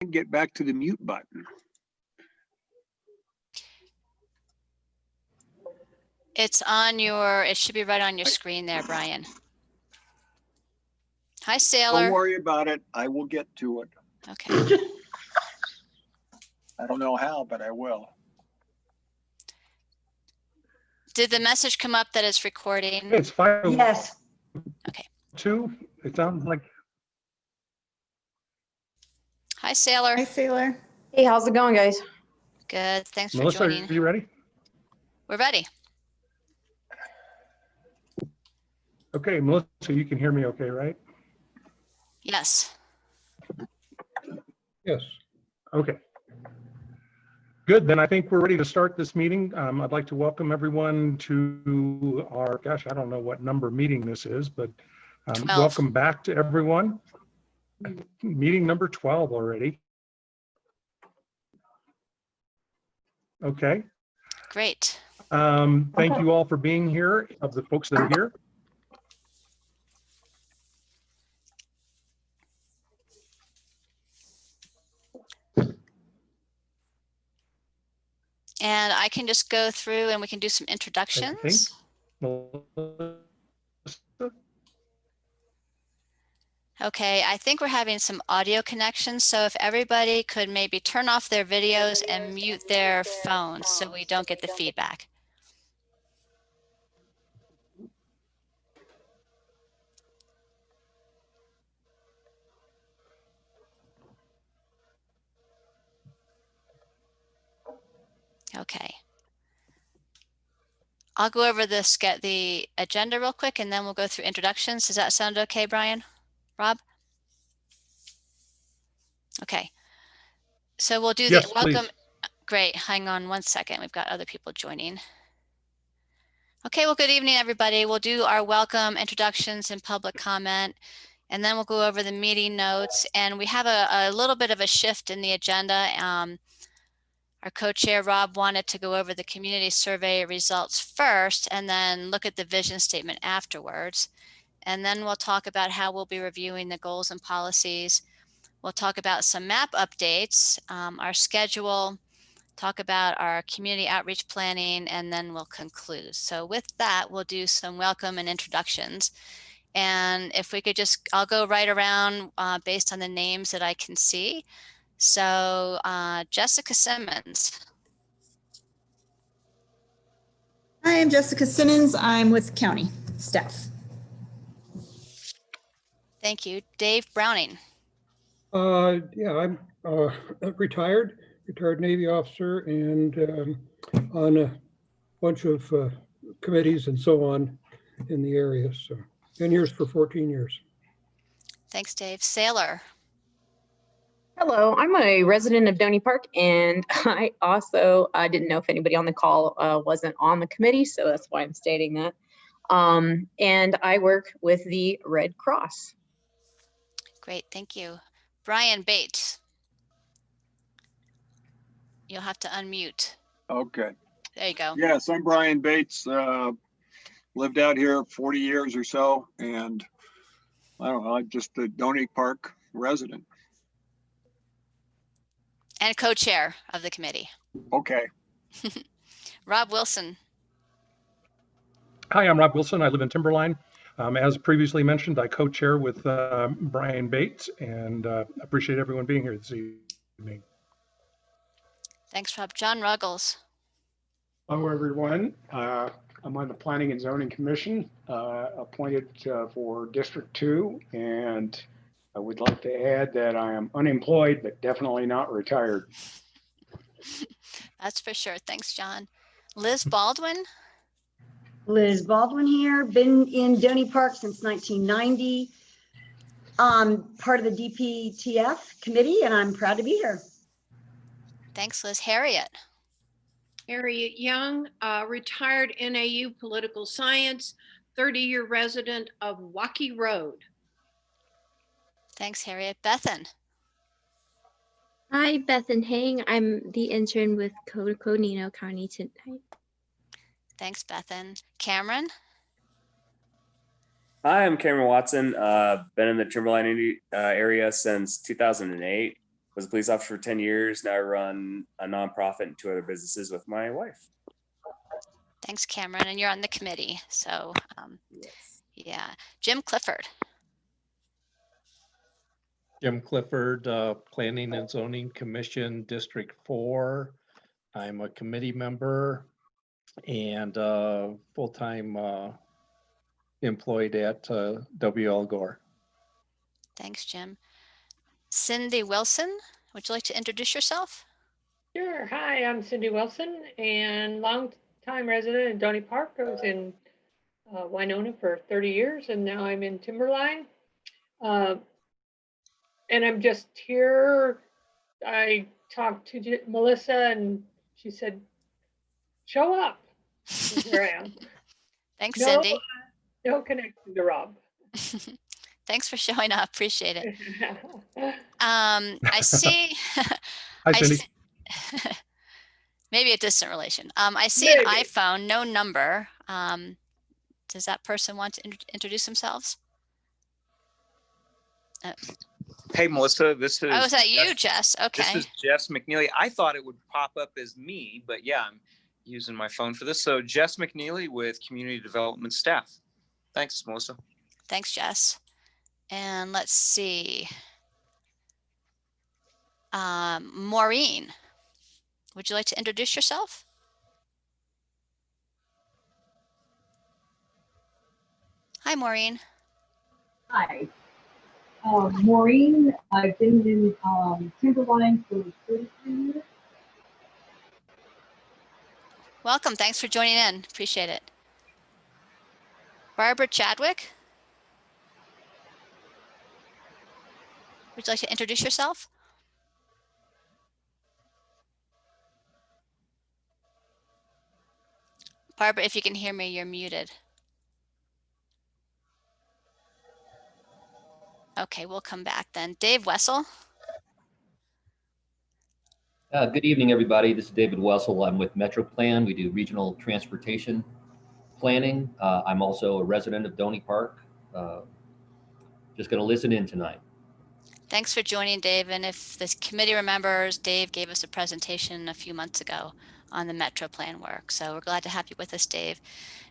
get back to the mute button. It's on your, it should be right on your screen there, Brian. Hi, Sailor. Don't worry about it. I will get to it. Okay. I don't know how, but I will. Did the message come up that it's recording? It's 5:02. Yes. Okay. It sounds like. Hi, Sailor. Hi, Sailor. Hey, how's it going, guys? Good. Thanks for Melissa, joining. are you ready? We're ready. Okay, Melissa, you can hear me okay, right? Yes. Yes. Okay. Good, then I think we're ready to start this meeting. I'd like to welcome everyone to our, gosh, I don't know what number meeting this is, but 12. welcome back to everyone. Meeting number 12 already. Okay. Great. Thank you all for being here, of the folks that are here. And I can just go through and we can do some introductions. Okay, I think we're having some audio connections. So if everybody could maybe turn off their videos and mute their phones so we don't get the feedback. Okay. I'll go over the agenda real quick and then we'll go through introductions. Does that sound okay, Brian? Rob? Okay. So we'll do Yes, the welcome. please. Great. Hang on one second. We've got other people joining. Okay, well, good evening, everybody. We'll do our welcome, introductions, and public comment, and then we'll go over the meeting notes. And we have a little bit of a shift in the agenda. Our co-chair, Rob, wanted to go over the community survey results first and then look at the vision statement afterwards. And then we'll talk about how we'll be reviewing the goals and policies. We'll talk about some map updates, our schedule, talk about our community outreach planning, and then we'll conclude. So with that, we'll do some welcome and introductions. And if we could just, I'll go right around based on the names that I can see. So Jessica Simmons. Hi, I'm Jessica Simmons. I'm with county staff. Thank you. Dave Browning. Yeah, I'm retired Navy officer and on a bunch of committees and so on in the area. So been here for 14 years. Thanks, Dave. Sailor. Hello, I'm a resident of Doney Park, and I also didn't know if anybody on the call wasn't on the committee, so that's why I'm stating that. And I work with the Red Cross. Great, thank you. Brian Bates. You'll have to unmute. Okay. There you go. Yes, I'm Brian Bates. Lived out here 40 years or so, and I don't know, I'm just a Doney Park resident. And co-chair of the committee. Okay. Rob Wilson. Hi, I'm Rob Wilson. I live in Timberline. As previously mentioned, I co-chair with Brian Bates, and appreciate everyone being here this evening. Thanks, Rob. John Ruggles. Hello, everyone. I'm on the Planning and Zoning Commission, appointed for District 2, and I would like to add that I am unemployed, but definitely not retired. That's for sure. Thanks, John. Liz Baldwin. Liz Baldwin here, been in Doney Park since 1990. Part of the DPTF committee, and I'm proud to be here. Thanks, Liz. Harriet. Harriet Young, retired NAU political science, 30-year resident of Waukee Road. Thanks, Harriet. Bethan. Hi, Bethan Hang. I'm the intern with Coconino County tonight. Thanks, Bethan. Cameron. Hi, I'm Cameron Watson. Been in the Timberline area since 2008. was a police officer for 10 years. Now I run a nonprofit and 2 other businesses with my wife. Thanks, Cameron. And you're on the committee. So Yes. yeah. Jim Clifford. Jim Clifford, Planning and Zoning Commission, District 4. I'm a committee member and full-time employed at WL Gore. Thanks, Jim. Cindy Wilson, would you like to introduce yourself? Sure. Hi, I'm Cindy Wilson and longtime resident in Doney Park. I was in Winona for 30 years and now I'm in Timberline. And I'm just here. I talked to Melissa and she said, show up. And here I am. Thanks, Cindy. No connection to Rob. Thanks for showing up. Appreciate it. I see. Hi, Cindy. Maybe a distant relation. I see an iPhone, no number. Does that person want to introduce themselves? Hey, Melissa, this is. Oh, is that you, Jess? Okay. This is Jess McNeely. I thought it would pop up as me, but yeah, I'm using my phone for this. So Jess McNeely with Community Development Staff. Thanks, Melissa. Thanks, Jess. And let's see. Maureen, would you like to introduce yourself? Hi, Maureen. Hi. Maureen, I've been in Timberline for 33 years. Welcome. Thanks for joining in. Appreciate it. Barbara Chadwick, would you like to introduce yourself? Barbara, if you can hear me, you're muted. Okay, we'll come back then. Dave Wessel. Good evening, everybody. This is David Wessel. I'm with Metro Plan. We do regional transportation planning. I'm also a resident of Doney Park. Just going to listen in tonight. Thanks for joining, Dave. And if this committee remembers, Dave gave us a presentation a few months ago on the Metro Plan work. So we're glad to have you with us, Dave.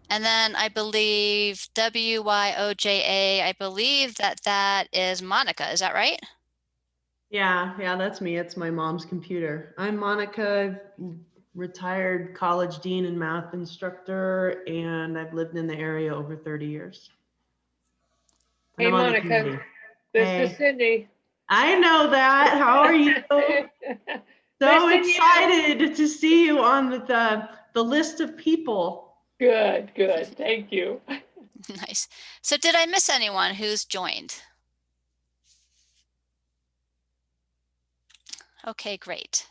And then I believe WYOJA, I believe that is Monica. Is that right? Yeah, that's me. It's my mom's computer. I'm Monica, retired college dean and math instructor, and I've lived in the area over 30 years. Hey, Monica, this is Cindy. I know that. How are you? So excited to see you on the list of people. Good. Thank you. Nice. So did I miss anyone who's joined? Okay, great.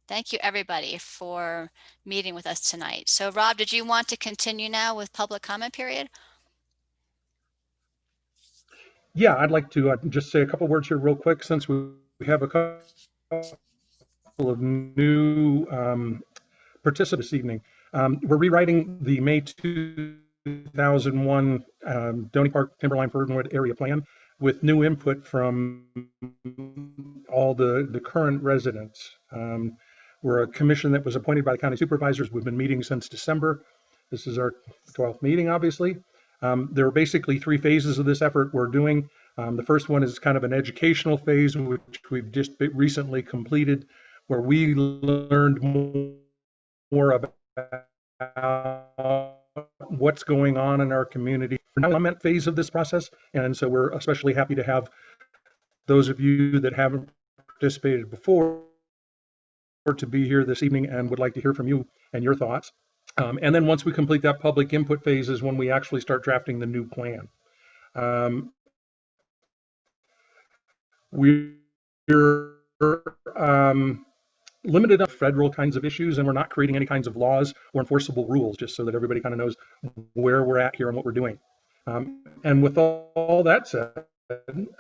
Thank you, everybody, for meeting with us tonight. So Rob, did you want to continue now with public comment period? Yeah, I'd like to just say a couple words here real quick, since we have a couple of new participants this evening. We're rewriting the May 2001 Doney Park Timberline Fernwood area plan with new input from all the current residents. We're a commission that was appointed by the county supervisors. We've been meeting since December. This is our 12th meeting, obviously. There are basically 3 phases of this effort we're doing. The first one is kind of an educational phase, which we've just recently completed, where we learned more about what's going on in our community. We're now in the comment phase of this process, and so we're especially happy to have those of you that haven't participated before to be here this evening and would like to hear from you and your thoughts. And then once we complete that public input phase is when we actually start drafting the new plan. We're limited on federal kinds of issues, and we're not creating any kinds of laws or enforceable rules, just so that everybody kind of knows where we're at here and what we're doing. And with all that said,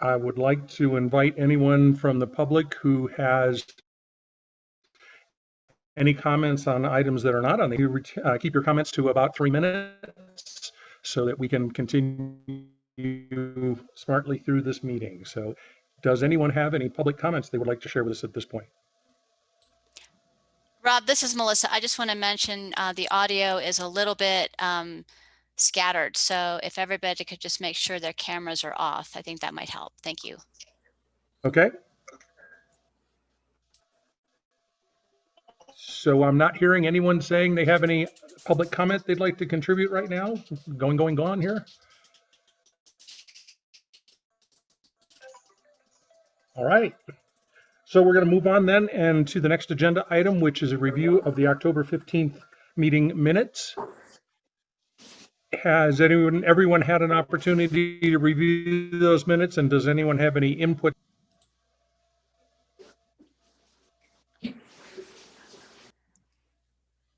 I would like to invite anyone from the public who has any comments on items that are not on the, keep your comments to about 3 minutes so that we can continue smartly through this meeting. So does anyone have any public comments they would like to share with us at this point? Rob, this is Melissa. I just want to mention the audio is a little bit scattered. So if everybody could just make sure their cameras are off, I think that might help. Thank you. Okay. So I'm not hearing anyone saying they have any public comment they'd like to contribute right now. Gone here. All right. So we're going to move on then and to the next agenda item, which is a review of the October 15th meeting minutes. Has everyone had an opportunity to review those minutes, and does anyone have any input?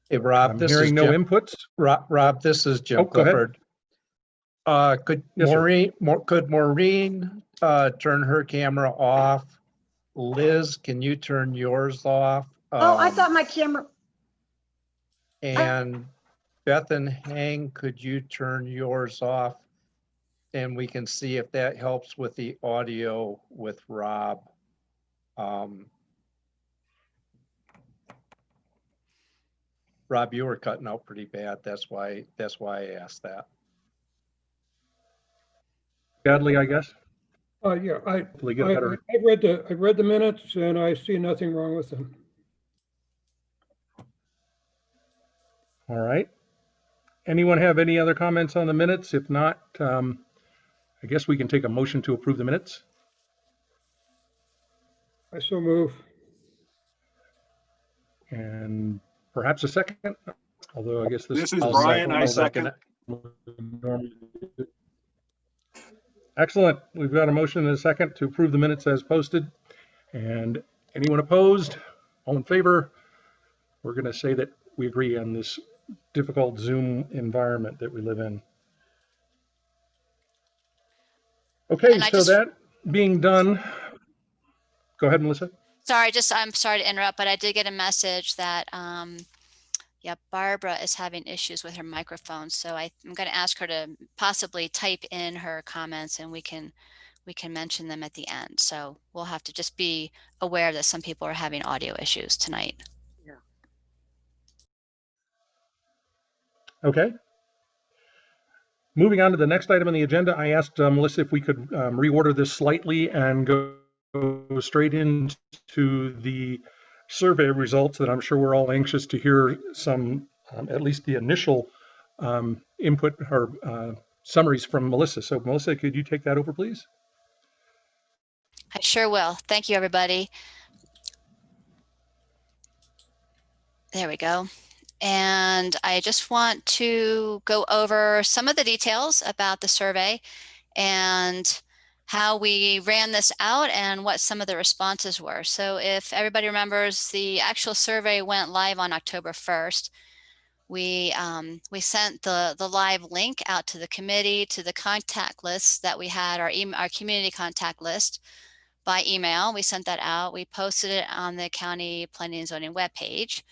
Hey, Rob, I'm this is hearing no Jim. inputs. Rob, this is Jim go ahead. Clifford. Could Yes, sir. Maureen turn her camera off? Liz, can you turn yours off? Oh, I thought my camera, And Beth and Hang, could you turn yours off? And we can see if that helps with the audio with Rob. Rob, you were cutting out pretty bad. That's why I asked that. Badly, I guess. Yeah, Hopefully get a better. I read the minutes and I see nothing wrong with them. All right. Anyone have any other comments on the minutes? If not, I guess we can take a motion to approve the minutes. I so move. And perhaps a second, although I guess This is Brian, I second. Excellent. We've got a motion and a second to approve the minutes as posted. And anyone opposed? All in favor? We're going to say that we agree on this difficult Zoom environment that we live in. Okay, so that being done, go ahead, Melissa. Sorry, I'm sorry to interrupt, but I did get a message that, yeah, Barbara is having issues with her microphone. So I'm going to ask her to possibly type in her comments and we can mention them at the end. So we'll have to just be aware that some people are having audio issues tonight. Yeah. Okay. Moving on to the next item on the agenda, I asked Melissa if we could reorder this slightly and go straight into the survey results that I'm sure we're all anxious to hear some, at least the initial input or summaries from Melissa. So Melissa, could you take that over, please? I sure will. Thank you, everybody. There we go. And I just want to go over some of the details about the survey and how we ran this out and what some of the responses were. So if everybody remembers, the actual survey went live on October 1st. We sent the live link out to the committee, to the contact list that we had, our community contact list by email. We sent that out. We posted it on the county planning and zoning webpage.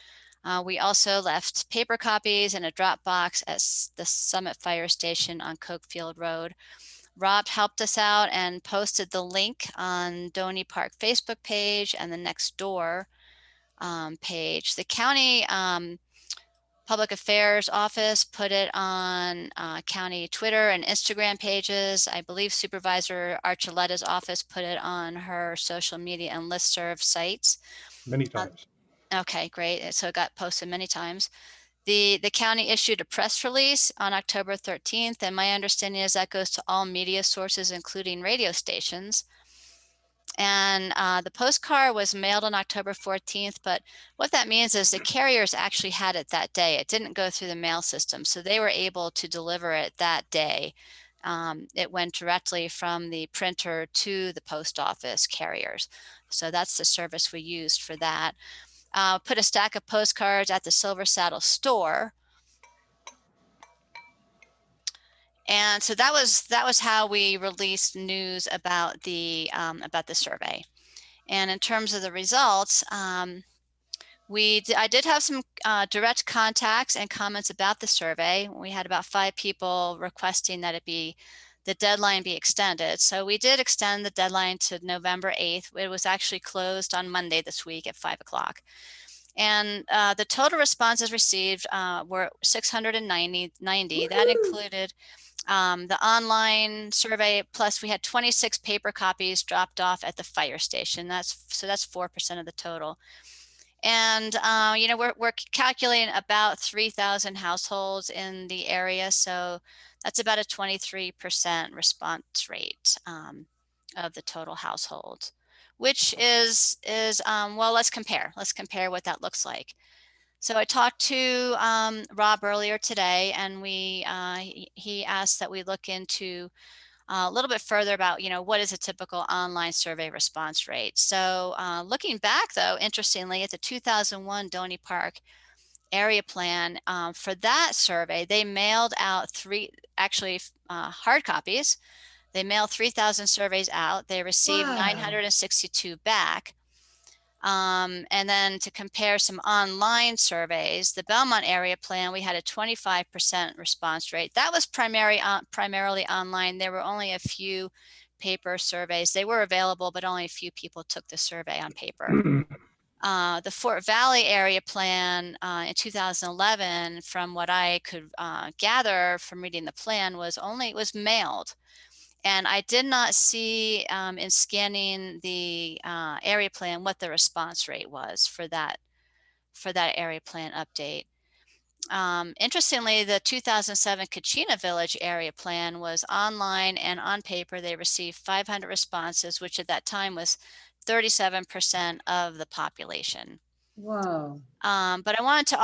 We also left paper copies in a drop box at the Summit Fire Station on Cokefield Road. Rob helped us out and posted the link on Doney Park Facebook page and the Nextdoor page. The county Public Affairs Office put it on county Twitter and Instagram pages. I believe Supervisor Archuletta's office put it on her social media and listserv sites. Many times. Okay, great. So it got posted many times. The county issued a press release on October 13th, and my understanding is that goes to all media sources, including radio stations. And the postcard was mailed on October 14th, but what that means is the carriers actually had it that day. It didn't go through the mail system, so they were able to deliver it that day. It went directly from the printer to the post office carriers. So that's the service we used for that. Put a stack of postcards at the Silver Saddle store. And so that was how we released news about the survey. And in terms of the results, I did have some direct contacts and comments about the survey. We had about 5 people requesting that it be the deadline be extended. So we did extend the deadline to November 8th. It was actually closed on Monday this week at 5 o'clock. And the total responses received were 690. That included the online survey, plus we had 26 paper copies dropped off at the fire station. That's 4% of the total. And you know, we're calculating about 3,000 households in the area, so that's about a 23% response rate of the total households, which is well, let's compare what that looks like. So I talked to Rob earlier today, and he asked that we look into a little bit further about, you know, what is a typical online survey response rate. So looking back, though, interestingly, at the 2001 Doney Park area plan, for that survey, they mailed out hard copies. They mailed 3,000 surveys out. They received 962 back. And then to compare some online surveys, the Belmont area plan, we had a 25% response rate. That was primarily online. There were only a few paper surveys. They were available, but only a few people took the survey on paper. The Fort Valley area plan in 2011, from what I could gather from reading the plan, was mailed. And I did not see in scanning the area plan what the response rate was for that area plan update. Interestingly, the 2007 Kachina Village area plan was online and on paper. They received 500 responses, which at that time was 37% of the population. Whoa. But I wanted to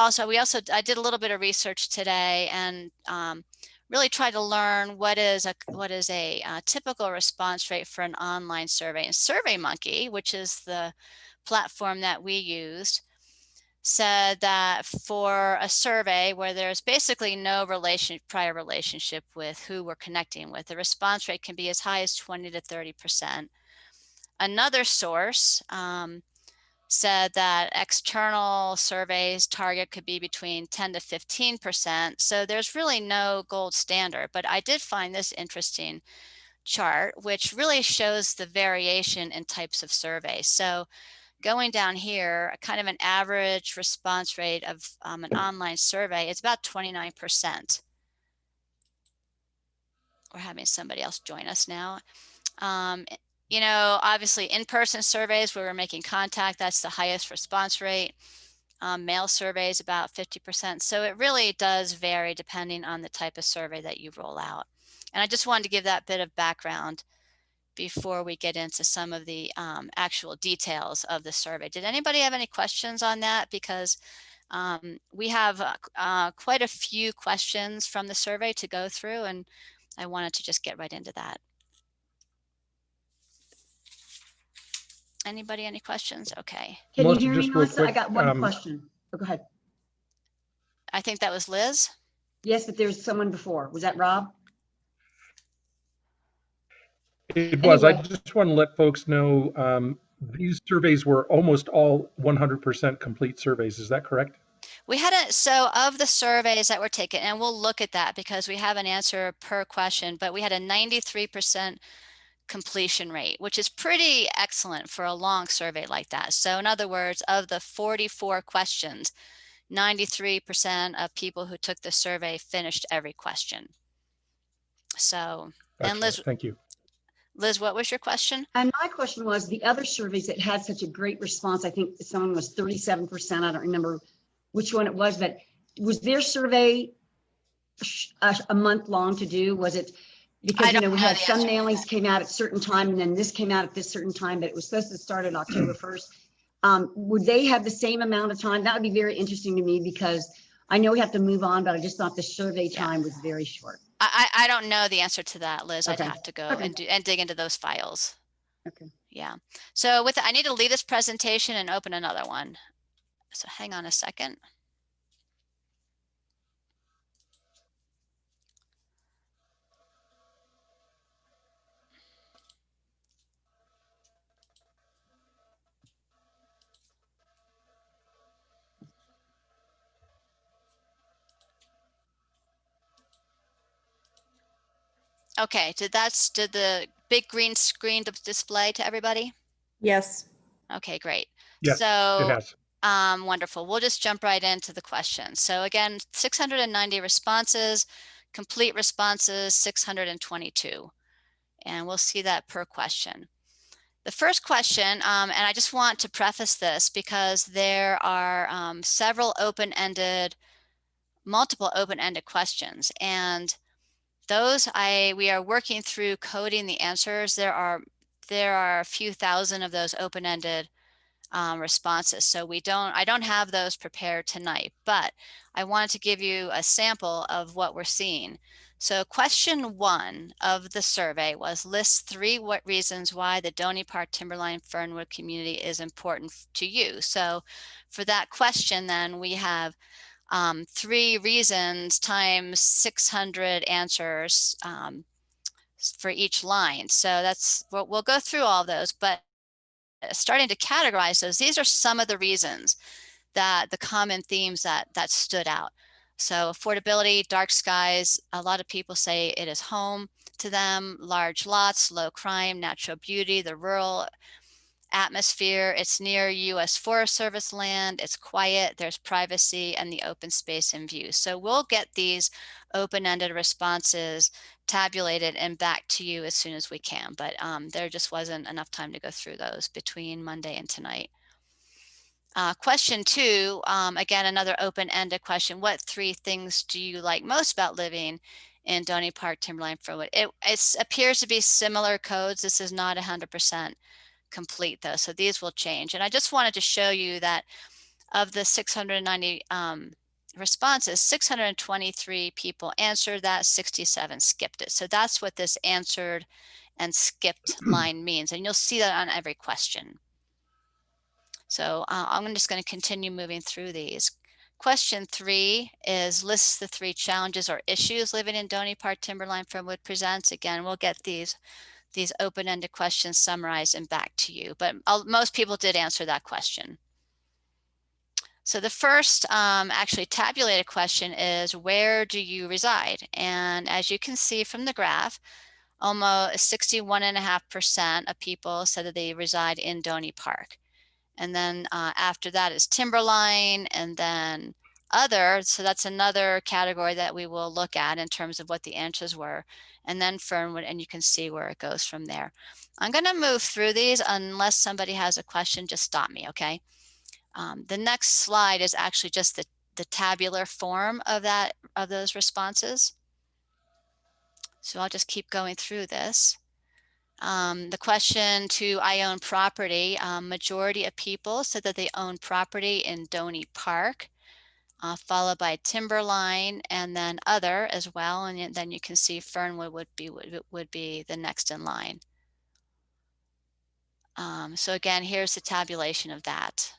I did a little bit of research today and really try to learn what is a typical response rate for an online survey. And SurveyMonkey, which is the platform that we used, said that for a survey where there's basically no prior relationship with who we're connecting with, the response rate can be as high as 20 to 30%. Another source said that external surveys target could be between 10 to 15%. So there's really no gold standard, but I did find this interesting chart, which really shows the variation in types of surveys. So going down here, kind of an average response rate of an online survey is about 29%. We're having somebody else join us now. You know, obviously in-person surveys where we're making contact, that's the highest response rate. Mail surveys about 50%. So it really does vary depending on the type of survey that you roll out. And I just wanted to give that bit of background before we get into some of the actual details of the survey. Did anybody have any questions on that? Because we have quite a few questions from the survey to go through, and I wanted to just get right into that. Anybody, any questions? Okay. Can you hear me, Melissa? I got one question. Oh, go ahead. I think that was Liz. Yes, but there's someone before. Was that Rob? It was. I just want to let folks know these surveys were almost all 100% complete surveys. Is that correct? We had so of the surveys that were taken, and we'll look at that because we have an answer per question, but we had a 93% completion rate, which is pretty excellent for a long survey like that. So in other words, of the 44 questions, 93% of people who took the survey finished every question. So, and Liz, thank you. Liz, what was your question? And my question was the other surveys that had such a great response. I think someone was 37%. I don't remember which one it was, but was their survey a month long to do? Was it because, you know, we had some mailings came out at a certain time and then this came out at this certain time, but it was supposed to start on October 1st. Would they have the same amount of time? That would be very interesting to me because I know we have to move on, but I just thought the survey time was very short. I don't know the answer to that, Liz. Okay. I'd have to go and dig into those files. Okay. Yeah. So with I need to leave this presentation and open another one. So hang on a second. Okay, did the big green screen display to everybody? Yes. Okay, great. Yes, it So, has. wonderful. We'll just jump right into the questions. So again, 690 responses, complete responses, 622. And we'll see that per question. The first question, and I just want to preface this because there are multiple open-ended questions, and those we are working through coding the answers. There are a few thousand of those open-ended responses. So I don't have those prepared tonight, but I wanted to give you a sample of what we're seeing. So question 1 of the survey was list 3 reasons why the Doney Park Timberline Fernwood community is important to you. So for that question, then we have 3 reasons times 600 answers for each line. So we'll go through all of those, but starting to categorize those, these are some of the reasons that the common themes that stood out. So affordability, dark skies, a lot of people say it is home to them, large lots, low crime, natural beauty, the rural atmosphere, it's near US Forest Service land, it's quiet, there's privacy, and the open space and view. So we'll get these open-ended responses tabulated and back to you as soon as we can, but there just wasn't enough time to go through those between Monday and tonight. Question 2, again, another open-ended question. What 3 things do you like most about living in Doney Park Timberline Fernwood? It appears to be similar codes. This is not 100% complete though, so these will change. And I just wanted to show you that of the 690 responses, 623 people answered that, 67 skipped it. So that's what this answered and skipped line means, and you'll see that on every question. So I'm just going to continue moving through these. Question 3 is lists the 3 challenges or issues living in Doney Park Timberline Fernwood presents. Again, we'll get these open-ended questions summarized and back to you, but most people did answer that question. So the first actually tabulated question is, where do you reside? And as you can see from the graph, almost 61.5% of people said that they reside in Doney Park. And then after that is Timberline, and then other, so that's another category that we will look at in terms of what the answers were, and then Fernwood, and you can see where it goes from there. I'm going to move through these. Unless somebody has a question, just stop me, okay? The next slide is actually just the tabular form of those responses. So I'll just keep going through this. The question 2, I own property. Majority of people said that they own property in Doney Park, followed by Timberline, and then other as well. And then you can see Fernwood would be the next in line. So again, here's the tabulation of that.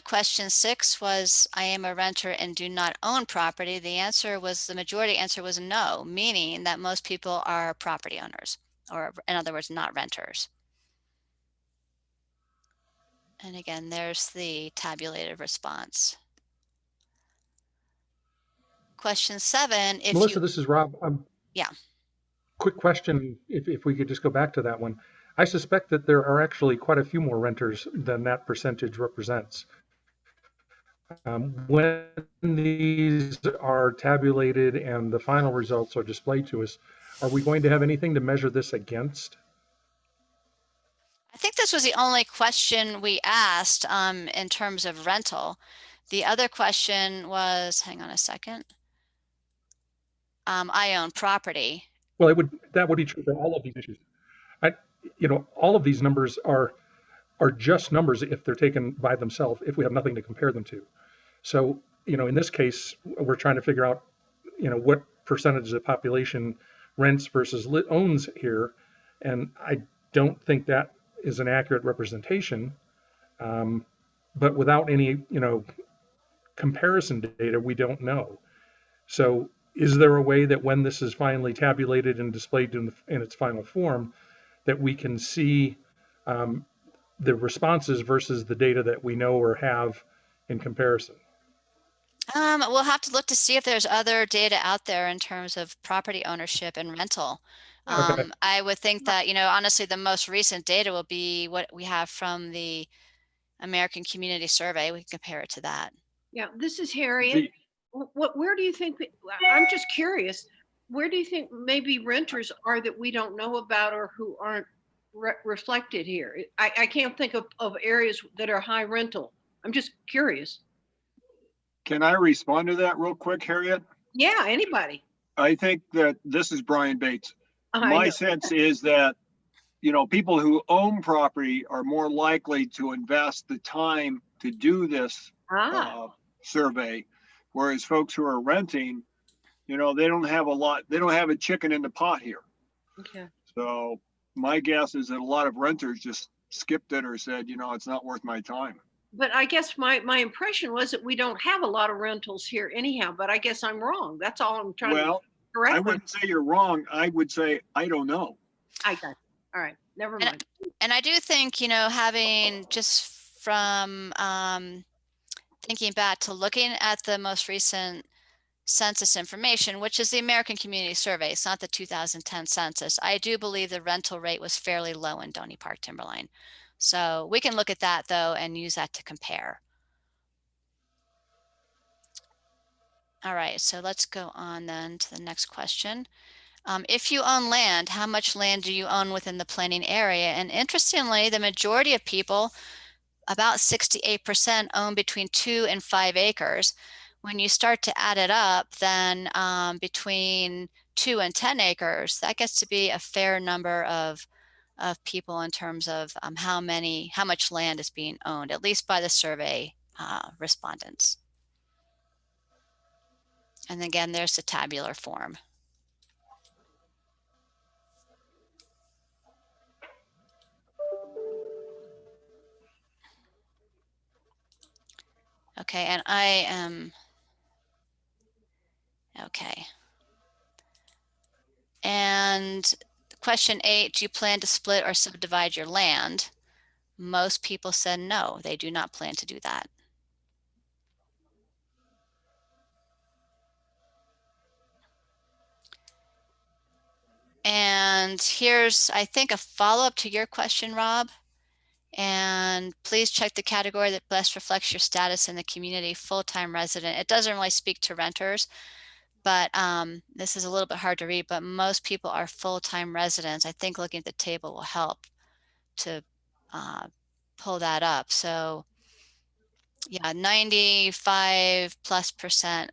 Question 6 was, I am a renter and do not own property. The majority answer was no, meaning that most people are property owners, or in other words, not renters. And again, there's the tabulated response. Question 7, Melissa, this is Rob. Yeah. Quick question, if we could just go back to that one. I suspect that there are actually quite a few more renters than that percentage represents. When these are tabulated and the final results are displayed to us, are we going to have anything to measure this against? I think this was the only question we asked in terms of rental. The other question was, hang on a second. I own property. Well, that would be true for all of these issues. All of these numbers are just numbers if they're taken by themselves, if we have nothing to compare them to. So, in this case, we're trying to figure out, what percentage of the population rents versus owns here. And I don't think that is an accurate representation. But without any, comparison data, we don't know. So is there a way that when this is finally tabulated and displayed in its final form, that we can see the responses versus the data that we know or have in comparison? We'll have to look to see if there's other data out there in terms of property ownership and rental. Okay. I would think that, you know, honestly, the most recent data will be what we have from the American Community Survey. We can compare it to that. Yeah, this is Harriet. Where do you think, I'm just curious, where do you think maybe renters are that we don't know about or who aren't reflected here? I can't think of areas that are high rental. I'm just curious. Can I respond to that real quick, Harriet? Yeah, anybody. I think that this is Brian Bates. I My know. sense is that, you know, people who own property are more likely to invest the time to do this survey, whereas folks who are renting, you know, they don't have a chicken in the pot here. Okay. So my guess is that a lot of renters just skipped it or said, you know, it's not worth my time. But I guess my impression was that we don't have a lot of rentals here anyhow, but I guess I'm wrong. That's all I'm trying to correct. I wouldn't say you're wrong. I would say, I don't know. I got it. All right. Never mind. And I do think, you know, having just from thinking back to looking at the most recent census information, which is the American Community Survey, it's not the 2010 census. I do believe the rental rate was fairly low in Doney Park Timberline. So we can look at that though and use that to compare. All right, so let's go on then to the next question. If you own land, how much land do you own within the planning area? And interestingly, the majority of people, about 68%, own between 2 and 5 acres. When you start to add it up, then between 2 and 10 acres, that gets to be a fair number of people in terms of how much land is being owned, at least by the survey respondents. And again, there's the tabular form. Okay, and I am, okay. And question 8, do you plan to split or subdivide your land? Most people said no, they do not plan to do that. And here's, I think, a follow-up to your question, Rob. And please check the category that best reflects your status in the community, full-time resident. It doesn't really speak to renters, but this is a little bit hard to read, but most people are full-time residents. I think looking at the table will help to pull that up. So yeah, 95+%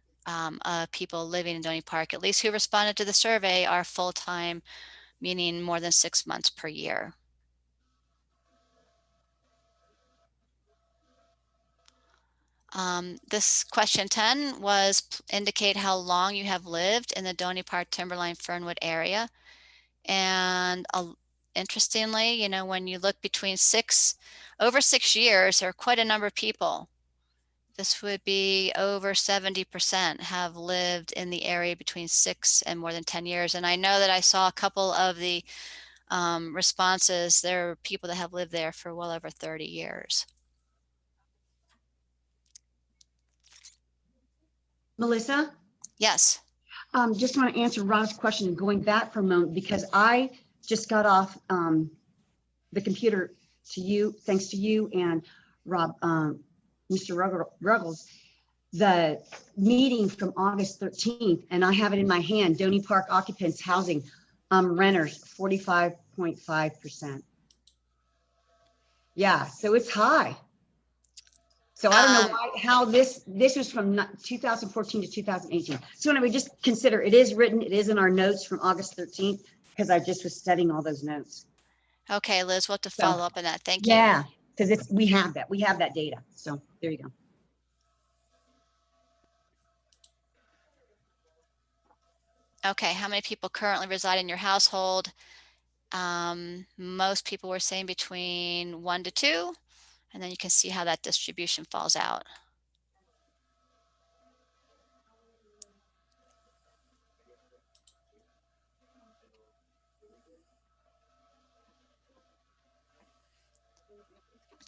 of people living in Doney Park, at least who responded to the survey, are full-time, meaning more than 6 months per year. This question 10 was indicate how long you have lived in the Doney Park Timberline Fernwood area. And interestingly, you know, when you look between over 6 years, there are quite a number of people. This would be over 70% have lived in the area between 6 and more than 10 years. And I know that I saw a couple of the responses. There are people that have lived there for well over 30 years. Melissa? Yes. Just want to answer Rob's question and going back for a moment, because I just got off the computer to you, thanks to you and Rob, Mr. Ruggles, the meeting from August 13th, and I have it in my hand, Doney Park occupants housing renters, 45.5%. Yeah, so it's high. So I don't know how this was from 2014 to 2018. So anyway, just consider it is written, it is in our notes from August 13th, because I just was studying all those notes. Okay, Liz, we'll have to follow up on that. Thank you. Yeah, because we have that data. So there you go. Okay, how many people currently reside in your household? Most people were saying between 1 to 2, and then you can see how that distribution falls out.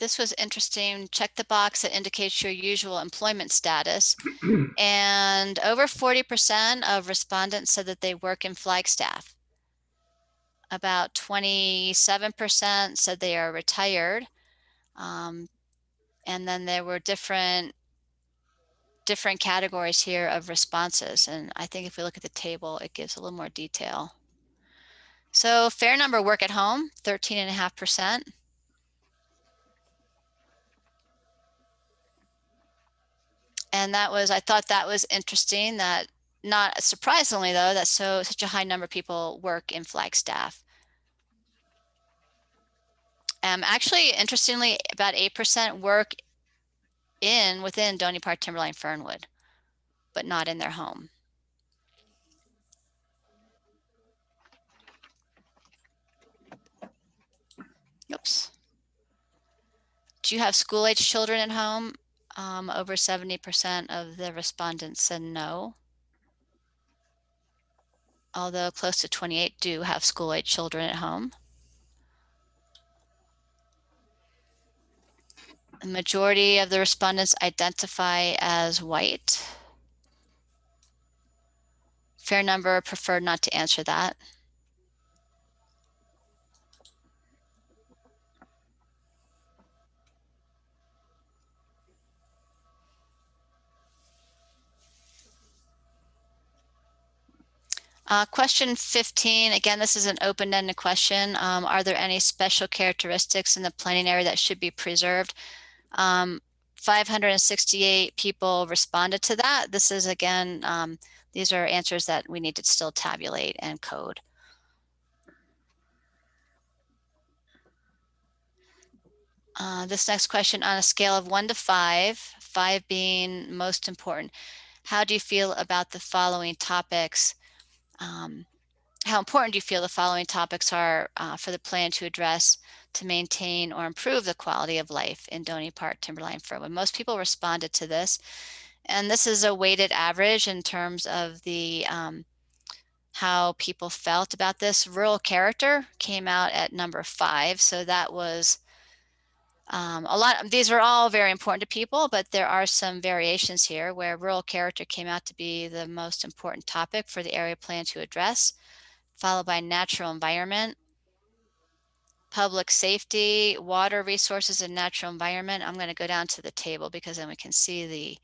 this was interesting. Check the box that indicates your usual employment status. And over 40% of respondents said that they work in Flagstaff. About 27% said they are retired. And then there were different categories here of responses. And I think if we look at the table, it gives a little more detail. So fair number work at home, 13.5%. And that was, I thought that was interesting, that not surprisingly though, that such a high number of people work in Flagstaff. Actually, interestingly, about 8% work within Doney Park Timberline Fernwood, but not in their home. Oops. Do you have school-age children at home? Over 70% of the respondents said no. Although close to 28 do have school-age children at home. The majority of the respondents identify as white. Fair number preferred not to answer that. Question 15, again, this is an open-ended question. Are there any special characteristics in the planning area that should be preserved? 568 people responded to that. This is, again, these are answers that we need to still tabulate and code. This next question, on a scale of 1 to 5, 5 being most important, how do you feel about the following topics? How important do you feel the following topics are for the plan to address, to maintain or improve the quality of life in Doney Park Timberline Fernwood? Most people responded to this, and this is a weighted average in terms of the how people felt about this. Rural character came out at number 5, so that was a lot. These are all very important to people, but there are some variations here where rural character came out to be the most important topic for the area plan to address, followed by natural environment, public safety, water resources, and natural environment. I'm going to go down to the table because then we can see the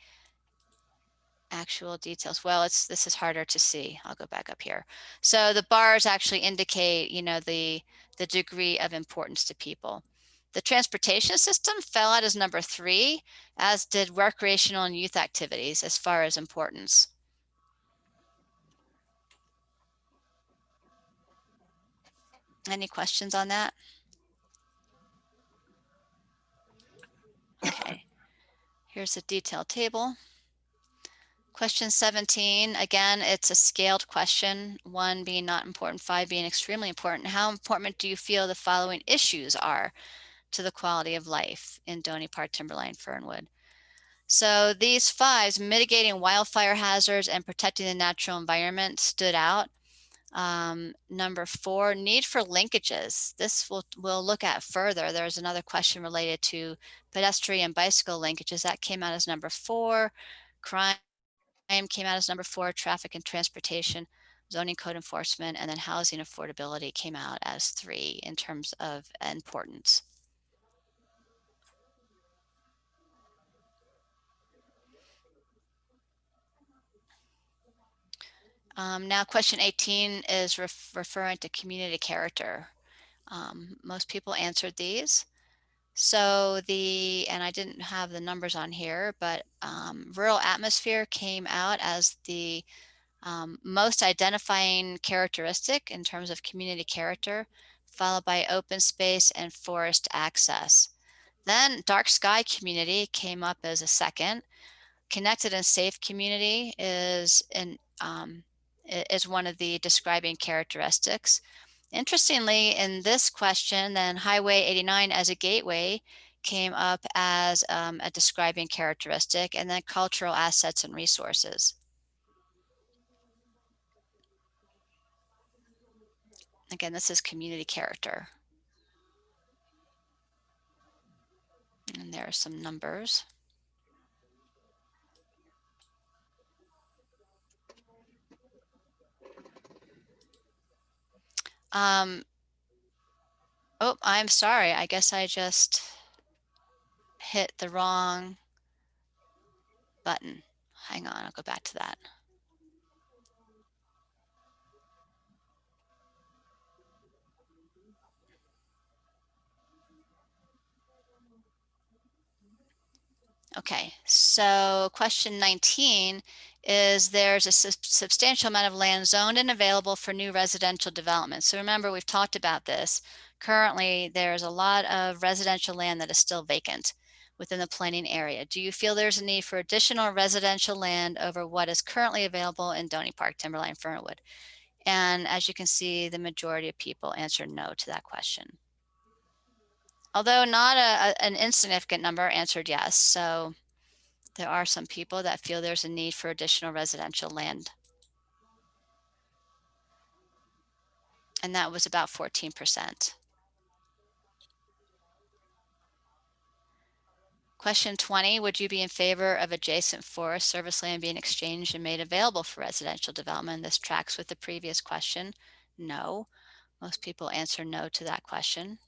actual details. Well, this is harder to see. I'll go back up here. So the bars actually indicate, you know, the degree of importance to people. The transportation system fell out as number 3, as did recreational and youth activities as far as importance. Any questions on that? Okay, here's a detailed table. Question 17, again, it's a scaled question, 1 being not important, 5 being extremely important. How important do you feel the following issues are to the quality of life in Doney Park Timberline Fernwood? So these 5s, mitigating wildfire hazards and protecting the natural environment, stood out. Number 4, need for linkages. This we'll look at further. There's another question related to pedestrian bicycle linkages that came out as number 4. Crime came out as number 4. Traffic and transportation, zoning code enforcement, and then housing affordability came out as 3 in terms of importance. Now question 18 is referring to community character. Most people answered these. So and I didn't have the numbers on here, but rural atmosphere came out as the most identifying characteristic in terms of community character, followed by open space and forest access. Then dark sky community came up as a second. Connected and safe community is one of the describing characteristics. Interestingly, in this question, then Highway 89 as a gateway came up as a describing characteristic, and then cultural assets and resources. Again, this is community character. And there are some numbers. Oh, I'm sorry. I guess I just hit the wrong button. Hang on, I'll go back to that. Okay, so question 19 is there's a substantial amount of land zoned and available for new residential development. So remember, we've talked about this. Currently, there's a lot of residential land that is still vacant within the planning area. Do you feel there's a need for additional residential land over what is currently available in Doney Park, Timberline, Fernwood? And as you can see, the majority of people answered no to that question. Although not an insignificant number answered yes. So there are some people that feel there's a need for additional residential land. And that was about 14%. Question 20, would you be in favor of adjacent Forest Service land being exchanged and made available for residential development? This tracks with the previous question. No. Most people answer no to that question.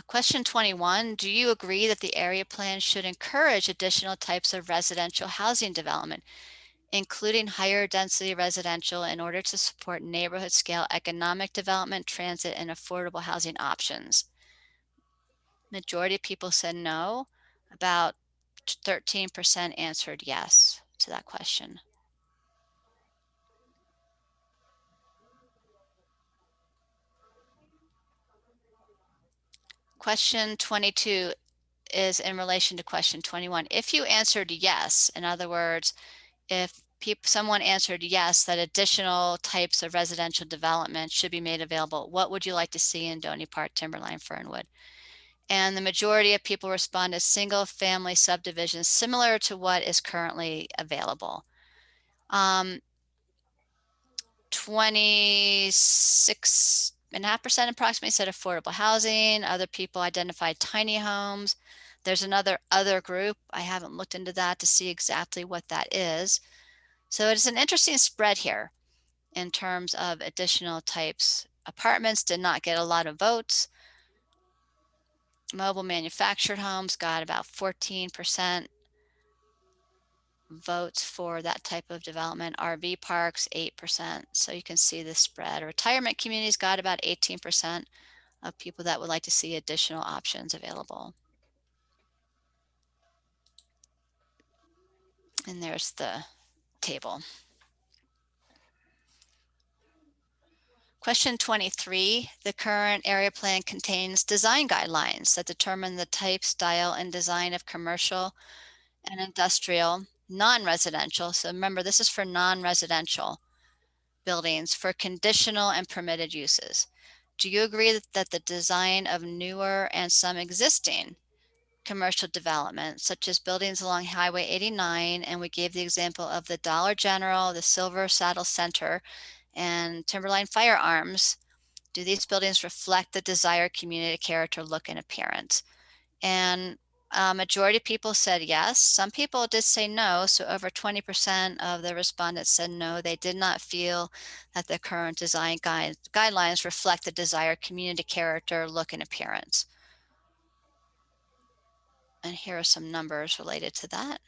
Question 21, do you agree that the area plan should encourage additional types of residential housing development, including higher density residential, in order to support neighborhood scale economic development, transit, and affordable housing options? Majority of people said no. About 13% answered yes to that question. Question 22 is in relation to question 21. If you answered yes, in other words, if someone answered yes, that additional types of residential development should be made available, what would you like to see in Doney Park, Timberline, Fernwood? And the majority of people responded single family subdivisions similar to what is currently available. 26.5% approximately said affordable housing. Other people identified tiny homes. There's another group. I haven't looked into that to see exactly what that is. So it's an interesting spread here in terms of additional types. Apartments did not get a lot of votes. Mobile manufactured homes got about 14% votes for that type of development. RV parks, 8%. So you can see the spread. Retirement communities got about 18% of people that would like to see additional options available. And there's the table. Question 23, the current area plan contains design guidelines that determine the type, style, and design of commercial and industrial, non-residential. So remember, this is for non-residential buildings for conditional and permitted uses. Do you agree that the design of newer and some existing commercial development, such as buildings along Highway 89, and we gave the example of the Dollar General, the Silver Saddle Center, and Timberline Firearms, do these buildings reflect the desired community character, look, and appearance? And majority of people said yes. Some people did say no. So over 20% of the respondents said no. They did not feel that the current design guidelines reflect the desired community character, look, and appearance. And here are some numbers related to that.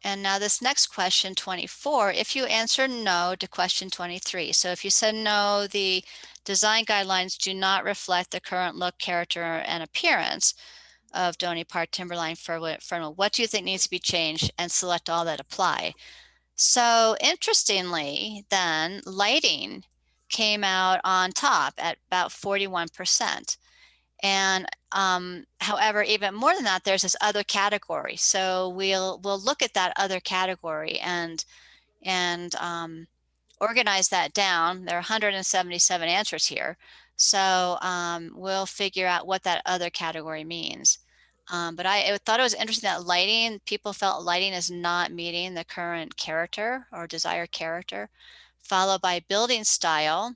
And now this next question, 24, if you answer no to question 23. So if you said no, the design guidelines do not reflect the current look, character, and appearance of Doney Park, Timberline, Fernwood, what do you think needs to be changed, and select all that apply? So interestingly, then lighting came out on top at about 41%. And however, even more than that, there's this other category. So we'll look at that other category and organize that down. There are 177 answers here. So we'll figure out what that other category means. But I thought it was interesting that lighting, people felt lighting is not meeting the current character or desired character, followed by building style,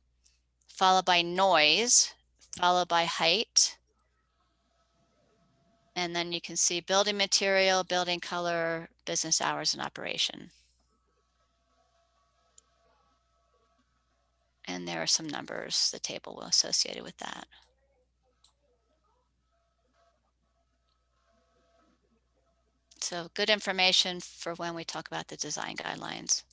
followed by noise, followed by height. And then you can see building material, building color, business hours and operation. And there are some numbers, the table associated with that. So good information for when we talk about the design guidelines.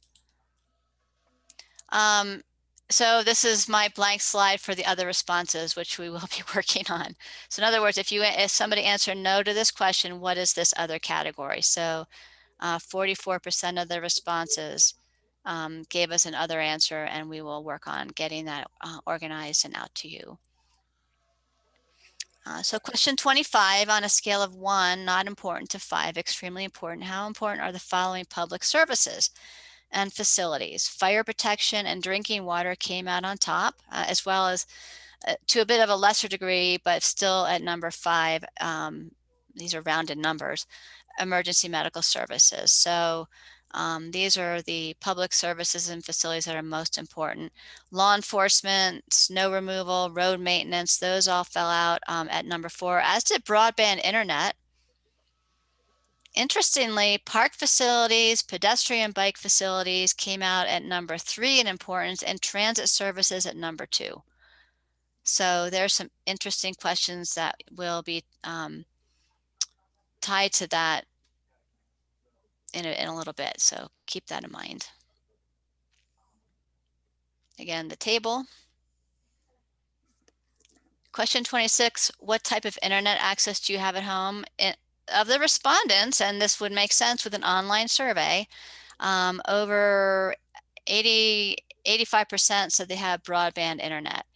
So this is my blank slide for the other responses, which we will be working on. So in other words, if somebody answered no to this question, what is this other category? So 44% of the responses gave us an other answer, and we will work on getting that organized and out to you. So question 25, on a scale of 1, not important, to 5, extremely important, how important are the following public services and facilities? Fire protection and drinking water came out on top, as well as to a bit of a lesser degree, but still at number 5. These are rounded numbers, emergency medical services. So these are the public services and facilities that are most important. Law enforcement, snow removal, road maintenance, those all fell out at number 4, as did broadband internet. Interestingly, park facilities, pedestrian bike facilities came out at number 3 in importance, and transit services at number 2. So there's some interesting questions that will be tied to that in a little bit. So keep that in mind. Again, the table. Question 26, what type of internet access do you have at home? Of the respondents, and this would make sense with an online survey, over 85% said they have broadband internet.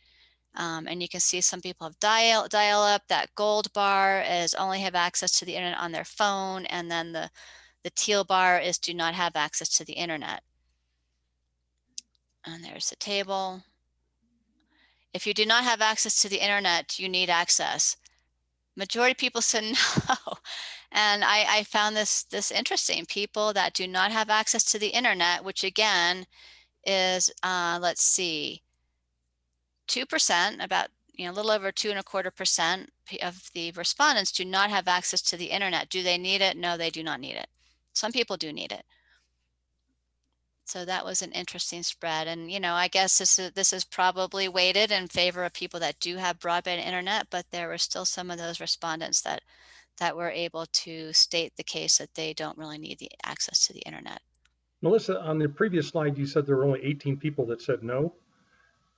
And you can see some people have dial up. That gold bar is only have access to the internet on their phone, and then the teal bar is do not have access to the internet. And there's the table. If you do not have access to the internet, you need access. Majority of people said no. And I found this interesting. People that do not have access to the internet, which again is, let's see, 2%, about a little over 2.25% of the respondents do not have access to the internet. Do they need it? No, they do not need it. Some people do need it. So that was an interesting spread. And, I guess this is probably weighted in favor of people that do have broadband internet, but there were still some of those respondents that were able to state the case that they don't really need the access to the internet. Melissa, on the previous slide, you said there were only 18 people that said no,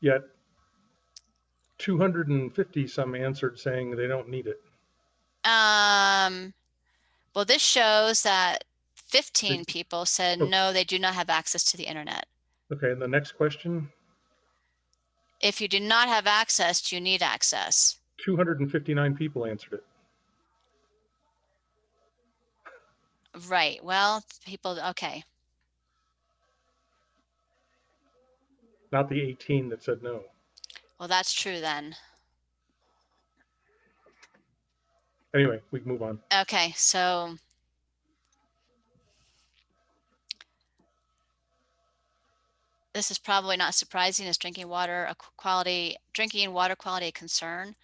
yet 250 some answered saying they don't need it. Well, this shows that 15 people said no, they do not have access to the internet. Okay, and the next question? If you do not have access, do you need access? 259 people answered it. Right, well, people, okay. Not the 18 that said no. Well, that's true then. Anyway, we can move on. Okay, so this is probably not surprising. Is drinking water quality a concern?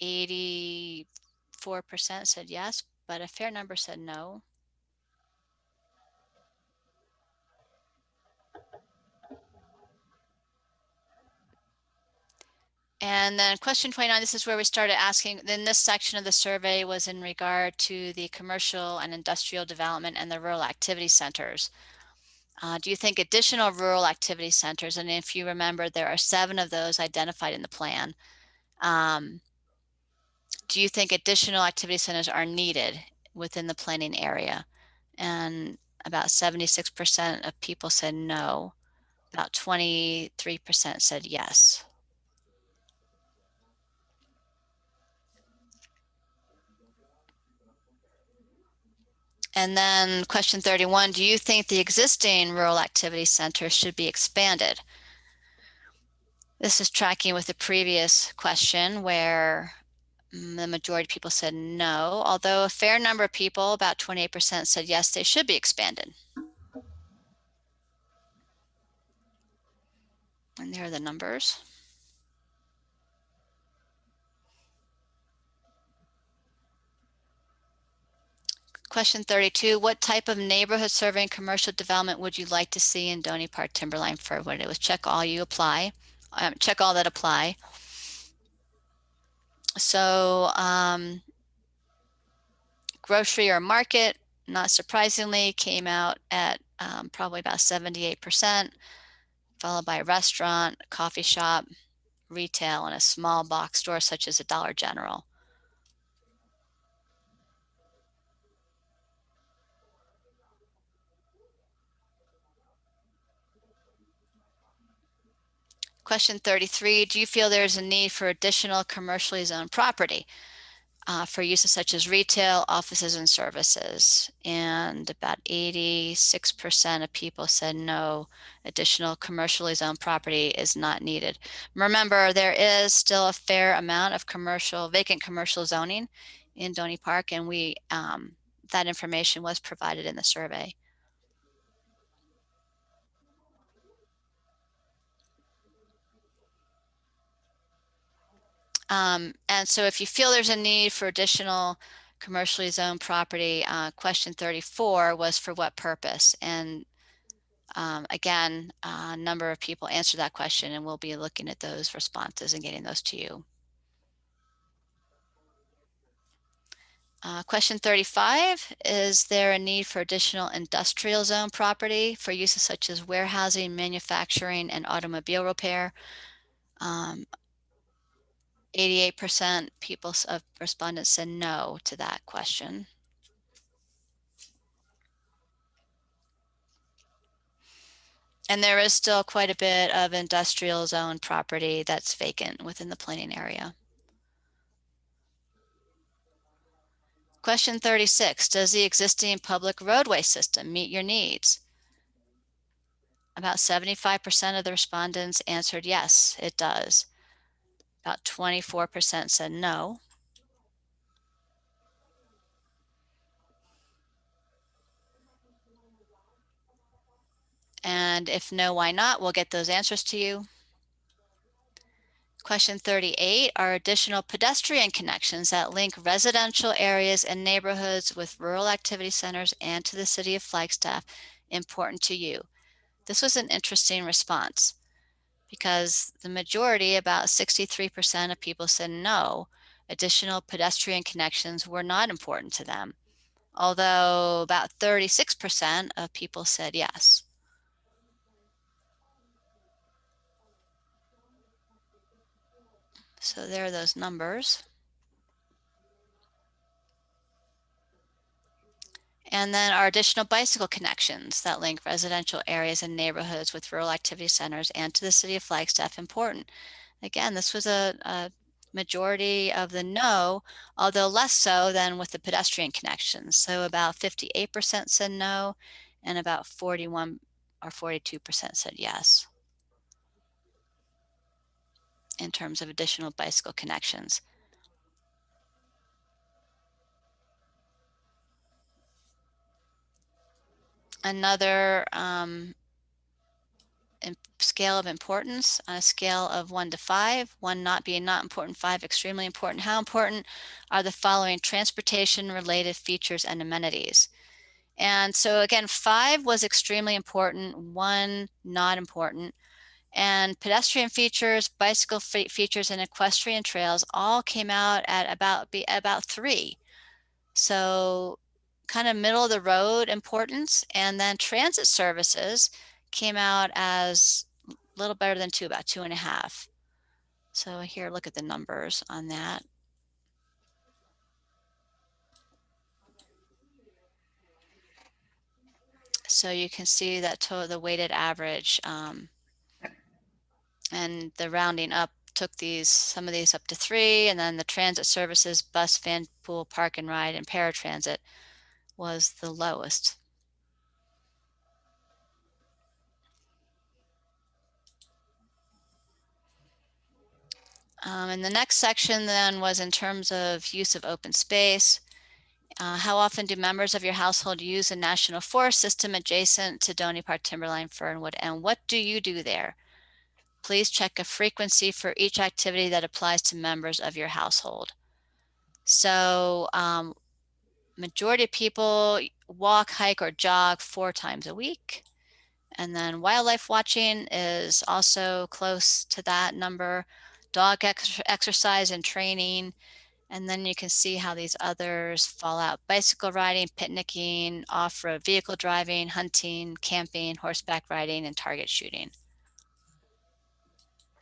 84% said yes, but a fair number said no. And then question 29, this is where we started asking, then this section of the survey was in regard to the commercial and industrial development and the rural activity centers. Do you think additional rural activity centers, and if you remember, there are 7 of those identified in the plan. Do you think additional activity centers are needed within the planning area? And about 76% of people said no. About 23% said yes. And then question 31, do you think the existing rural activity centers should be expanded? This is tracking with the previous question where The majority of people said no, although a fair number of people, about 28%, said yes, they should be expanded. And there are the numbers. Question 32, what type of neighborhood survey and commercial development would you like to see in Doney Park Timberline Fernwood? It was check all you apply, check all that apply. So grocery or market, not surprisingly, came out at probably about 78%, followed by restaurant, coffee shop, retail, and a small box store such as a Dollar General. Question 33, do you feel there's a need for additional commercially zoned property for uses such as retail, offices, and services? And about 86% of people said no, additional commercially zoned property is not needed. Remember, there is still a fair amount of vacant commercial zoning in Doney Park, and that information was provided in the survey. And so if you feel there's a need for additional commercially zoned property, question 34 was for what purpose? And again, a number of people answered that question, and we'll be looking at those responses and getting those to you. Question 35, is there a need for additional industrial zone property for uses such as warehousing, manufacturing, and automobile repair? 88% of respondents said no to that question. And there is still quite a bit of industrial zone property that's vacant within the planning area. Question 36, does the existing public roadway system meet your needs? About 75% of the respondents answered yes, it does. About 24% said no. And if no, why not? We'll get those answers to you. Question 38, are additional pedestrian connections that link residential areas and neighborhoods with rural activity centers and to the city of Flagstaff important to you? This was an interesting response because the majority, about 63% of people said no, additional pedestrian connections were not important to them, although about 36% of people said yes. So there are those numbers. And then our additional bicycle connections that link residential areas and neighborhoods with rural activity centers and to the city of Flagstaff important. Again, this was a majority of the no, although less so than with the pedestrian connections. So about 58% said no, and about 41 or 42% said yes in terms of additional bicycle connections. Another scale of importance, on a scale of 1 to 5, 1 not being not important, 5 extremely important. How important are the following transportation related features and amenities? And so again, 5 was extremely important, 1 not important. And pedestrian features, bicycle features, and equestrian trails all came out at about 3. So kind of middle of the road importance. And then transit services came out as a little better than 2, about 2.5. So here, look at the numbers on that. So you can see that the weighted average and the rounding up took some of these up to 3, and then the transit services, bus, van, pool, park and ride, and paratransit was the lowest. And the next section then was in terms of use of open space. How often do members of your household use a national forest system adjacent to Doney Park Timberline Fernwood, and what do you do there? Please check a frequency for each activity that applies to members of your household. So majority of people walk, hike, or jog 4 times a week. And then wildlife watching is also close to that number. Dog exercise and training. And then you can see how these others fall out. Bicycle riding, picnicking, off-road vehicle driving, hunting, camping, horseback riding, and target shooting.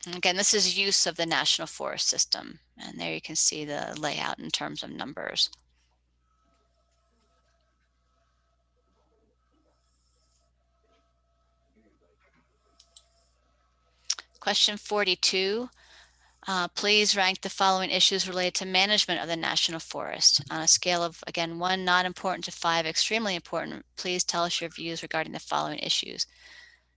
And again, this is use of the National Forest System. And there you can see the layout in terms of numbers. Question 42. Please rank the following issues related to management of the National Forest on a scale of, again, 1 not important to 5 extremely important. Please tell us your views regarding the following issues.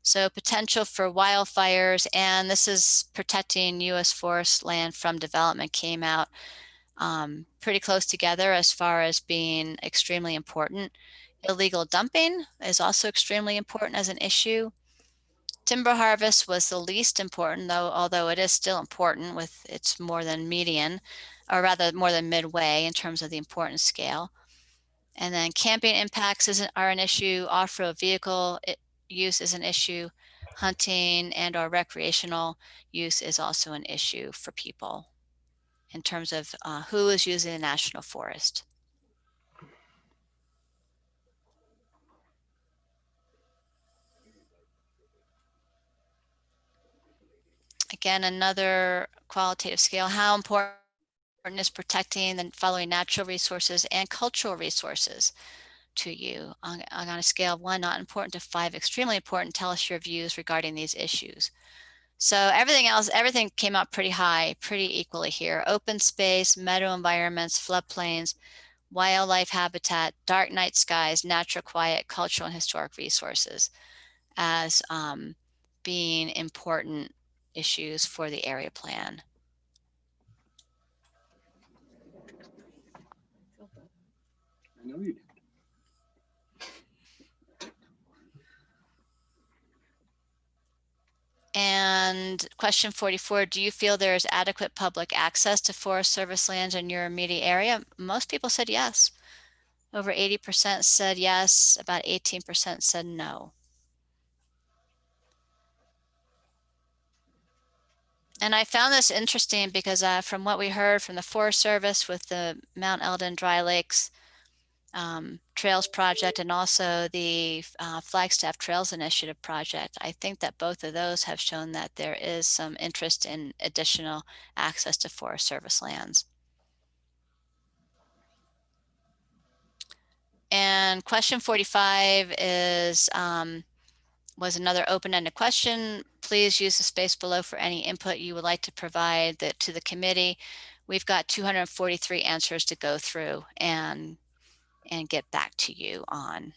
So potential for wildfires, and this is protecting U.S. forest land from development, came out pretty close together as far as being extremely important. Illegal dumping is also extremely important as an issue. Timber harvest was the least important, though, although it is still important with it's more than median, or rather more than midway in terms of the importance scale. And then camping impacts are an issue. Off-road vehicle use is an issue. Hunting and or recreational use is also an issue for people in terms of who is using the National Forest. Again, another qualitative scale. How important is protecting the following natural resources and cultural resources to you? On a scale of 1 not important to 5 extremely important, tell us your views regarding these issues. So everything came out pretty high, pretty equally here. Open space, meadow environments, floodplains, wildlife habitat, dark night skies, natural quiet, cultural and historic resources as being important issues for the area plan. I know you did. And question 44, do you feel there is adequate public access to Forest Service lands in your immediate area? Most people said yes. Over 80% said yes, about 18% said no. And I found this interesting because from what we heard from the Forest Service with the Mount Eldon Dry Lakes Trails Project and also the Flagstaff Trails Initiative project, I think that both of those have shown that there is some interest in additional access to Forest Service lands. And question 45 is was another open-ended question. Please use the space below for any input you would like to provide to the committee. We've got 243 answers to go through and get back to you on.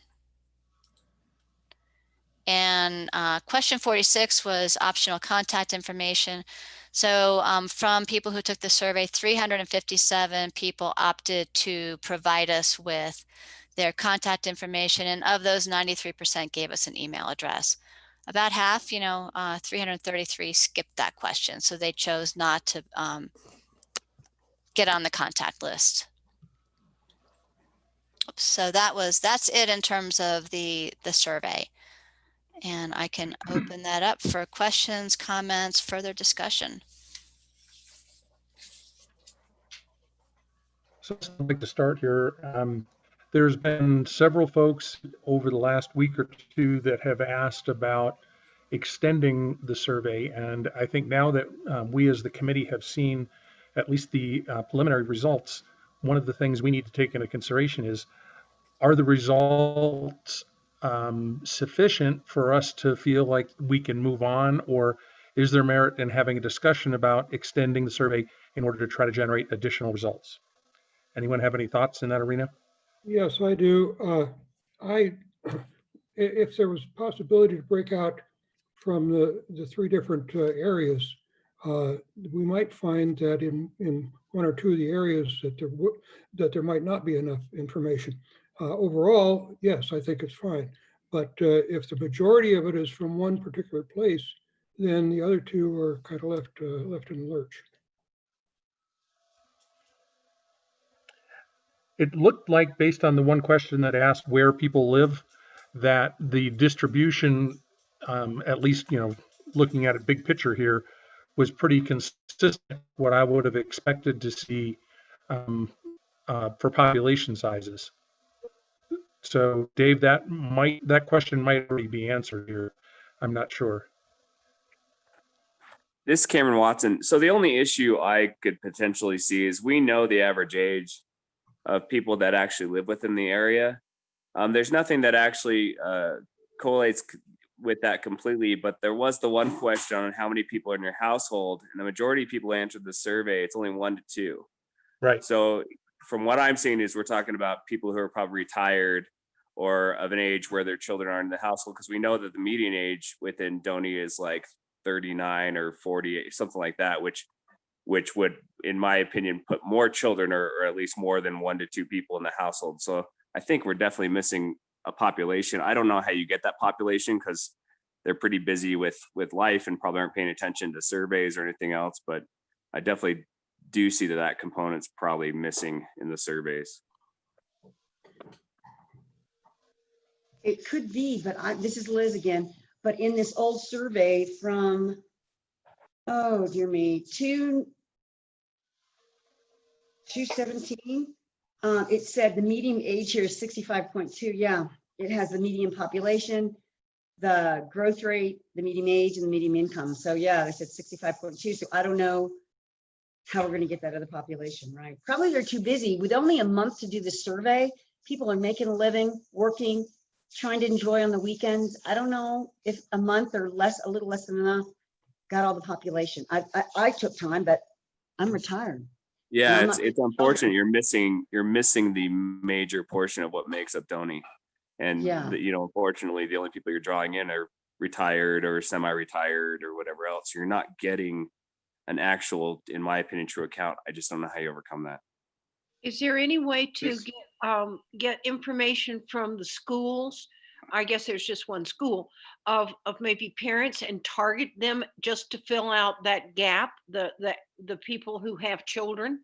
And question 46 was optional contact information. So from people who took the survey, 357 people opted to provide us with their contact information. And of those, 93% gave us an email address. About half, 333 skipped that question. So they chose not to get on the contact list. So that's it in terms of the survey. And I can open that up for questions, comments, further discussion. So I'd like to start here. There's been several folks over the last week or two that have asked about extending the survey. And I think now that we as the committee have seen at least the preliminary results, one of the things we need to take into consideration is, are the results sufficient for us to feel like we can move on, or is there merit in having a discussion about extending the survey in order to try to generate additional results? Anyone have any thoughts in that arena? Yes, I do. If there was possibility to break out from the 3 different areas, we might find that in one or two of the areas that there might not be enough information. Overall, yes, I think it's fine. But if the majority of it is from one particular place, then the other two are kind of left in the lurch. It looked like, based on the one question that asked where people live, that the distribution, at least, looking at a big picture here, was pretty consistent, what I would have expected to see for population sizes. So Dave, that question might already be answered here. I'm not sure. This is Cameron Watson. So the only issue I could potentially see is we know the average age of people that actually live within the area. There's nothing that actually correlates with that completely, but there was the one question on how many people are in your household, and the majority of people answered the survey. It's only 1 to 2. Right. So from what I'm seeing is we're talking about people who are probably retired or of an age where their children are in the household, because we know that the median age within Doney is like 39 or 40, something like that, which would, in my opinion, put more children or at least more than 1 to 2 people in the household. So I think we're definitely missing a population. I don't know how you get that population because they're pretty busy with life and probably aren't paying attention to surveys or anything else. But I definitely do see that component's probably missing in the surveys. It could be, but this is Liz again. But in this old survey from, oh dear me, 217, it said the median age here is 65.2. Yeah, it has the median population, the growth rate, the median age, and the median income. So yeah, they said 65.2. So I don't know how we're going to get that other population, right? Probably they're too busy. With only a month to do the survey, people are making a living, working, trying to enjoy on the weekends. I don't know if a month or less, a little less than enough, got all the population. I took time, but I'm retired. Yeah, it's unfortunate. You're missing the major portion of what makes up Doney. And yeah, unfortunately, the only people you're drawing in are retired or semi-retired or whatever else. You're not getting an actual, in my opinion, true account. I just don't know how you overcome that. Is there any way to get information from the schools? I guess there's just one school of maybe parents, and target them just to fill out that gap, the people who have children.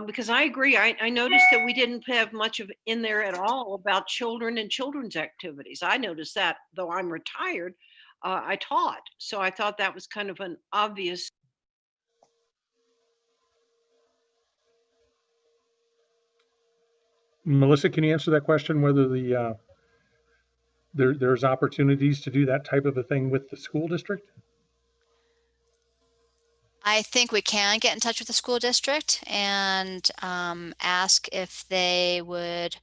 Because I agree, I noticed that we didn't have much of in there at all about children and children's activities. I noticed that, though I'm retired, I taught. So I thought that was kind of an obvious. Melissa, can you answer that question, whether there's opportunities to do that type of a thing with the school district? I think we can get in touch with the school district and ask if they would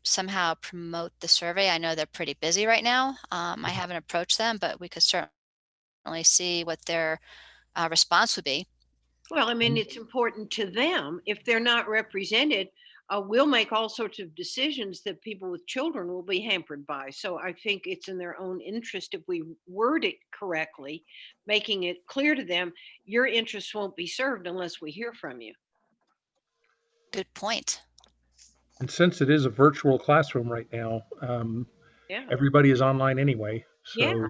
somehow promote the survey. I know they're pretty busy right now. I haven't approached them, but we could certainly see what their response would be. Well, I mean, it's important to them. If they're not represented, we'll make all sorts of decisions that people with children will be hampered by. So I think it's in their own interest if we word it correctly, making it clear to them, your interests won't be served unless we hear from you. Good point. And since it is a virtual classroom right now, everybody is online anyway. So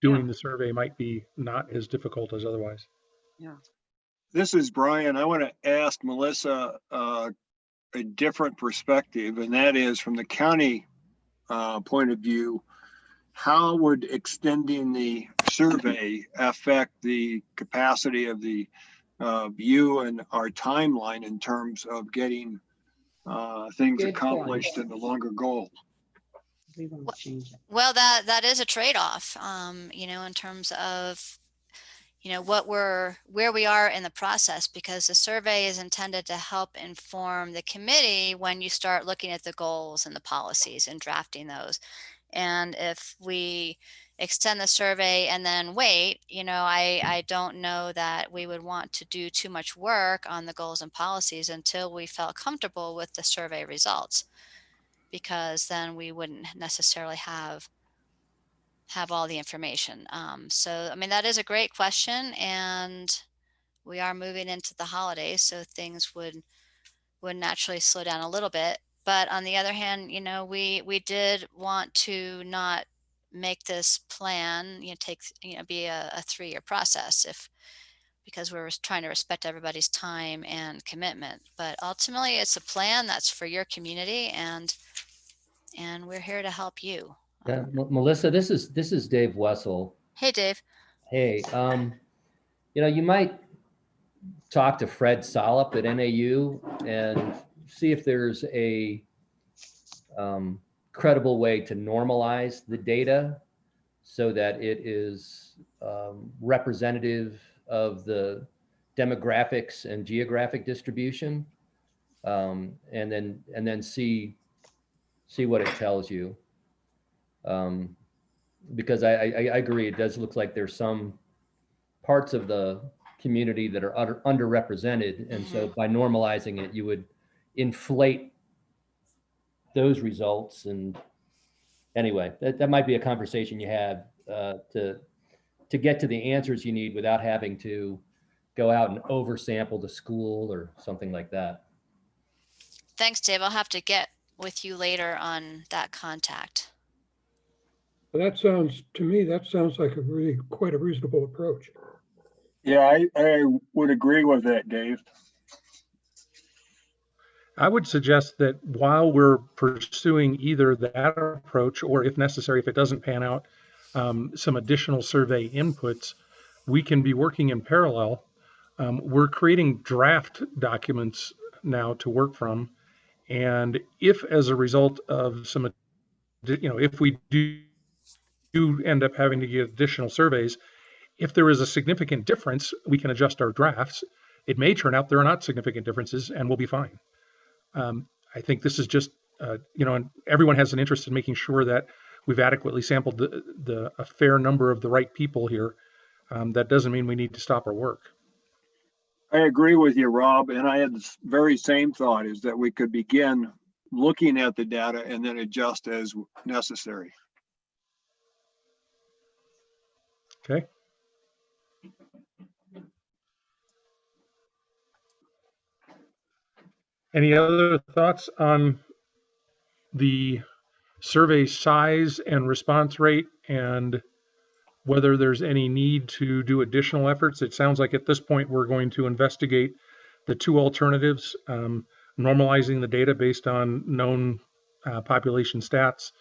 doing the survey might be not as difficult as otherwise. Yeah. This is Brian. I want to ask Melissa a different perspective, and that is from the county point of view. How would extending the survey affect the capacity of the you and our timeline in terms of getting things accomplished in the longer goal? Well, that is a trade-off, in terms of where we are in the process, because the survey is intended to help inform the committee when you start looking at the goals and the policies and drafting those. And if we extend the survey and then wait, I don't know that we would want to do too much work on the goals and policies until we felt comfortable with the survey results, because then we wouldn't necessarily have have all the information. So, I mean, that is a great question, and we are moving into the holidays, so things would naturally slow down a little bit. But on the other hand, you know, we did want to not make this plan, you know, be a 3-year process because we're trying to respect everybody's time and commitment. But ultimately, it's a plan that's for your community, and we're here to help you. Yeah, Melissa, this is Dave Wessel. Hey, Dave. Hey, you know, you might talk to Fred Solop at NAU and see if there's a credible way to normalize the data so that it is representative of the demographics and geographic distribution, and then see what it tells you. Because I agree, it does look like there's some parts of the community that are underrepresented, and so by normalizing it, you would inflate those results. And anyway, that might be a conversation you have to get to the answers you need without having to go out and oversample the school or something like that. Thanks, Dave. I'll have to get with you later on that contact. Well, to me, that sounds like quite a reasonable approach. Yeah, I would agree with that, Dave. I would suggest that while we're pursuing either that approach or, if necessary, if it doesn't pan out, some additional survey inputs, we can be working in parallel. We're creating draft documents now to work from. And if, as a result of some, you know, if we do end up having to get additional surveys, if there is a significant difference, we can adjust our drafts. It may turn out there are not significant differences, and we'll be fine. I think this is just, you know, and everyone has an interest in making sure that we've adequately sampled a fair number of the right people here. That doesn't mean we need to stop our work. I agree with you, Rob, and I had the very same thought, is that we could begin looking at the data and then adjust as necessary. Okay. Any other thoughts on the survey size and response rate, and whether there's any need to do additional efforts? It sounds like at this point we're going to investigate the 2 alternatives, normalizing the data based on known population stats,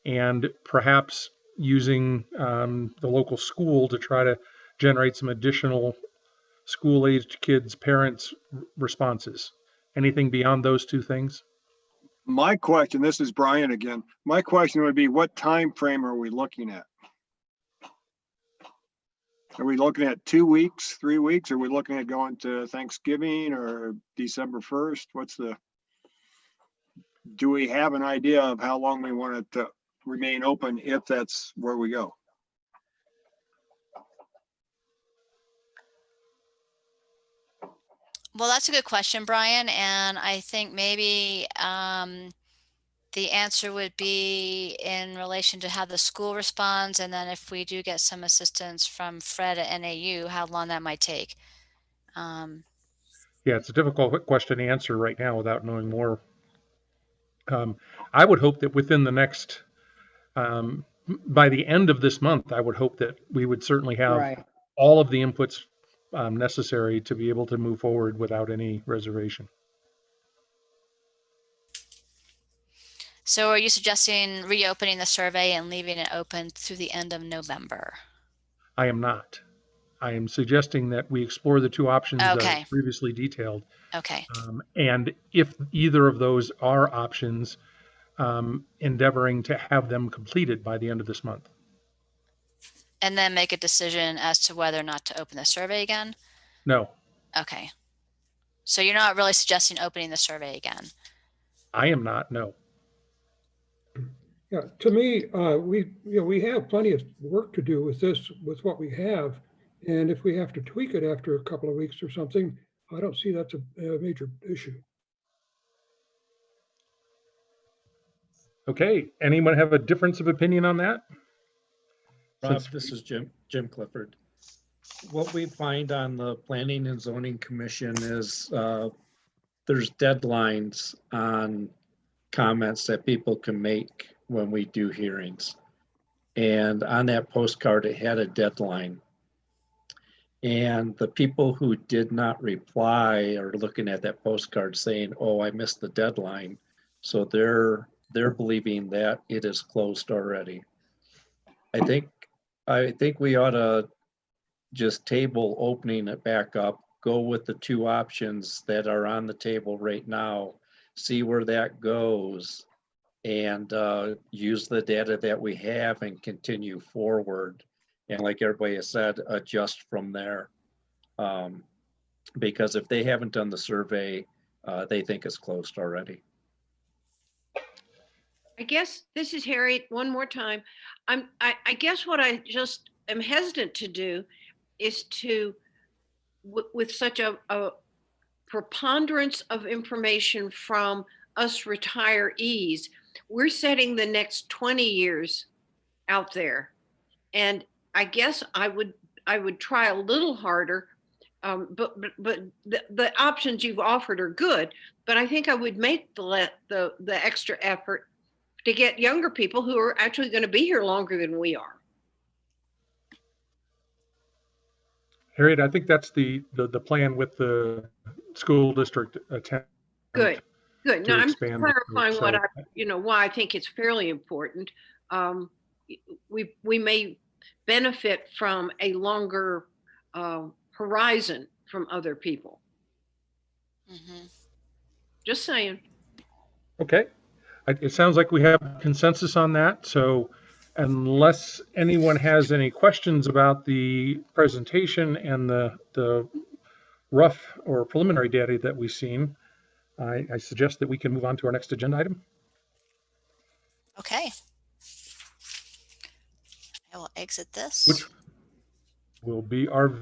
and perhaps using the local school to try to generate some additional school-aged kids' parents' responses. Anything beyond those 2 things? My question, this is Brian again. My question would be, what time frame are we looking at? Are we looking at 2 weeks, 3 weeks? Are we looking at going to Thanksgiving or December 1st? Do we have an idea of how long we want it to remain open if that's where we go? Well, that's a good question, Brian. And I think maybe the answer would be in relation to how the school responds. And then if we do get some assistance from Fred at NAU, how long that might take. Yeah, it's a difficult question to answer right now without knowing more. I would hope that within the next, by the end of this month, I would hope that we would certainly have all of the inputs necessary to be able to move forward without any reservation. So are you suggesting reopening the survey and leaving it open through the end of November? I am not. I am suggesting that we explore the 2 options that I previously detailed. Okay. And if either of those are options, endeavoring to have them completed by the end of this month. And then make a decision as to whether or not to open the survey again? No. Okay. So you're not really suggesting opening the survey again? I am not, no. Yeah, to me, we have plenty of work to do with this, with what we have. And if we have to tweak it after a couple of weeks or something, I don't see that's a major issue. Okay, anyone have a difference of opinion on that? Rob, Since this is Jim Clifford. What we find on the Planning and Zoning Commission is there's deadlines on comments that people can make when we do hearings. And on that postcard, it had a deadline. And the people who did not reply are looking at that postcard saying, oh, I missed the deadline. So they're believing that it is closed already. I think we ought to just table opening it back up, go with the two options that are on the table right now, see where that goes, and use the data that we have and continue forward. And like everybody has said, adjust from there. Because if they haven't done the survey, they think it's closed already. I guess this is Harriet one more time. I guess what I just am hesitant to do is to, with such a preponderance of information from us retirees, we're setting the next 20 years out there. And I guess I would try a little harder, but the options you've offered are good, but I think I would make the extra effort to get younger people who are actually going to be here longer than we are. Harriet, I think that's the plan with the school district attempt. Good. No, I'm clarifying what why I think it's fairly important. We may benefit from a longer horizon from other people. Mm-hmm. Just saying. Okay. It sounds like we have consensus on that. So unless anyone has any questions about the presentation and the rough or preliminary data that we've seen, I suggest that we can move on to our next agenda item. Okay. I will exit this. Which will be our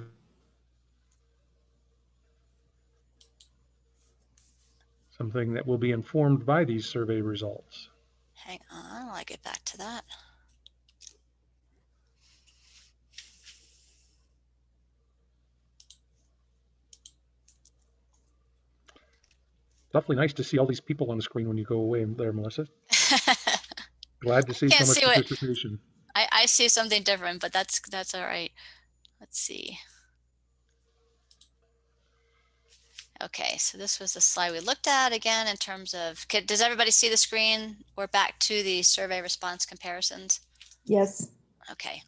something that will be informed by these survey results. Hang on, while I get back to that. It's awfully nice to see all these people on the screen when you go away there, Melissa. Glad to see so much participation. I see something different, but that's all right. Let's see. Okay, so this was the slide we looked at again in terms of, does everybody see the screen? We're back to the survey response comparisons. Yes. Okay.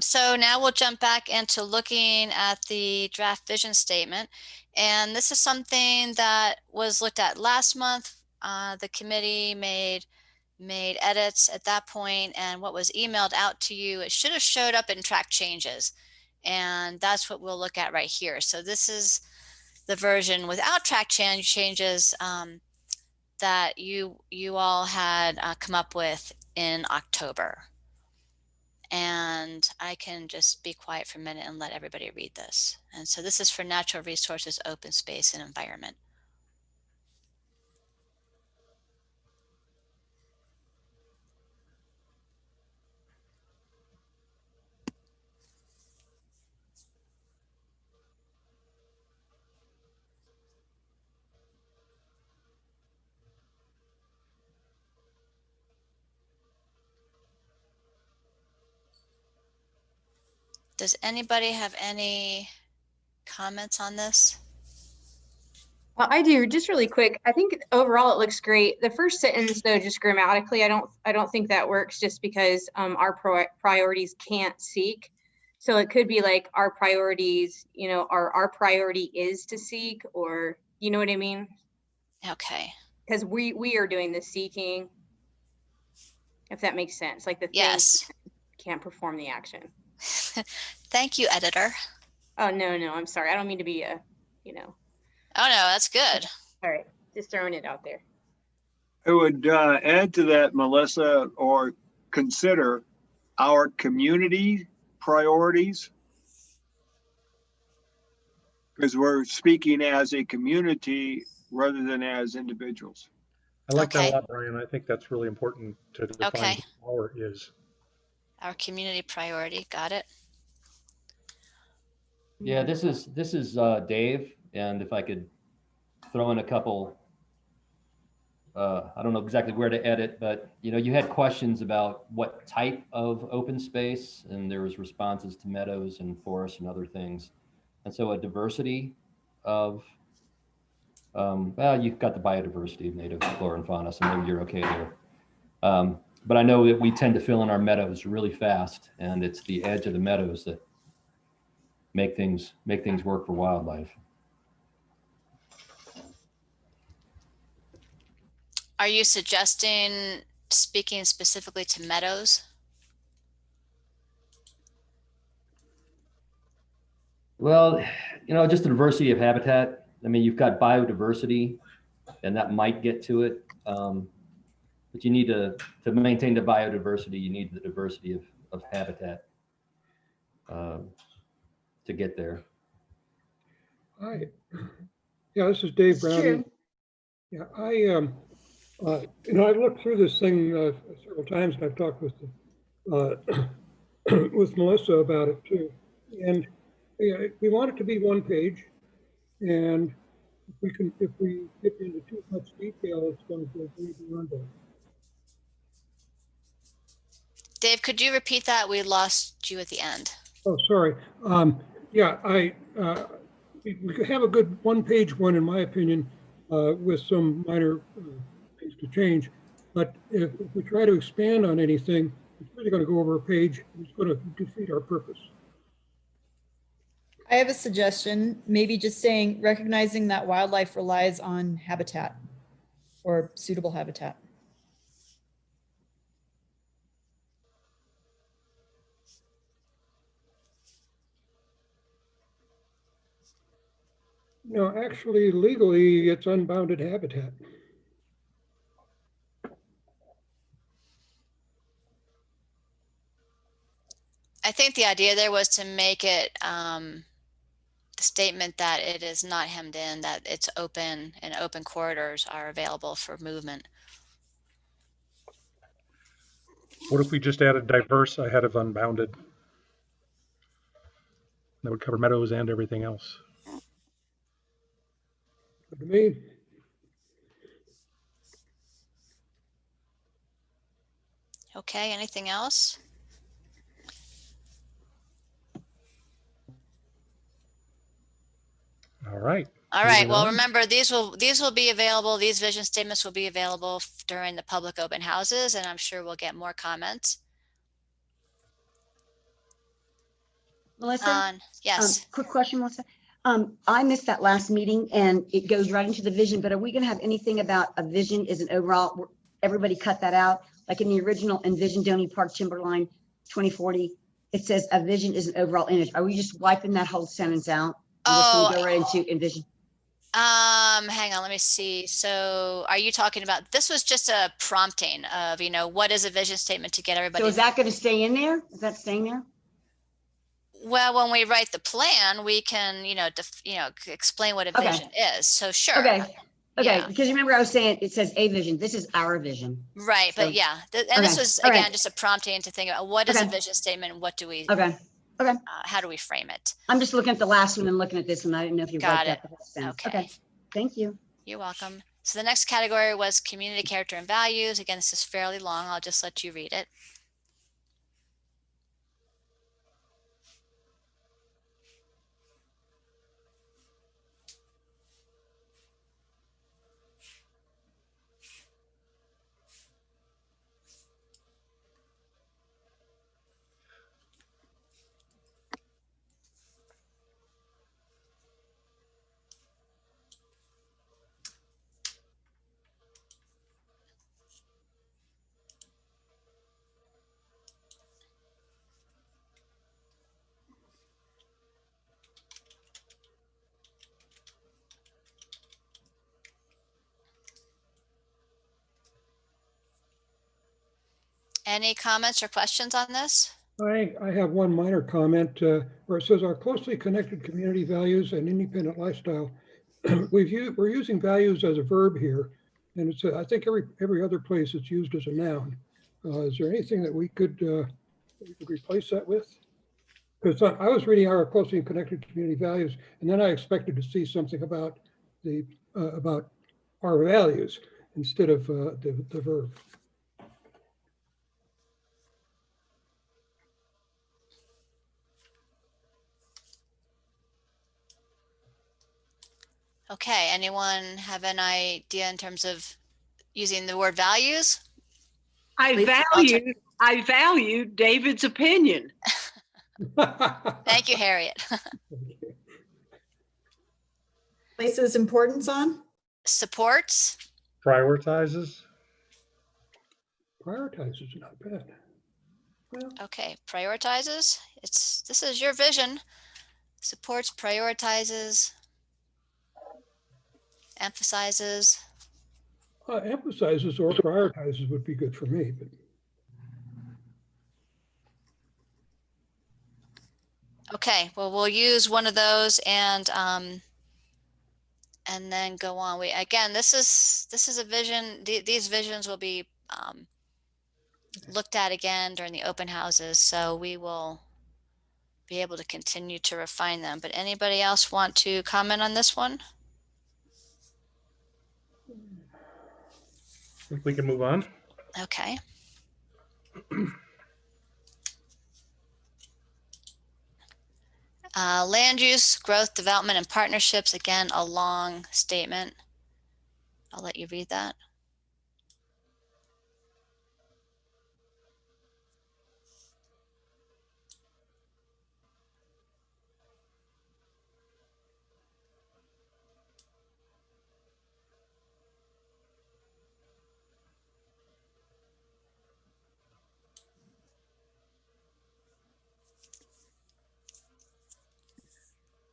So now we'll jump back into looking at the draft vision statement. And this is something that was looked at last month. The committee made edits at that point, and what was emailed out to you, it should have showed up in track changes. And that's what we'll look at right here. So this is the version without track changes that you all had come up with in October. And I can just be quiet for a minute and let everybody read this. And so this is for natural resources, open space, and environment. Does anybody have any comments on this? I do, just really quick. I think overall it looks great. The first sentence though, just grammatically, I don't think that works just because our priorities can't seek. So it could be like our priorities, our priority is to seek, or you know what I mean? Okay. Because we are doing the seeking, if that makes sense. Like the yes, can't perform the action. Thank you, editor. Oh, no, I'm sorry. I don't mean to be Oh, no, that's good. All right. Just throwing it out there. I would add to that, Melissa, or consider our community priorities, because we're speaking as a community rather than as individuals. I like that a lot, Brian. I think that's really important to define who power is. Our community priority, got it. Yeah, this is Dave, and if I could throw in a couple, I don't know exactly where to edit, but you had questions about what type of open space, and there was responses to meadows and forests and other things. And so a diversity of, well, you've got the biodiversity of native flora and fauna, so maybe you're okay there. But I know that we tend to fill in our meadows really fast, and it's the edge of the meadows that make things work for wildlife. Are you suggesting speaking specifically to meadows? Well, just the diversity of habitat. I mean, you've got biodiversity, and that might get to it. But you need to maintain the biodiversity, you need the diversity of habitat to get there. Hi. Yeah, this is Dave Browning. Yeah, I've looked through this thing several times, and I've talked with with Melissa about it too. And yeah, we want it to be one page, and if we get into too much detail, it's going to be redundant. Dave, could you repeat that? We lost you at the end. Oh, sorry. Yeah, we could have a good one-page one, in my opinion, with some minor things to change. But if we try to expand on anything, it's really going to go over a page. It's going to defeat our purpose. I have a suggestion, maybe just saying, recognizing that wildlife relies on habitat or suitable habitat. No, actually, legally, it's unbounded habitat. I think the idea there was to make it the statement that it is not hemmed in, that it's open and open corridors are available for movement. What if we just added diverse ahead of unbounded? That would cover meadows and everything else. Good to me. Okay, anything else? All right. All right. Well, remember, these will be available. These vision statements will be available during the public open houses, and I'm sure we'll get more comments. Melissa? Yes. Quick question, Melissa. I missed that last meeting and it goes right into the vision, but are we going to have anything about a vision is an overall, everybody cut that out? Like in the original Envision Doney Park Timberline 2040, it says a vision is an overall image. Are we just wiping that whole sentence out? Oh, go right into Envision. Hang on, let me see. So are you talking about, this was just a prompting of, what is a vision statement to get everybody. So is that going to stay in there? Is that staying there? Well, when we write the plan, we can, explain what a vision is. So sure. Okay. Okay. Yeah. Because remember I was saying, it says a vision. This is our vision. Right. So, but yeah, and this was, again, just a prompting to think about what is a vision statement and what do we, okay. How do we frame it? I'm just looking at the last one and looking at this one. I didn't know if you got wrote it. That down. Okay. Thank you. You're welcome. So the next category was community character and values. Again, this is fairly long. I'll just let you read it. Any comments or questions on this? I have one minor comment where it says our closely connected community values and independent lifestyle. We're using values as a verb here, and it's I think every other place it's used as a noun. Is there anything that we could we could replace that with? Because I was reading our closely connected community values, and then I expected to see something about about our values instead of the verb. Okay, anyone have an idea in terms of using the word values? I value David's opinion. Thank you, Harriet. Places importance on? Supports. Prioritizes. Prioritizes is not bad. Well, Okay, prioritizes. This is your vision. Supports, prioritizes, emphasizes. Emphasizes or prioritizes would be good for me, but. Okay, well, we'll use one of those and then go on. Again, this is a vision. These visions will be looked at again during the open houses, so we will be able to continue to refine them. But anybody else want to comment on this one? I think we can move on. Okay. Land use, growth, development, and partnerships. Again, a long statement. I'll let you read that.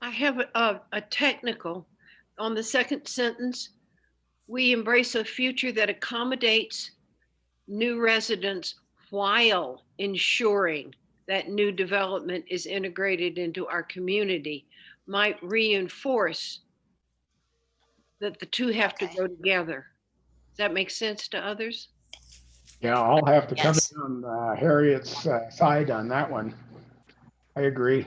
I have a technical on the second sentence. We embrace a future that accommodates new residents while ensuring that new development is integrated into our community. Might reinforce that the two have to go together. Does that make sense to others? Yeah, I'll have to come Yes. in on Harriet's side on that one. I agree.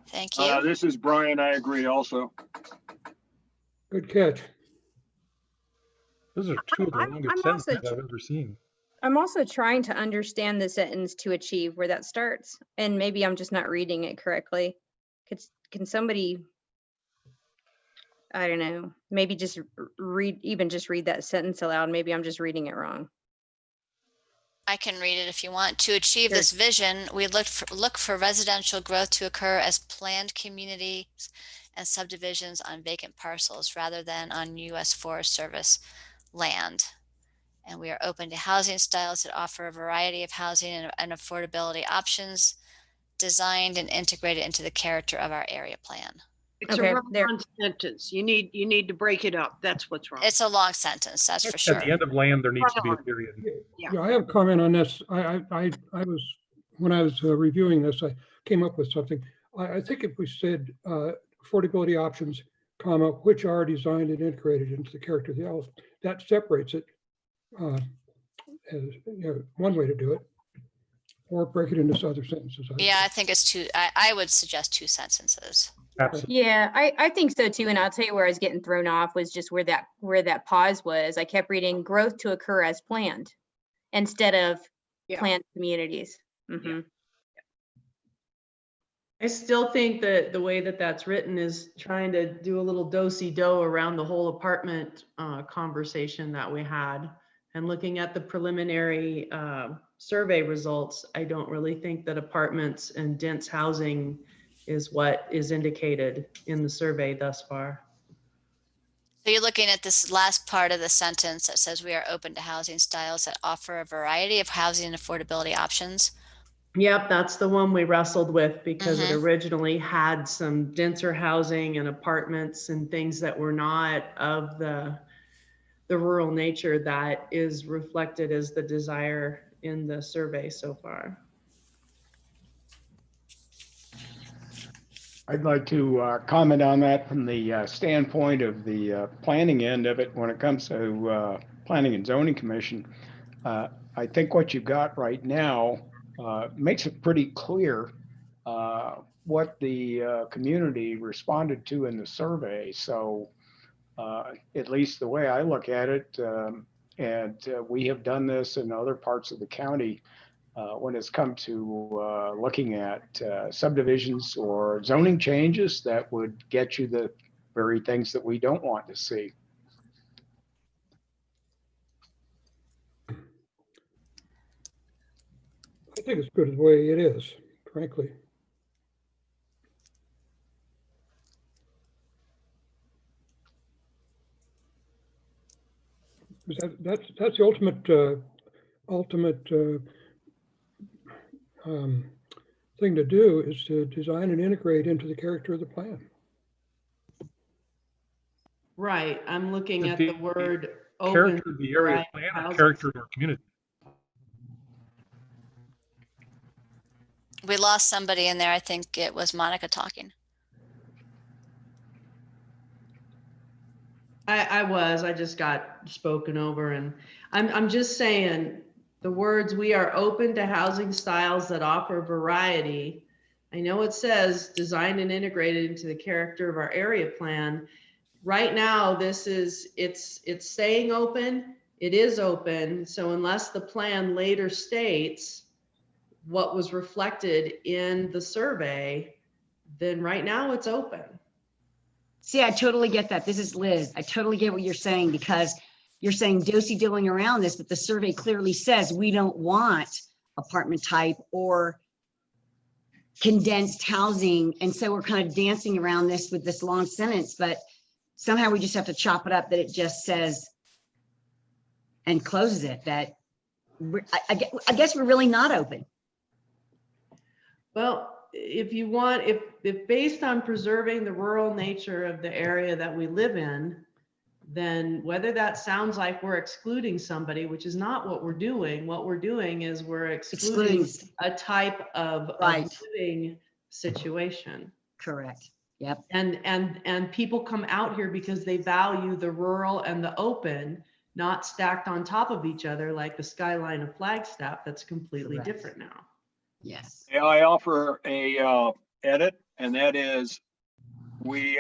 Thank you. This is Brian. I agree also. Good catch. Those are two of the longest sentences I've ever seen. I'm also trying to understand the sentence to achieve where that starts, and maybe I'm just not reading it correctly. Can somebody, I don't know, maybe just read that sentence aloud? Maybe I'm just reading it wrong. I can read it if you want. To achieve this vision, we look for residential growth to occur as planned communities and subdivisions on vacant parcels rather than on U.S. Forest Service land. And we are open to housing styles that offer a variety of housing and affordability options designed and integrated into the character of our area plan. It's a run-on sentence. You need to break it up. That's what's wrong. It's a long sentence, that's for sure. At the end of land, there needs to be a period. Yeah, I have a comment on this. I was, when I was reviewing this, I came up with something. I think if we said affordability options, comma, which are designed and integrated into the character of the element, that separates it as one way to do it, or break it into other sentences. Yeah, I think it's two. I would suggest two sentences. Absolutely. Yeah, I think so too. And I'll tell you where I was getting thrown off was just where that pause was. I kept reading growth to occur as planned instead of planned communities. Mm-hmm. I still think that the way that that's written is trying to do a little do-si-do around the whole apartment conversation that we had. And looking at the preliminary survey results, I don't really think that apartments and dense housing is what is indicated in the survey thus far. So you're looking at this last part of the sentence that says we are open to housing styles that offer a variety of housing and affordability options. Yep, that's the one we wrestled with because it originally had some denser housing and apartments and things that were not of the rural nature that is reflected as the desire in the survey so far. I'd like to comment on that from the standpoint of the planning end of it when it comes to Planning and Zoning Commission. I think what you've got right now makes it pretty clear what the community responded to in the survey. So at least the way I look at it, and we have done this in other parts of the county when it's come to looking at subdivisions or zoning changes that would get you the very things that we don't want to see. I think it's good the way it is, frankly. That's the ultimate thing to do, is to design and integrate into the character of the plan. Right, I'm looking at the word open. Character of the area right, plan, or housing. character of our community. We lost somebody in there. I think it was Monica talking. I just got spoken over, and I'm just saying the words, we are open to housing styles that offer variety. I know it says designed and integrated into the character of our area plan. Right now, it's staying open. It is open. So unless the plan later states what was reflected in the survey, then right now it's open. See, I totally get that. This is Liz. I totally get what you're saying, because you're saying dosey-doing around this, but the survey clearly says we don't want apartment type or condensed housing. And so we're kind of dancing around this with this long sentence, but somehow we just have to chop it up that it just says and closes it, that I guess we're really not open. Well, if you want, if based on preserving the rural nature of the area that we live in, then whether that sounds like we're excluding somebody, which is not what we're doing is we're excluding a type of living situation. Correct. Yep. And people come out here because they value the rural and the open, not stacked on top of each other like the skyline of Flagstaff. That's completely different now. Yes. Yeah, I offer a edit, and that is we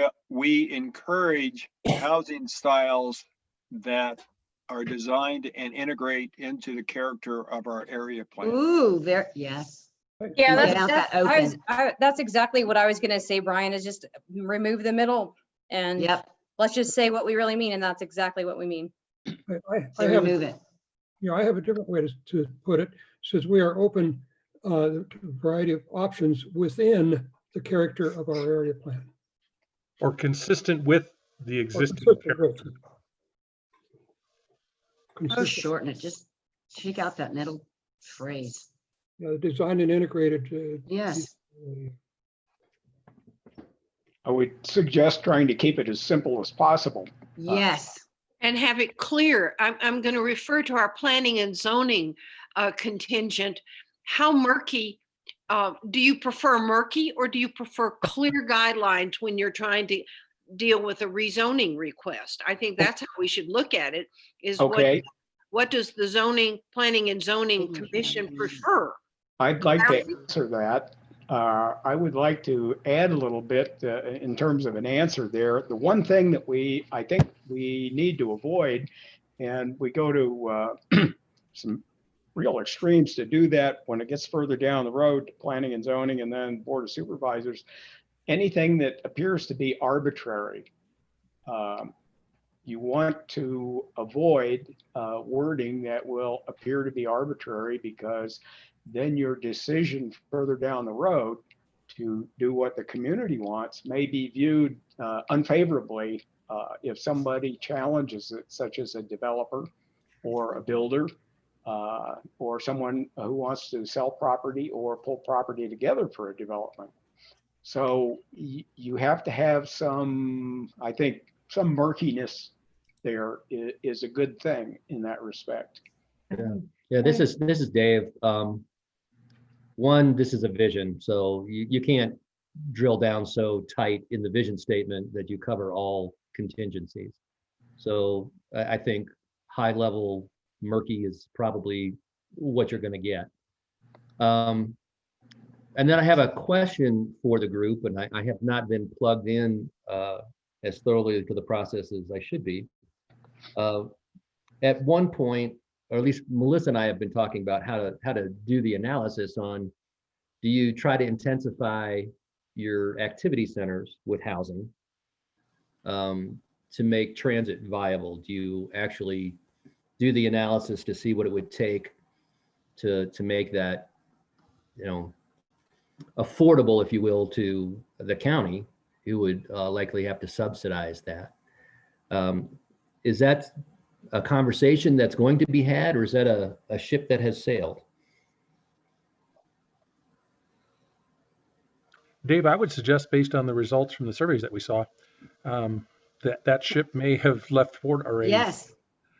encourage housing styles that are designed and integrate into the character of our area plan. Ooh, there, yes. Yeah, that's exactly what I was going to say, Brian, is just remove the middle and let's just say what we really mean. And that's exactly what we mean. I have a different way to put it. It says we are open to a variety of options within the character of our area plan. Or consistent with the existing character. Oh, shorten it. Just take out that middle phrase. Designed and integrated. Yes. I would suggest trying to keep it as simple as possible. Yes. And have it clear. I'm going to refer to our planning and zoning contingent. How murky, do you prefer murky, or do you prefer clear guidelines when you're trying to deal with a rezoning request? I think that's how we should look at it, is what does the planning and zoning commission prefer? I'd like to answer that. I would like to add a little bit in terms of an answer there. The one thing that I think we need to avoid, and we go to some real extremes to do that when it gets further down the road to planning and zoning and then board of supervisors, anything that appears to be arbitrary. You want to avoid wording that will appear to be arbitrary, because then your decision further down the road to do what the community wants may be viewed unfavorably if somebody challenges it, such as a developer or a builder or someone who wants to sell property or pull property together for a development. So you have to have some, I think, some murkiness there is a good thing in that respect. Yeah. This is Dave. One, this is a vision, so you can't drill down so tight in the vision statement that you cover all contingencies. So I think high level murky is probably what you're going to get. And then I have a question for the group, and I have not been plugged in as thoroughly to the process as I should be. At one point, or at least Melissa and I have been talking about how to do the analysis on, do you try to intensify your activity centers with housing to make transit viable? Do you actually do the analysis to see what it would take to make that, affordable, if you will, to the county, who would likely have to subsidize that? Is that a conversation that's going to be had, or is that a ship that has sailed? Dave, I would suggest, based on the results from the surveys that we saw, that ship may have left port already. Yes,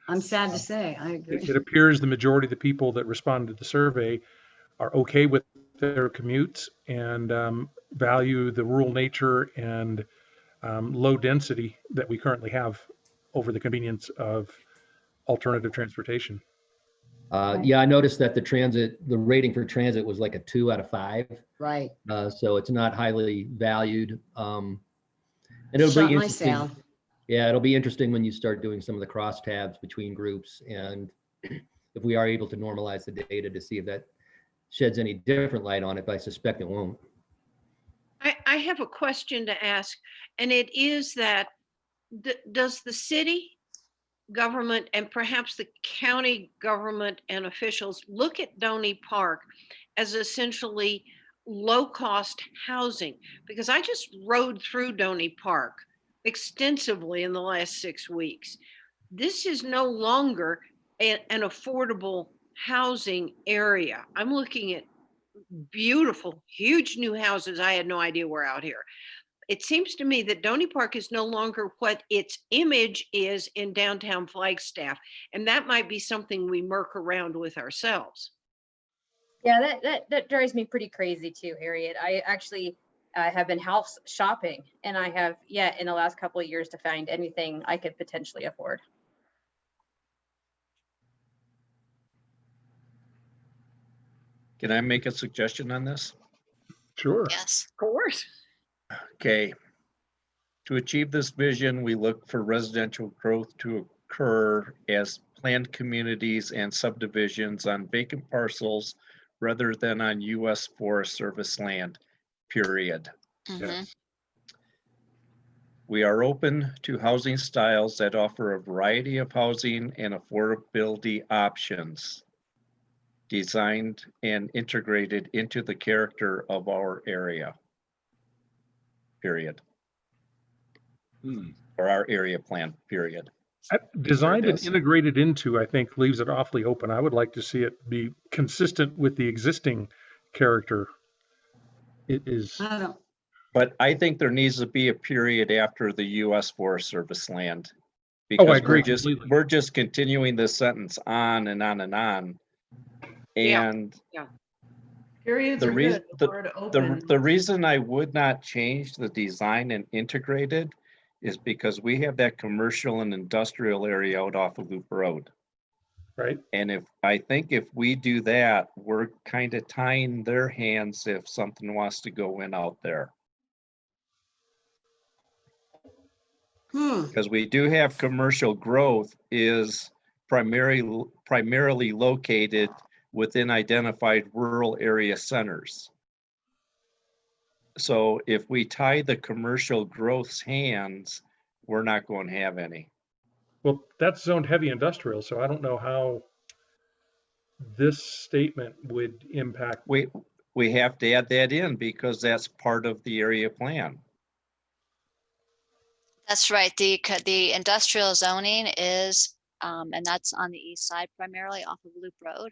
I'm sad to say, I agree. It appears the majority of the people that responded to the survey are okay with their commutes and value the rural nature and low density that we currently have over the convenience of alternative transportation. Yeah, I noticed that the rating for transit was like a 2 out of 5. Right. So it's not highly valued. And it'll be interesting. Yeah, it'll be interesting when you start doing some of the crosstabs between groups, and if we are able to normalize the data to see if that sheds any different light on it, but I suspect it won't. I have a question to ask, and it is that does the city government and perhaps the county government and officials look at Doney Park as essentially low-cost housing? Because I just rode through Doney Park extensively in the last 6 weeks. This is no longer an affordable housing area. I'm looking at beautiful, huge new houses I had no idea were out here. It seems to me that Doney Park is no longer what its image is in downtown Flagstaff, and that might be something we murk around with ourselves. Yeah, that drives me pretty crazy too, Harriet. I actually have been house shopping, and I have yet in the last couple of years to find anything I could potentially afford. Can I make a suggestion on this? Sure. Yes, of course. Okay. To achieve this vision, we look for residential growth to occur as planned communities and subdivisions on vacant parcels rather than on U.S. Forest Service land, period. Mm-hmm. We are open to housing styles that offer a variety of housing and affordability options, designed and integrated into the character of our area, period. Or our area plan, period. Designed and integrated into, I think, leaves it awfully open. I would like to see it be consistent with the existing character. It is. But I think there needs to be a period after the U.S. Forest Service land. Oh, I agree We're just continuing this sentence on and on and on. And Periods are good. The reason I would not change the design and integrated is because we have that commercial and industrial area out off of Loop Road. Right. And I think if we do that, we're kind of tying their hands if something wants to go in out there. Because we do have commercial growth is primarily located within identified rural area centers. So if we tie the commercial growth's hands, we're not going to have any. Well, that's zoned heavy industrial, so I don't know how this statement would impact. We have to add that in because that's part of the area plan. That's right. The industrial zoning is, and that's on the east side primarily off of Loop Road.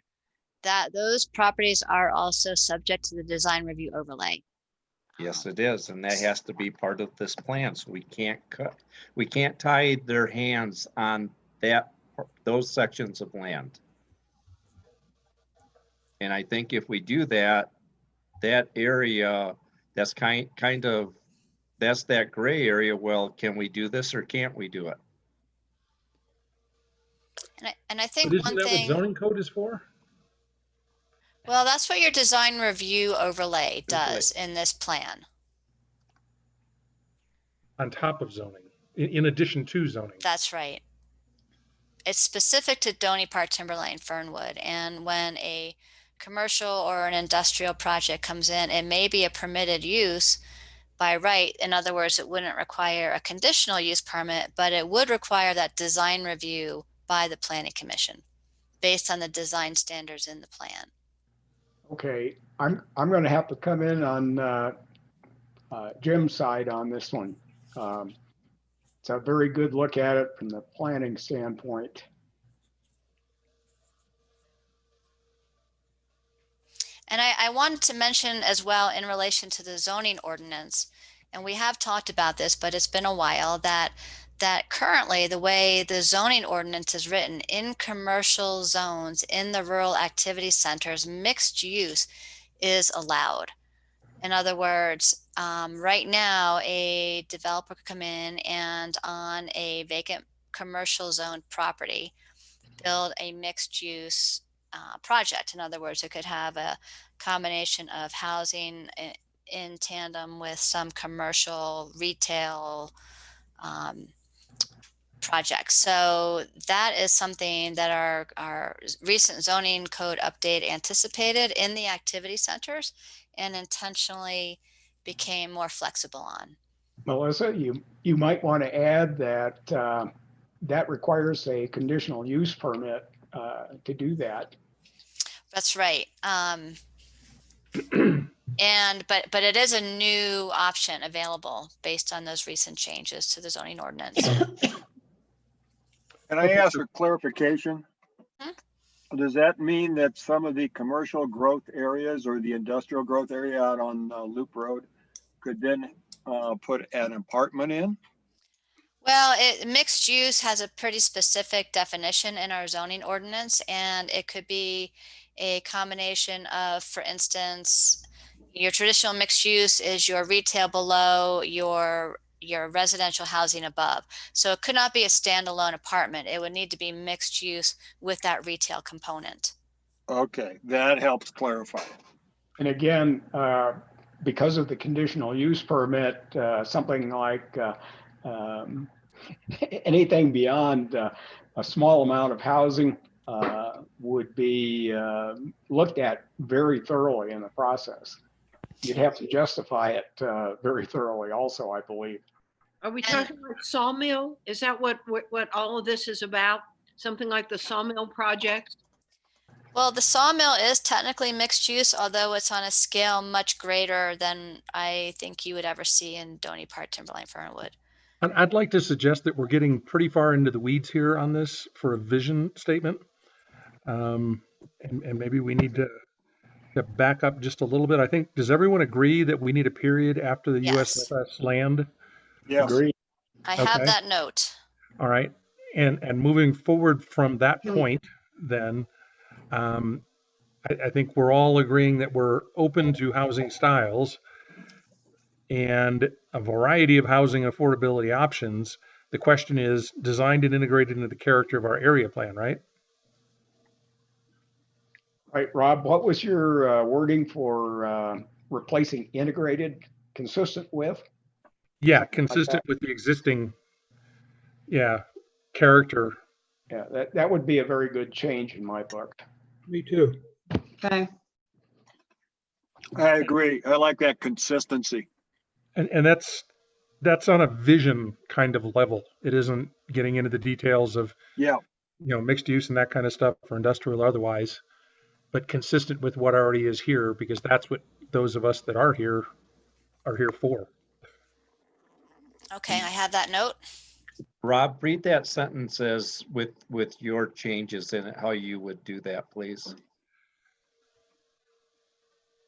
Those properties are also subject to the design review overlay. Yes, it is, and that has to be part of this plan. So we can't tie their hands on those sections of land. And I think if we do that, that area, that's kind of that's that gray area. Well, can we do this or can't we do it? And I think but isn't one that thing. what zoning code is for? Well, that's what your design review overlay does in this plan. On top of zoning, in addition to zoning. That's right. It's specific to Doney Park Timberline Fernwood. And when a commercial or an industrial project comes in, it may be a permitted use by right. In other words, it wouldn't require a conditional use permit, but it would require that design review by the planning commission based on the design standards in the plan. Okay, I'm going to have to come in on Jim's side on this one. It's a very good look at it from the planning standpoint. And I wanted to mention as well in relation to the zoning ordinance, and we have talked about this, but it's been a while, that currently the way the zoning ordinance is written in commercial zones in the rural activity centers, mixed use is allowed. In other words, right now, a developer could come in and on a vacant commercial zone property, build a mixed use project. In other words, it could have a combination of housing in tandem with some commercial retail projects. So that is something that our recent zoning code update anticipated in the activity centers and intentionally became more flexible on. Melissa, you might want to add that that requires a conditional use permit to do that. That's right. But it is a new option available based on those recent changes to the zoning ordinance. Can I ask a clarification? Does that mean that some of the commercial growth areas or the industrial growth area out on Loop Road could then put an apartment in? Well, mixed use has a pretty specific definition in our zoning ordinance, and it could be a combination of, for instance, your traditional mixed use is your retail below, your residential housing above. So it could not be a standalone apartment. It would need to be mixed use with that retail component. Okay, that helps clarify. And again, because of the conditional use permit, something like anything beyond a small amount of housing would be looked at very thoroughly in the process. You'd have to justify it very thoroughly also, I believe. Are we talking about sawmill? Is that what all of this is about? Something like the sawmill project? Well, the sawmill is technically mixed use, although it's on a scale much greater than I think you would ever see in Doney Park Timberline Fernwood. I'd like to suggest that we're getting pretty far into the weeds here on this for a vision statement. And maybe we need to back up just a little bit. I think, does everyone agree that we need a period after the USFS land? Yes. Agreed. I have that note. All right. And moving forward from that point, then, I think we're all agreeing that we're open to housing styles and a variety of housing affordability options. The question is designed and integrated into the character of our area plan, right? Right, Rob, what was your wording for replacing integrated, consistent with? Yeah, consistent with the existing, character. Yeah, that would be a very good change in my book. Me too. Okay. I agree. I like that consistency. And that's on a vision kind of level. It isn't getting into the details of, mixed use and that kind of stuff for industrial or otherwise, but consistent with what already is here, because that's what those of us that are here for. Okay, I have that note. Rob, read that sentence as with your changes in it, how you would do that, please.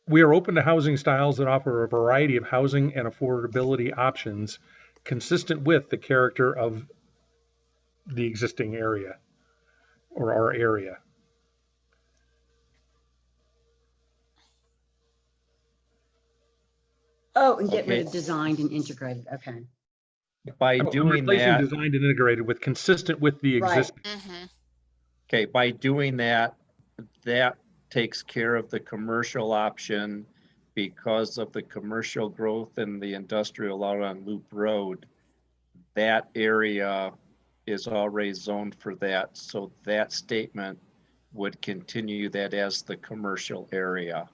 We are open to housing styles that offer a variety of housing and affordability options consistent with the character of the existing area or our area. Oh, and get rid of designed and integrated. Okay. By doing that, designed and integrated with consistent with the existing. Mm-hmm. Okay, by doing that, that takes care of the commercial option because of the commercial growth and the industrial out on Loop Road. That area is already zoned for that. So that statement would continue that as the commercial area.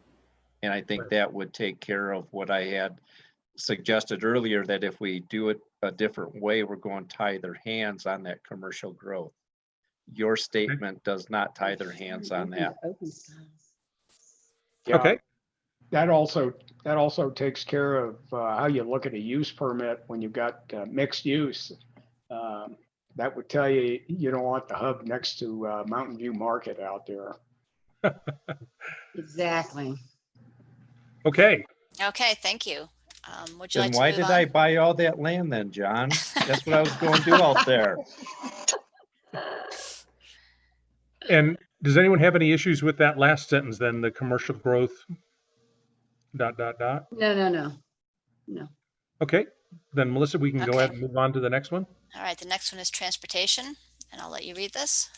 And I think that would take care of what I had suggested earlier, that if we do it a different way, we're going to tie their hands on that commercial growth. Your statement does not tie their hands on that. Yeah, Okay. That also takes care of how you look at a use permit when you've got mixed use. That would tell you you don't want the hub next to Mountain View Market out there. Exactly. Okay. Okay, thank you. Would you Then like to why move did on? I buy all that land then, John? That's what I was going to do out there. And does anyone have any issues with that last sentence then, the commercial growth ... No. Okay, then Melissa, we can go ahead and move on to the next one. All right, the next one is transportation, and I'll let you read this.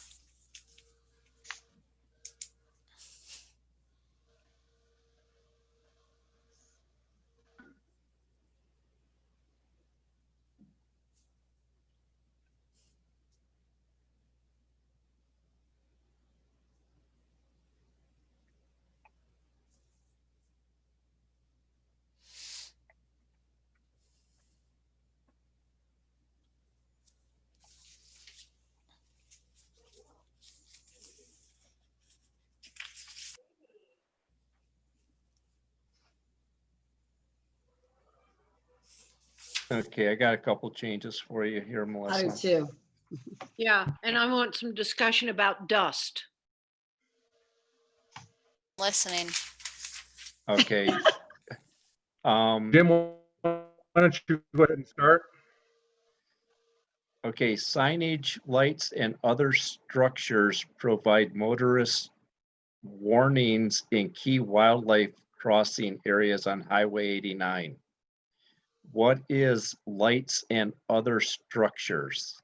Okay, I got a couple changes for you here, Melissa. I do too. Yeah, and I want some discussion about dust. Listening. Okay. Jim, why don't you go ahead and start? Okay, signage, lights, and other structures provide motorists warnings in key wildlife crossing areas on Highway 89. What is lights and other structures?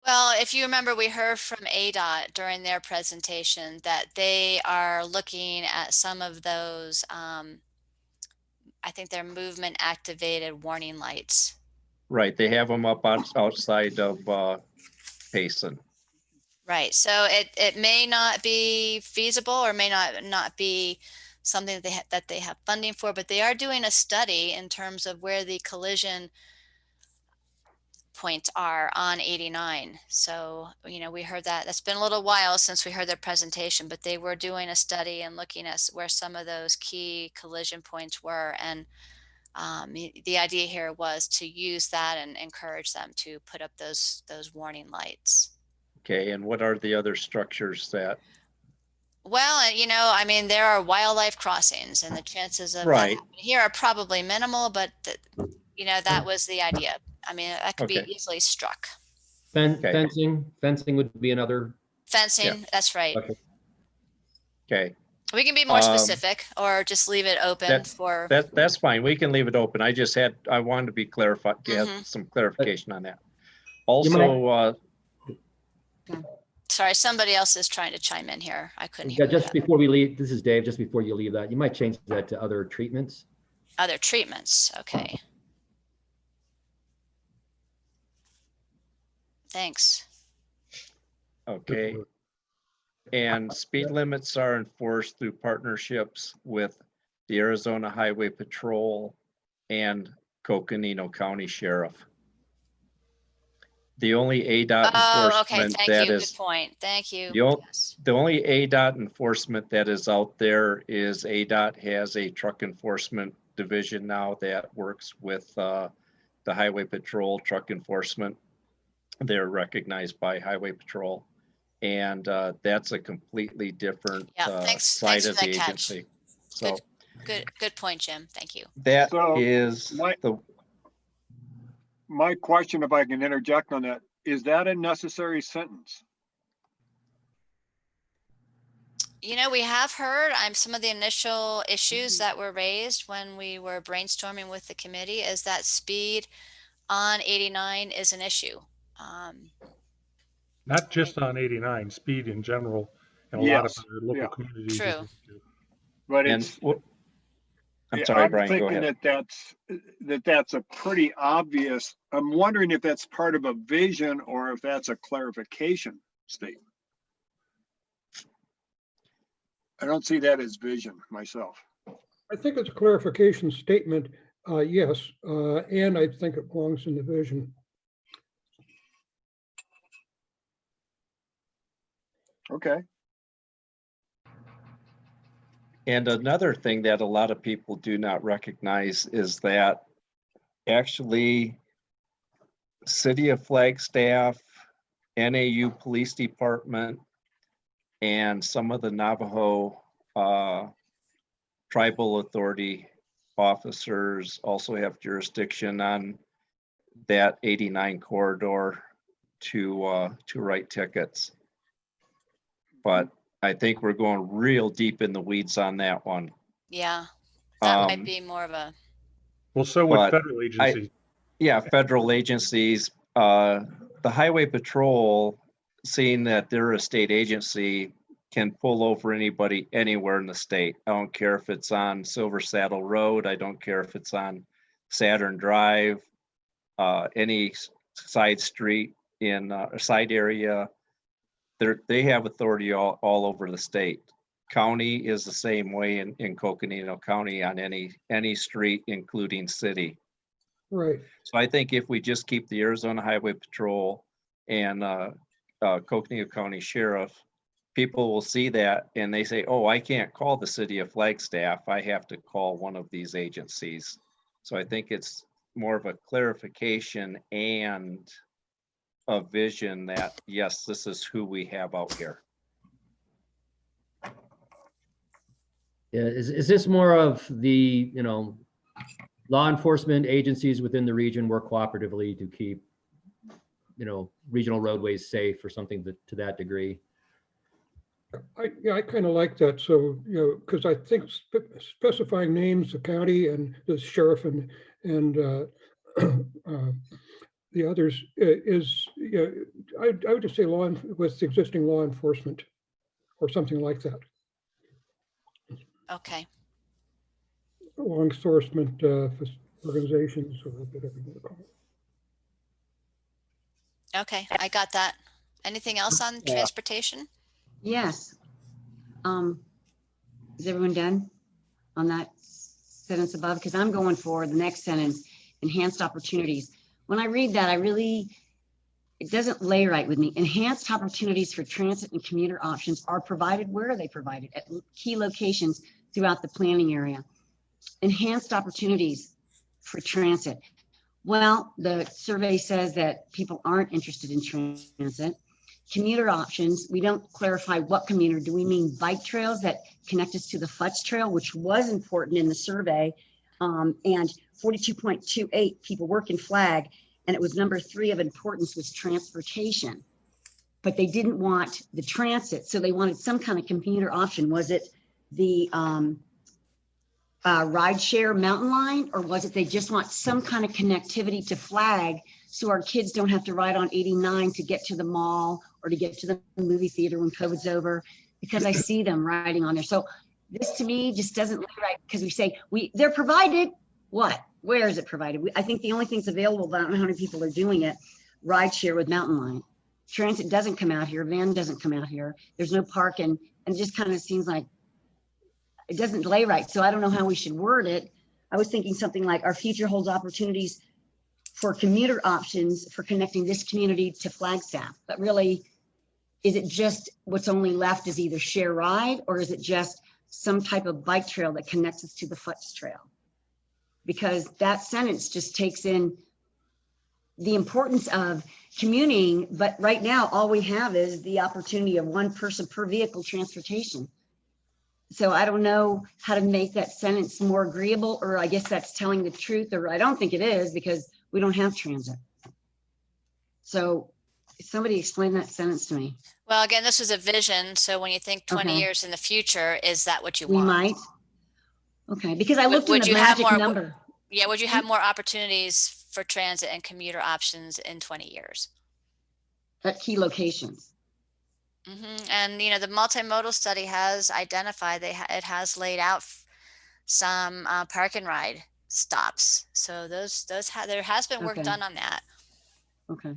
Well, if you remember, we heard from ADOT during their presentation that they are looking at some of those, I think they're movement activated warning lights. Right, they have them up outside of Payson. Right, so it may not be feasible or may not be something that they have funding for, but they are doing a study in terms of where the collision points are on 89. So, we heard that. That's been a little while since we heard their presentation, but they were doing a study and looking at where some of those key collision points were. And the idea here was to use that and encourage them to put up those warning lights. Okay, and what are the other structures that? Well, there are wildlife crossings, and the chances of that Right. happening here are probably minimal, but that was the idea. That could be Okay. easily struck. Okay. Fencing would be another. Fencing, Yeah. that's right. Okay. We can be more specific or just leave it open for. That's fine. We can leave it open. I wanted to be clarified, get some clarification on that. Also, Sorry, somebody else is trying to chime in here. I couldn't Yeah, hear just before we leave, this is Dave, just before you leave that, you might change that to other treatments. Other treatments, okay. Thanks. okay. And speed limits are enforced through partnerships with the Arizona Highway Patrol and Coconino County Sheriff. The only ADOT enforcement thank that you. is Good point. Thank you. the only ADOT enforcement that is out there is ADOT has a truck enforcement division now that works with the Highway Patrol truck enforcement. They're recognized by Highway Patrol, and that's a completely different side of the agency. So good point, Jim. Thank you. That is my question, if I can interject on that, is that a necessary sentence? We have heard some of the initial issues that were raised when we were brainstorming with the committee is that speed on 89 is an issue. Not just on 89, speed in general a lot of Yes, other local yeah. communities. True. But And it's, I'm yeah, sorry, I'm Brian, go thinking ahead. that's a pretty obvious, I'm wondering if that's part of a vision or if that's a clarification statement. I don't see that as vision myself. I think it's a clarification statement, yes, and I think it belongs in the vision. Okay. And another thing that a lot of people do not recognize is that actually City of Flagstaff, NAU Police Department, and some of the Navajo Tribal Authority officers also have jurisdiction on that 89 corridor to write tickets. But I think we're going real deep in the weeds on that one. Yeah, that might be more of a. Well, so would But federal agencies. Yeah, federal agencies. The Highway Patrol, seeing that they're a state agency, can pull over anybody anywhere in the state. I don't care if it's on Silver Saddle Road. I don't care if it's on Saturn Drive, any side street in a side area. They have authority all over the state. County is the same way in Coconino County on any street, including city. Right. So I think if we just keep the Arizona Highway Patrol and Coconino County Sheriff, people will see that and they say, oh, I can't call the City of Flagstaff. I have to call one of these agencies. So I think it's more of a clarification and a vision that, yes, this is who we have out here. Yeah, is this more of the, law enforcement agencies within the region work cooperatively to keep, regional roadways safe or something to that degree? I kind of like that. So, because I think specifying names, the county and the sheriff and the others is, I would just say with existing law enforcement or something like that. Okay. Law enforcement organizations or whatever you want to call it. Okay, I got that. Anything else on transportation? Yes. Is everyone done on that sentence above? Because I'm going for the next sentence, enhanced opportunities. When I read that, it doesn't lay right with me. Enhanced opportunities for transit and commuter options are provided. Where are they provided? At key locations throughout the planning area. Enhanced opportunities for transit. Well, the survey says that people aren't interested in transit. Commuter options, we don't clarify what commuter. Do we mean bike trails that connect us to the Futz Trail, which was important in the survey, and 42.28 people work in Flag, and it was number 3 of importance was transportation. But they didn't want the transit, so they wanted some kind of commuter option. Was it the ride share mountain line, or was it they just want some kind of connectivity to Flag so our kids don't have to ride on 89 to get to the mall or to get to the movie theater when COVID's over? Because I see them riding on there. So this to me just doesn't look right, because we say they're provided. What? Where is it provided? I think the only thing's available, but I don't know how many people are doing it, ride share with mountain line. Transit doesn't come out here. Van doesn't come out here. There's no parking, and it just kind of seems like it doesn't lay right. So I don't know how we should word it. I was thinking something like our future holds opportunities for commuter options for connecting this community to Flagstaff. But really, is it just what's only left is either share ride, or is it just some type of bike trail that connects us to the Futz Trail? Because that sentence just takes in the importance of commuting. But right now, all we have is the opportunity of one person per vehicle transportation. So I don't know how to make that sentence more agreeable, or I guess that's telling the truth, or I don't think it is, because we don't have transit. So somebody explain that sentence to me. Well, again, this is a vision. So when you think 20 years in the future, is that what you want? We might. Okay, because I looked at the magic number. Yeah, would you have more opportunities for transit and commuter options in 20 years? At key locations. And the multimodal study has identified it has laid out some park and ride stops. So there has been work Okay. done on that. Okay.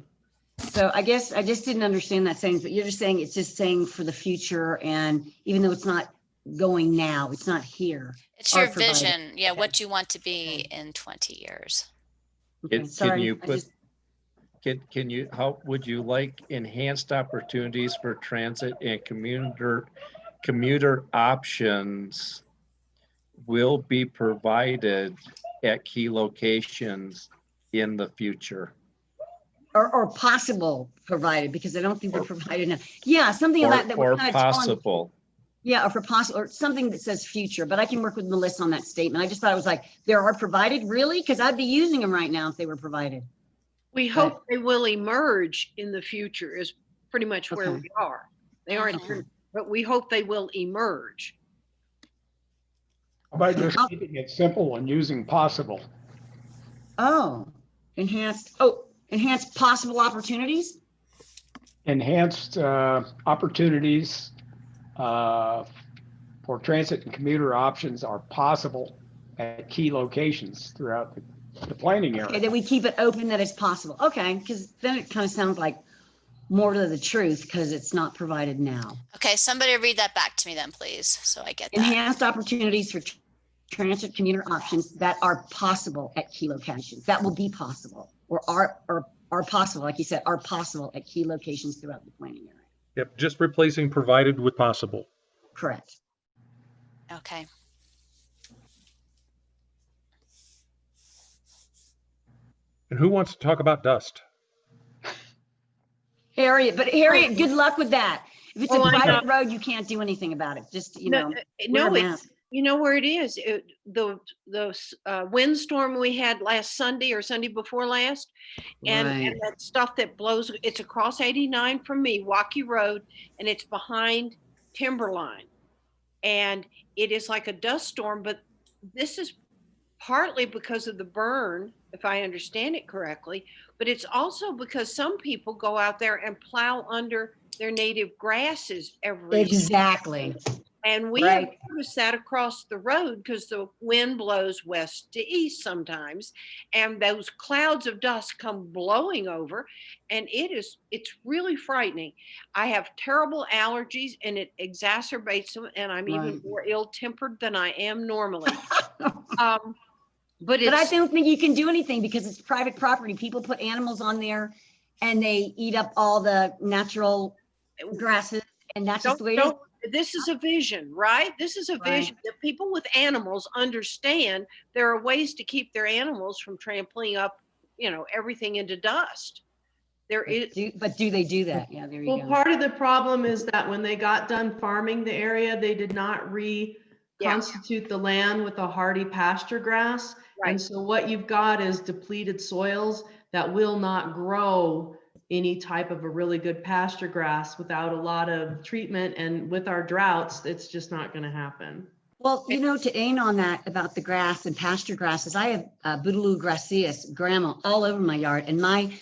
So I guess I just didn't understand that saying, but you're just saying it's just saying for the future, and even though it's not going now, it's not here. It's are your provided. vision. Yeah, Okay. what you want to be in 20 years. Okay. Can Sorry, you I put, just- can you, how would you like enhanced opportunities for transit and commuter options will be provided at key locations in the future? or possible provided, because I don't think they're provided now. Yeah, something about that. Or We're kind of telling. possible. Yeah, or for possible, or something that says future, but I can work with Melissa on that statement. I just thought it was like, there are provided, really? Because I'd be using them right now if they were provided. We hope they will emerge in the future is pretty much where Okay. we are. They aren't here, but we hope they will emerge. How about just keeping it simple and using possible? Oh, enhanced possible opportunities? Enhanced opportunities for transit and commuter options are possible at key locations throughout the planning area. Okay, that we keep it open, that it's possible. Okay, because then it kind of sounds like more to the truth, because it's not provided now. Okay, somebody read that back to me then, please, so I get that. Enhanced opportunities for transit commuter options that are possible at key locations. That will be possible, or are possible, like you said, are possible at key locations throughout the planning area. Yep, just replacing provided with possible. Correct. Okay. And who wants to talk about dust? Harriet, good luck with that. If it's a I private know. road, you can't do anything about it. Just, No, wear a it's, mask. you know where it is. The windstorm we had last Sunday or Sunday before last, and Right. that stuff that blows. It's across 89 from me, Waukee Road, and it's behind Timberline, and it is like a dust storm. But this is partly because of the burn, if I understand it correctly, but it's also because some people go out there and plow under their native grasses every Exactly. and we have noticed that across the road because the wind blows west to east sometimes, and those clouds of dust come blowing over, and it's really frightening. I have terrible allergies, and it exacerbates them, and I'm even more ill-tempered than I am normally. But I don't think you can do anything because it's private property. People put animals on there, and they eat up all the natural grasses, and that's just the way it is. This is a vision, right? This is a vision that people with animals understand. There are ways to keep their animals from trampling up, everything into dust. But do they do that? Yeah, there you go. Well, part of the problem is that when they got done farming the area, they did not reconstitute the land with a hardy pasture grass. Right. And so what you've got is depleted soils that will not grow any type of a really good pasture grass without a lot of treatment. And with our droughts, it's just not going to happen. Well, to aim on that about the grass and pasture grasses, I have Bouteloupes gracias, grandma, all over my yard. And my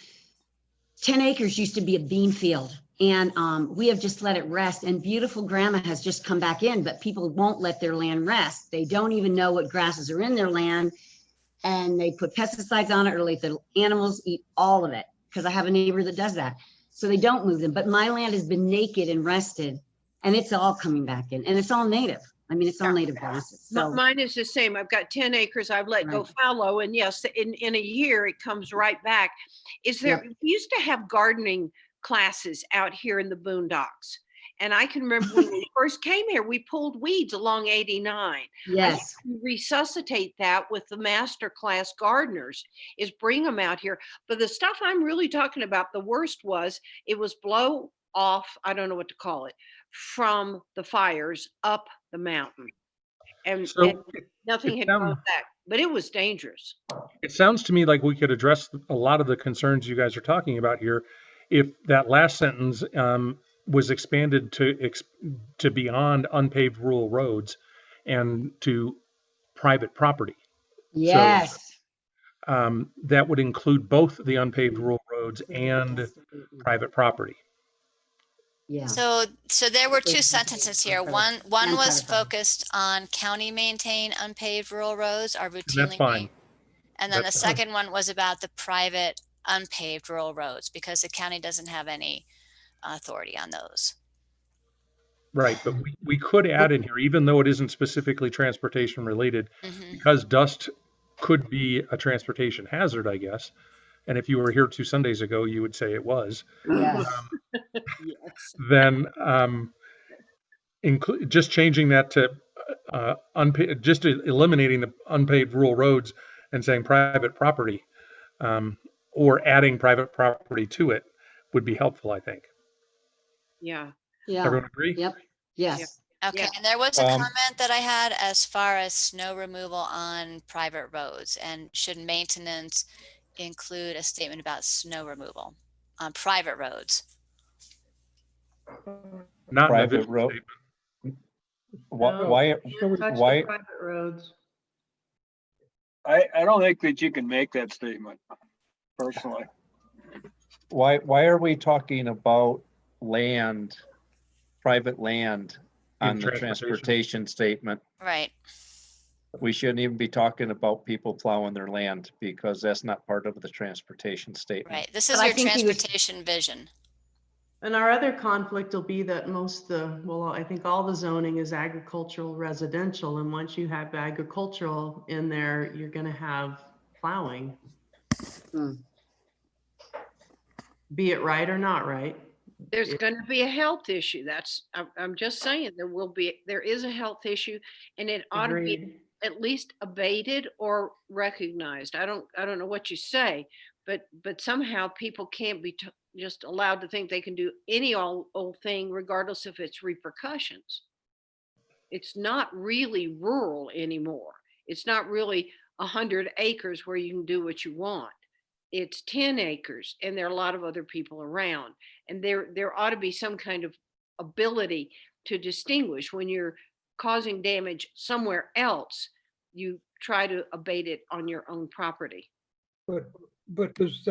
10 acres used to be a bean field. And we have just let it rest. And beautiful grandma has just come back in, but people won't let their land rest. They don't even know what grasses are in their land. And they put pesticides on it, or let the animals eat all of it, because I have a neighbor that does that. So they don't move them. But my land has been naked and rested, and it's all coming back in. And it's all native. I mean, it's all native grasses. So mine is the same. I've got 10 acres. I've let go fallow, and yes, in a year it comes right back. We used to have gardening classes out here in the boondocks. And I can remember when we first came here, we pulled weeds along 89. Yes. I think we resuscitate that with the master class gardeners, is bring them out here. But the stuff I'm really talking about, the worst was it was blow off, I don't know what to call it, from the fires up the mountain. And nothing had gone back, but it was dangerous. It sounds to me like we could address a lot of the concerns you guys are talking about here if that last sentence was expanded to beyond unpaved rural roads and to private property. Yes. So, that would include both the unpaved rural roads and private property. Yeah. So there were two sentences here. One And was private property. focused on county maintained unpaved rural roads are routinely fine. and then the That's second one was about the private unpaved rural roads because the county doesn't have any authority on those. Right, but we could add in here, even though it isn't specifically transportation related, Mhm. because dust could be a transportation hazard, I guess. And if you were here 2 Sundays ago, you would say it was. Yes. Yes. Then just changing that to just eliminating the unpaved rural roads and saying private property, or adding private property to it would be helpful, I think. Yeah. Yeah. Everyone agree? Yep. Yes. Okay, Yeah. and there was a comment that I had as far as snow removal on private roads, and should maintenance include a statement about snow removal on private roads? Not in a Private visual road. statement. No, Why, can't touch the why, private roads. I don't think that you can make that statement personally. why are we talking about land, private land on the transportation statement? Right. We shouldn't even be talking about people plowing their land because that's not part of the transportation statement. Right. This is But I your think he was- transportation vision. And our other conflict will be that I think all the zoning is agricultural residential. And once you have agricultural in there, you're going to have plowing. Be it right or not right. There's going to be a health issue. I'm just saying there is a health issue, and it ought to be Agreed. at least abated or recognized. I don't know what you say, but somehow people can't be just allowed to think they can do any old thing regardless of its repercussions. It's not really rural anymore. It's not really 100 acres where you can do what you want. It's 10 acres and there are a lot of other people around, and there ought to be some kind of ability to distinguish when you're causing damage somewhere else. You try to abate it on your own property. But does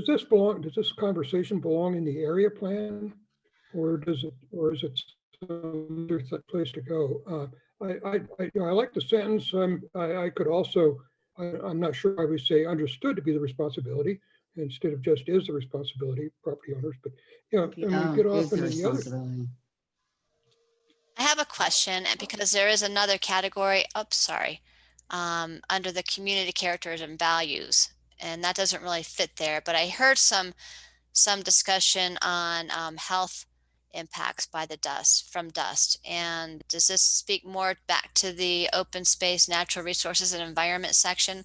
this conversation belong in the area plan? Or is it some other place to go? I like the sentence. I could also, I'm not sure I would say understood to be the responsibility instead of just is the responsibility of property owners, but and we get off into the other. I have a question, and because there is another category, under the community characters and values, and that doesn't really fit there, but I heard some discussion on health impacts from dust. And does this speak more back to the open space, natural resources and environment section?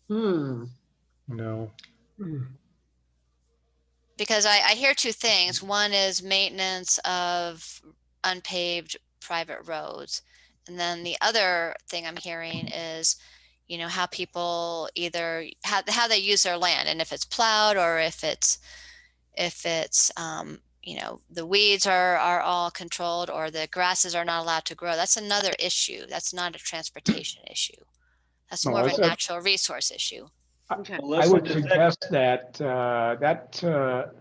No. Because I hear two things. One is maintenance of unpaved private roads. And then the other thing I'm hearing is, how people either how they use their land, and if it's plowed or if it's the weeds are all controlled or the grasses are not allowed to grow. That's another issue. That's not a transportation issue. That's more of a natural resource issue. I would suggest that that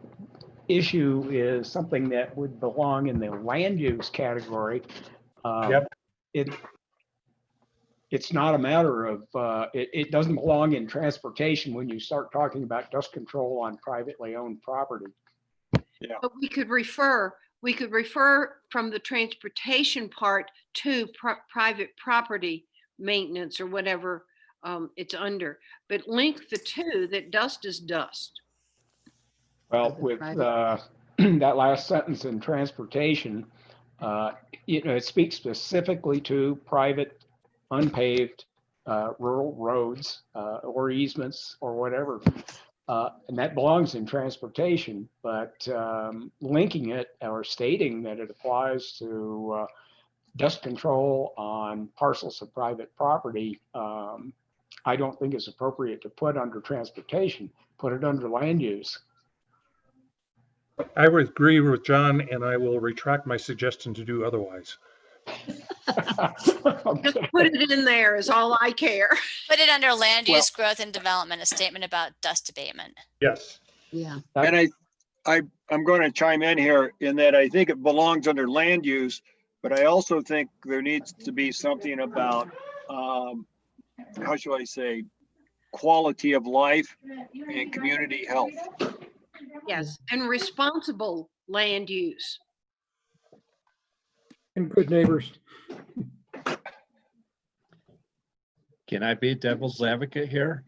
issue is something that would belong in the land use category. It's not a matter of, it doesn't belong in transportation when you start talking about dust control on privately owned property. Yeah. But we could refer from the transportation part to private property maintenance or whatever it's under, but link the two, that dust is dust. Well, with that last sentence in transportation, it speaks specifically to private unpaved rural roads or easements or whatever. And that belongs in transportation, but linking it or stating that it applies to dust control on parcels of private property, I don't think is appropriate to put under transportation. Put it under land use. I would agree with John, and I will retract my suggestion to do otherwise. Just put it in there is all I care. Put it under land use, growth and development, a statement about dust abatement. Yes. Yeah. And I'm going to chime in here in that I think it belongs under land use, but I also think there needs to be something about, how shall I say, quality of life and community health. Yes, and responsible land use. And good neighbors. Can I be devil's advocate here?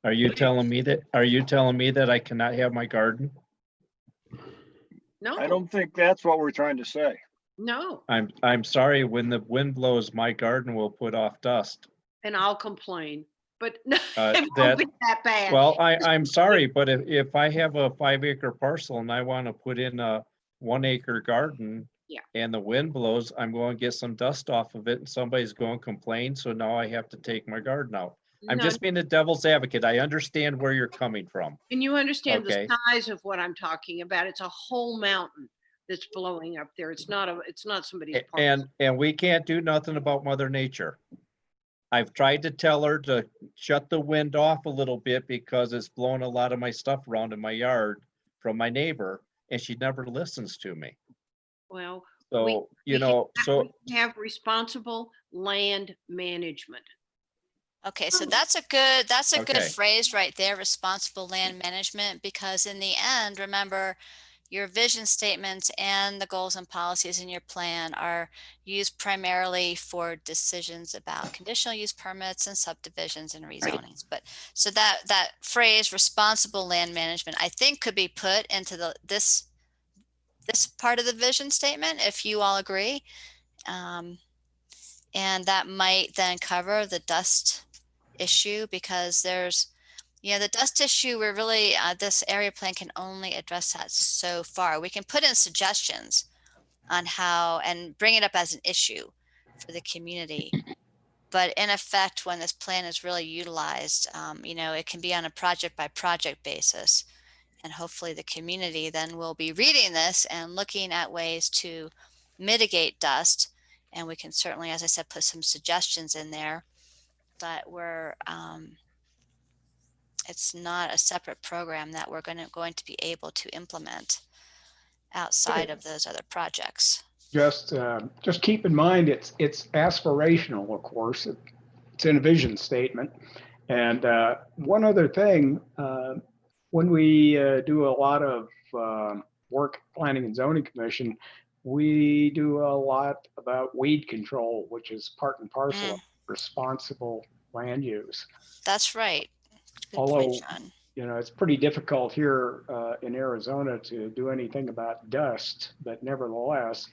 Are you telling me that I cannot have my garden? No, I don't think that's what we're trying to say. no, I'm sorry, when the wind blows, my garden will put off dust. and I'll complain, but no, it won't That, be that bad. well, I'm sorry, but if I have a 5-acre parcel and I want to put in a 1-acre garden, Yeah. and the wind blows, I'm going to get some dust off of it and somebody's going to complain. So now I have to take my garden out. I'm No, just being a devil's advocate. I understand where you're coming from. and you understand Okay. the size of what I'm talking about. It's a whole mountain that's blowing up there. It's not somebody's parcel. And we can't do nothing about Mother Nature. I've tried to tell her to shut the wind off a little bit because it's blowing a lot of my stuff around in my yard from my neighbor, and she never listens to me. Well, So, we so have responsible land management. Okay, so that's a good Okay. phrase right there, responsible land management, because in the end, remember, your vision statements and the goals and policies in your plan are used primarily for decisions about conditional use permits and subdivisions and rezonings. But so that phrase, responsible land management, I think could be put into this part of the vision statement, if you all agree. And that might then cover the dust issue, because there's, the dust issue, we're really, this area plan can only address that so far. We can put in suggestions on how and bring it up as an issue for the community. But in effect, when this plan is really utilized, it can be on a project by project basis. And hopefully the community then will be reading this and looking at ways to mitigate dust. And we can certainly, as I said, put some suggestions in there, but it's not a separate program that we're going to be able to implement outside of those other projects. Just keep in mind, it's aspirational, of course. It's in a vision statement. And one other thing, when we do a lot of work Planning and Zoning Commission, we do a lot about weed control, which is part and parcel of responsible land use. That's right. Good Although, point, John. it's pretty difficult here in Arizona to do anything about dust, but nevertheless,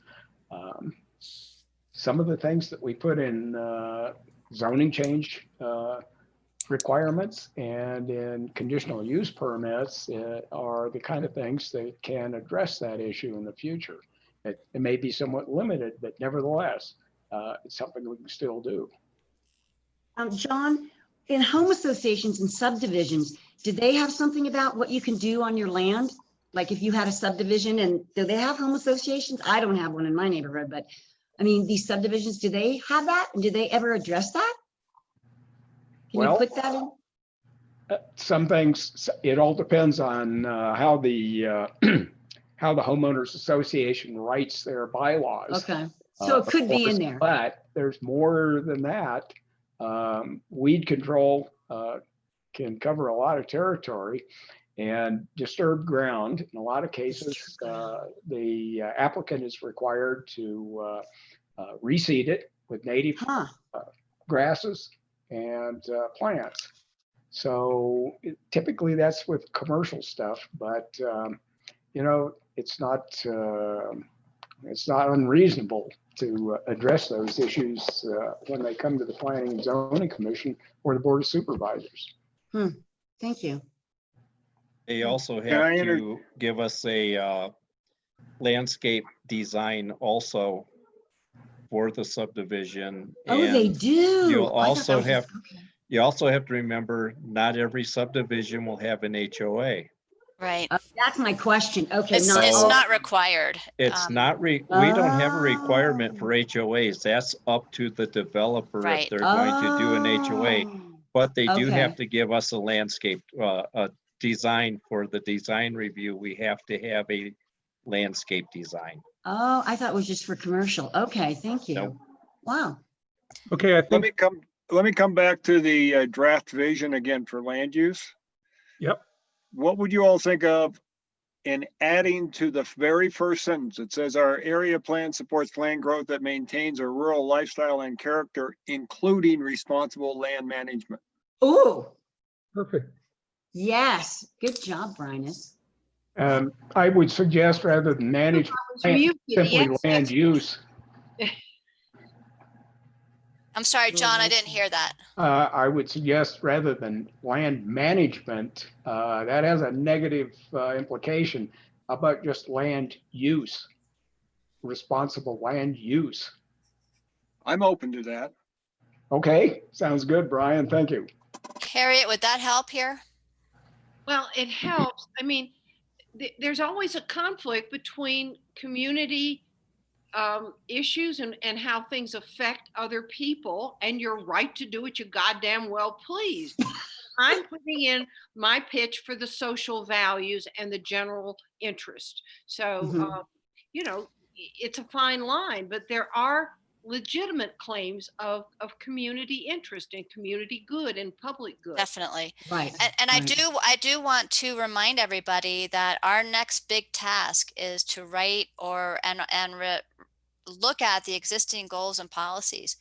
some of the things that we put in zoning change requirements and in conditional use permits are the kind of things that can address that issue in the future. It may be somewhat limited, but nevertheless, it's something we can still do. John, in home associations and subdivisions, do they have something about what you can do on your land? Like if you had a subdivision, and do they have home associations? I don't have one in my neighborhood, but I mean, these subdivisions, do they have that? And do they ever address that? Can you put that in? Some things, it all depends on how the homeowners association writes their bylaws. Okay, so it could be in there. But there's more than that. Weed control can cover a lot of territory, and disturbed ground. In a lot of cases, the applicant is required to reseed it with native grasses and plants. So typically that's with commercial stuff, but it's not unreasonable to address those issues when they come to the Planning and Zoning Commission or the Board of Supervisors. Thank you. They also have to give us a landscape design also for the subdivision. Oh, they do. You also have to remember, not every subdivision will have an HOA. Right. That's my question. Okay. It's not required. It's not, we don't have a requirement for HOAs. That's up to the developer if they're going to do an HOA. But they do have to give us a landscape, a design for the design review, we have to have a landscape design. Oh, I thought it was just for commercial. Okay, thank you. Nope. Wow. Okay, I think. Let me come back to the draft vision again for land use. Yep. What would you all think of in adding to the very first sentence? It says our area plan supports land growth that maintains a rural lifestyle and character, including responsible land management. Ooh, Perfect. yes. Good job, Brinus. I would suggest rather than manage, muted. simply Yes, land use. I'm sorry, John, I didn't hear that. I would suggest rather than land management, that has a negative implication. How about just land use? Responsible land use. I'm open to that. Okay, sounds good, Brian. Thank you. Harriet, would that help here? Well, it helps. I mean, there's always a conflict between community issues and how things affect other people and your right to do what you goddamn well please. I'm putting in my pitch for the social values and the general interest. So, you know, it's a fine line, but there are legitimate claims of community interest and community good and public good. Definitely. Right. And I do want to remind everybody that our next big task is to write look at the existing goals and policies.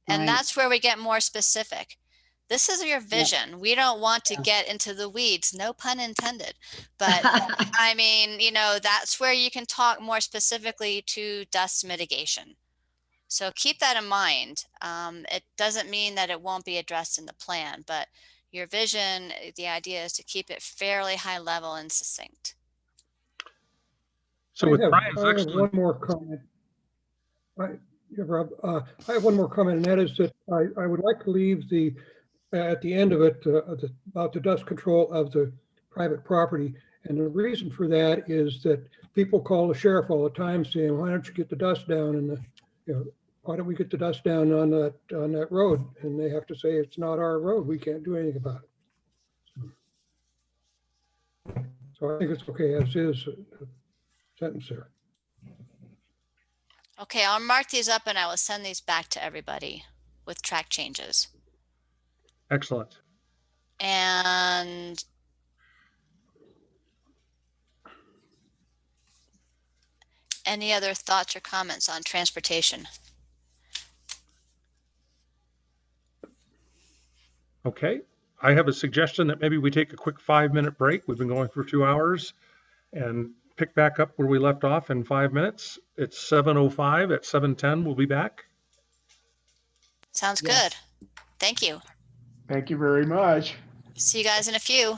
And Right. that's where we get more specific. This is your vision. We don't want to get into the weeds, no pun intended. But I mean, you know, that's where you can talk more specifically to dust mitigation. So keep that in mind. It doesn't mean that it won't be addressed in the plan, but your vision, the idea is to keep it fairly high level and succinct. So with Brian's I have excellent. one more comment. Rob, I have one more comment, and that is that I would like to leave at the end of it about the dust control of the private property. And the reason for that is that people call the sheriff all the time saying, why don't you get the dust down? And why don't we get the dust down on that road? And they have to say, it's not our road. We can't do anything about it. So I think it's okay as is, sentence there. Okay, I'll mark these up and I will send these back to everybody with track changes. Excellent. And any other thoughts or comments on transportation? Okay, I have a suggestion that maybe we take a quick 5-minute break. We've been going for 2 hours and pick back up where we left off in 5 minutes. It's 7:05. At 7:10, we'll be back. Sounds good. Thank you. Thank you very much. See you guys in a few.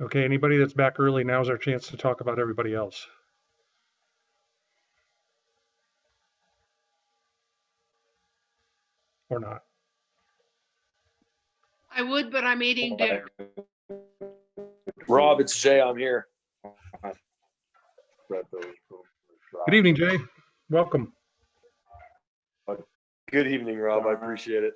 Okay, anybody that's back early, now's our chance to talk about everybody else. Or not. I would, but I'm eating dinner. Rob, it's Jay. I'm here. Good evening, Jay. Welcome. Good evening, Rob. I appreciate it.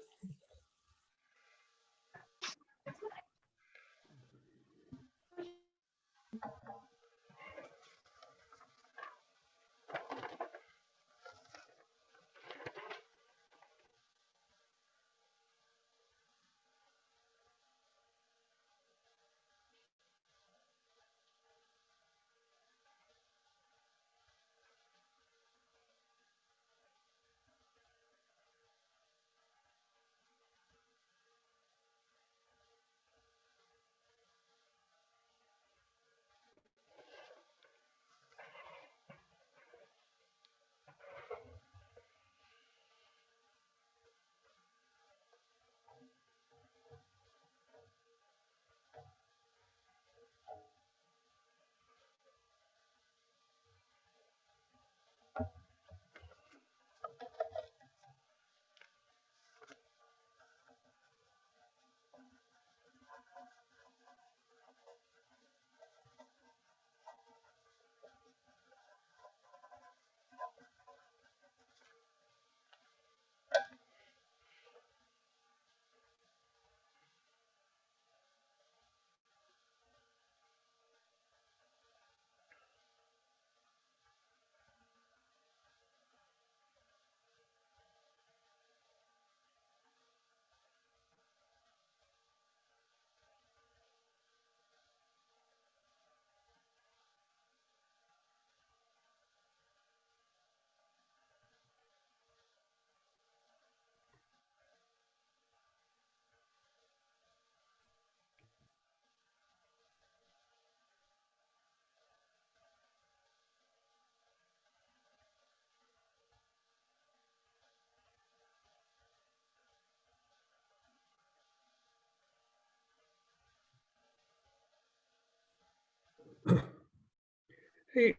Hey,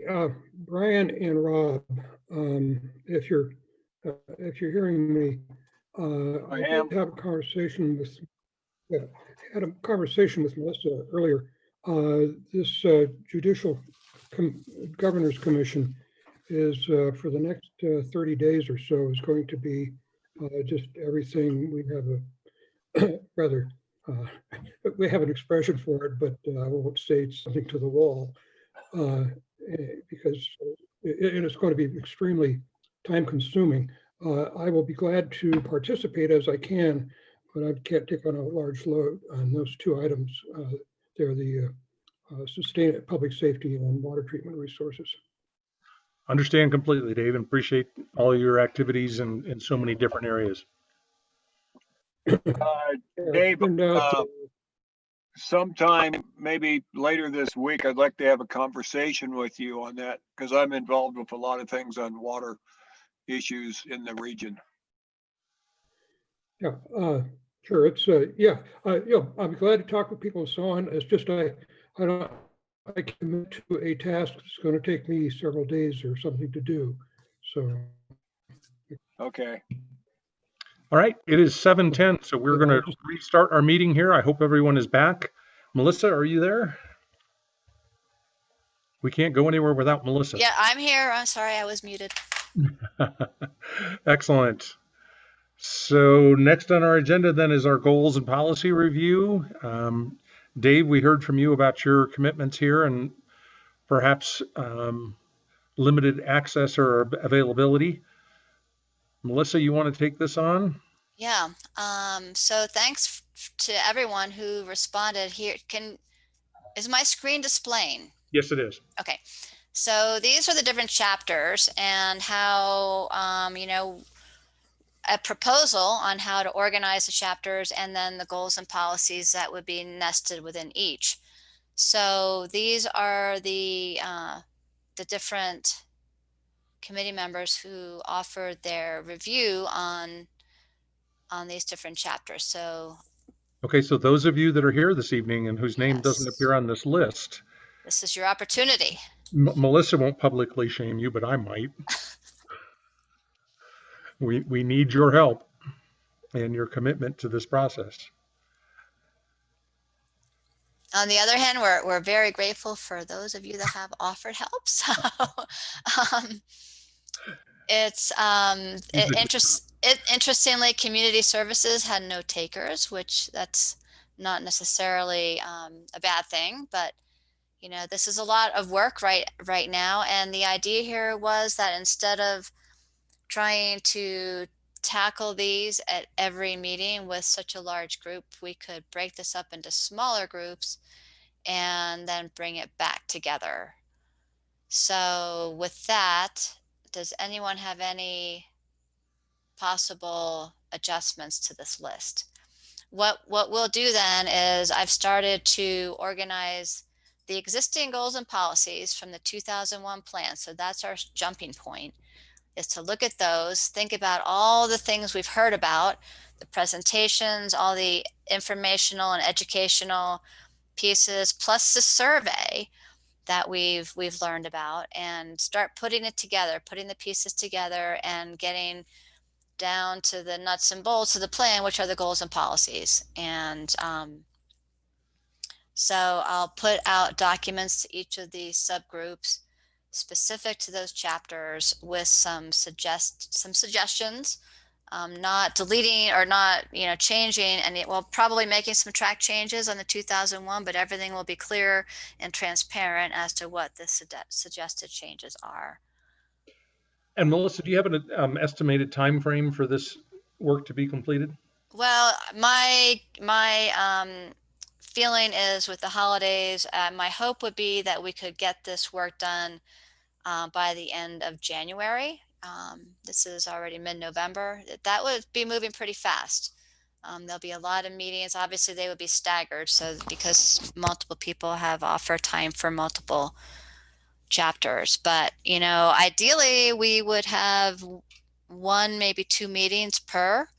Brian and Rob, if you're hearing me, I am. did have a conversation with Melissa earlier. This Judicial Governors Commission is for the next 30 days or so is going to be just everything. We have a rather we have an expression for it, but I won't say it's something to the wall. Because it is going to be extremely time consuming. I will be glad to participate as I can, but I can't take on a large load on those two items. They're the public safety and water treatment resources. Understand completely, Dave, and appreciate all your activities in so many different areas. Dave, sometime maybe later this week, I'd like to have a conversation with you on that because I'm involved with a lot of things on water issues in the region. Yeah, sure. It's I'm glad to talk with people and so on. It's just I commit to a task that's going to take me several days or something to do. So. Okay. All right, it is 7:10, so we're going to restart our meeting here. I hope everyone is back. Melissa, are you there? We can't go anywhere without Melissa. Yeah, I'm here. I'm sorry, I was muted. Excellent. So next on our agenda then is our goals and policy review. Dave, we heard from you about your commitments here and perhaps limited access or availability. Melissa, you want to take this on? Yeah. So thanks to everyone who responded here. Is my screen displaying? Yes, it is. Okay. So these are the different chapters and how, a proposal on how to organize the chapters and then the goals and policies that would be nested within each. So these are the different committee members who offered their review on these different chapters. So Okay, so those of you that are here this evening and whose name doesn't appear on this list, This is your opportunity. Melissa won't publicly shame you, but I might. We need your help and your commitment to this process. On the other hand, we're very grateful for those of you that have offered help. So interestingly, community services had no takers, which that's not necessarily a bad thing, but you know, this is a lot of work right now. And the idea here was that instead of trying to tackle these at every meeting with such a large group, we could break this up into smaller groups and then bring it back together. So with that, does anyone have any possible adjustments to this list? What we'll do then is I've started to organize the existing goals and policies from the 2001 plan. So that's our jumping point, is to look at those, think about all the things we've heard about, the presentations, all the informational and educational pieces, plus the survey that we've learned about, and start putting it together, putting the pieces together and getting down to the nuts and bolts of the plan, which are the goals and policies. And so I'll put out documents to each of these subgroups specific to those chapters with some suggestions, not deleting or not, changing, and it will probably making some track changes on the 2001, but everything will be clear and transparent as to what the suggested changes are. And Melissa, do you have an estimated time frame for this work to be completed? Well, my feeling is with the holidays, my hope would be that we could get this work done by the end of January. This is already mid-November. That would be moving pretty fast. There'll be a lot of meetings. Obviously, they would be staggered, so because multiple people have offered time for multiple chapters. But, ideally, we would have one, maybe 2 meetings per,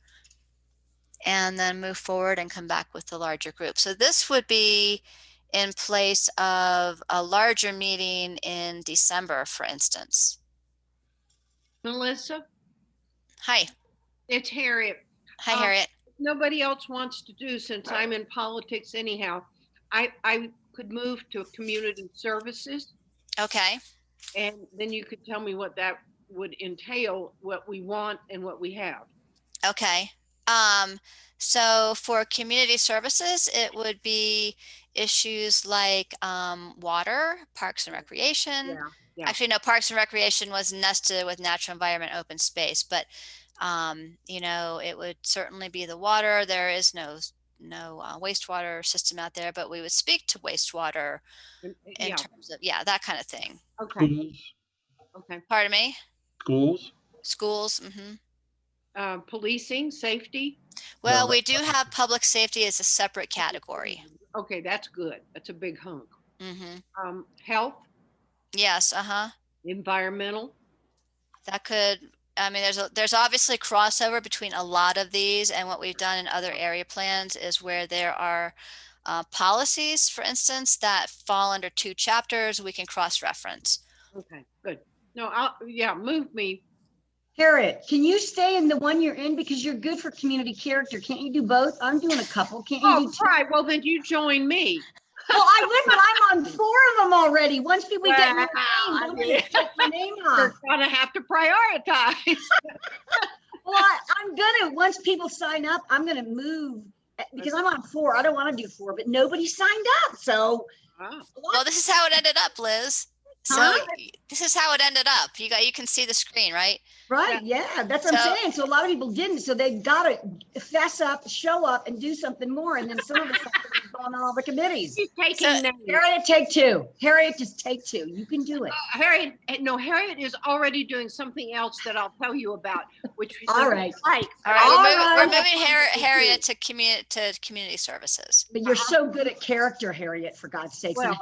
and then move forward and come back with the larger group. So this would be in place of a larger meeting in December, for instance. Melissa? Hi. It's Harriet. Hi, Harriet. Nobody else wants to do, since I'm in politics anyhow, I could move to community services. Okay. And then you could tell me what that would entail, what we want and what we have. Okay. So for community services, it would be issues like water, parks and recreation. Yeah. Actually, no, parks and recreation was nested with natural environment, open space, but it would certainly be the water. There is no wastewater system out there, but we would speak to wastewater in terms of, that kind of thing. Okay. Schools. Okay. Pardon me? Schools. Mm-hmm. Policing, safety. Well, we do have public safety as a separate category. Okay, that's good. That's a big hunk. Mm-hmm. Health. Yes. Environmental. That could. I mean, there's obviously crossover between a lot of these, and what we've done in other area plans is where there are policies, for instance, that fall under 2 chapters, we can cross-reference. Okay, good. No, move me. Harriet, can you stay in the one you're in, because you're good for community character? Can't you do both? I'm doing a couple. Can't you do 2? Right. Well, then you join me. Well, I would, but I'm on 4 of them already. Once we get my name, nobody take my name off. You're gonna have to prioritize. Well, I'm gonna, once people sign up, I'm gonna move, because I'm on 4. I don't want to do 4, but nobody signed up, so. Well, this is how it ended up, Liz. So this is how it ended up. You can see the screen, right? Right. Yeah, that's what I'm saying. So a lot of people didn't. So they got to fess up, show up, and do something more. And then some of us have gone on all the committees. Harriet, take 2. Harriet, just take 2. You can do it. Harriet is already doing something else that I'll tell you about. Which all right. We're moving Harriet to community services. But you're so good at character, Harriet, for God's sakes, and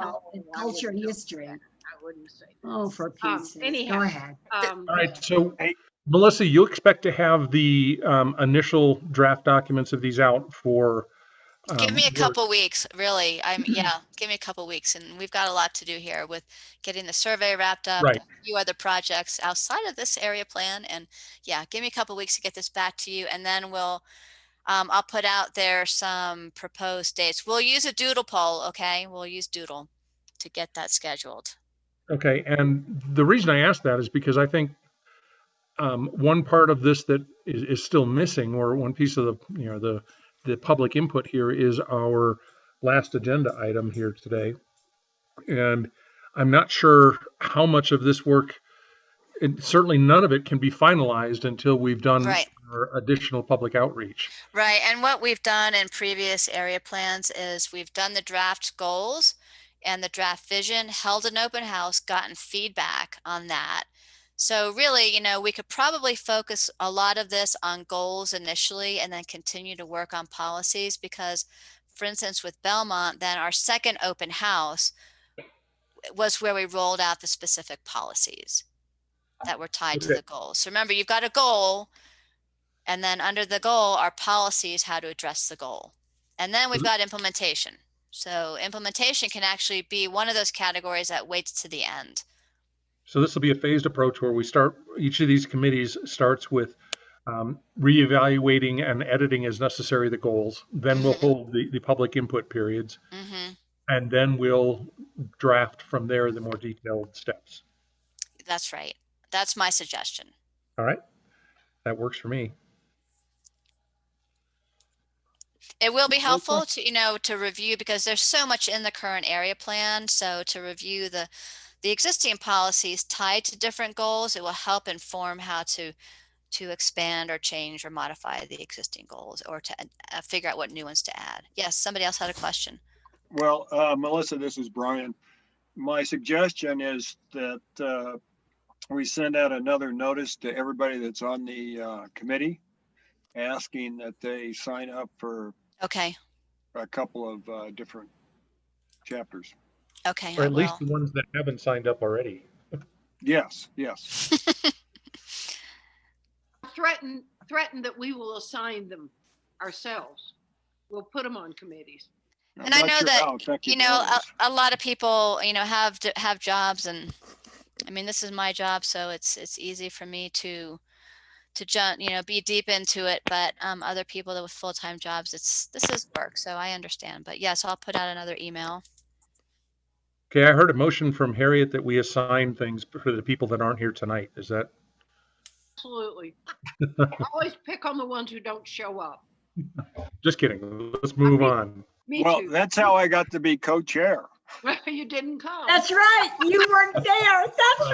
culture and history. I wouldn't say. Oh, for Pete's sake. Anyhow, go ahead. All right. So, Melissa, you expect to have the initial draft documents of these out for Give me a We're- couple weeks, really. Yeah, give me a couple weeks, and we've got a lot to do here with getting the survey wrapped up, Right. a few other projects outside of this area plan, and yeah, give me a couple weeks to get this back to you, and then I'll put out there some proposed dates. We'll use a doodle poll, okay? We'll use doodle to get that scheduled. Okay, and the reason I asked that is because I think one part of this that is still missing, or one piece of the public input here, is our last agenda item here today. And I'm not sure how much of this work, and certainly none of it can be finalized until we've done Right. our additional public outreach. Right, and what we've done in previous area plans is we've done the draft goals and the draft vision, held an open house, gotten feedback on that. So really, we could probably focus a lot of this on goals initially and then continue to work on policies because, for instance, with Belmont, then our second open house was where we rolled out the specific policies that were tied to the goals. So remember, you've got a goal, and then under the goal are policies, how to address the goal. And then we've got implementation. So implementation can actually be one of those categories that waits to the end. So this will be a phased approach where we start, each of these committees starts with reevaluating and editing as necessary the goals. Then we'll hold the public input periods. And then we'll draft from there the more detailed steps. That's right. That's my suggestion. All right. That works for me. It will be helpful to, to review because there's so much in the current area plan. So to review the existing policies tied to different goals, it will help inform how to expand or change or modify the existing goals or to figure out what new ones to add. Yes, somebody else had a question. Well, Melissa, this is Brian. My suggestion is that we send out another notice to everybody that's on the committee, asking that they sign up for a couple of different chapters. Okay. Or at least the ones that haven't signed up already. Yes, yes. Threaten that we will assign them ourselves. We'll put them on committees. And I know that, a lot of people, have jobs, and I mean, this is my job, so it's easy for me to jump, be deep into it. But other people with full-time jobs, this is work, so I understand. But yes, I'll put out another email. Okay, I heard a motion from Harriet that we assign things for the people that aren't here tonight. Is that? Absolutely. Always pick on the ones who don't show up. Just kidding. Let's move on. Me well, too. That's how I got to be co-chair. You didn't come. That's right. You weren't there. That's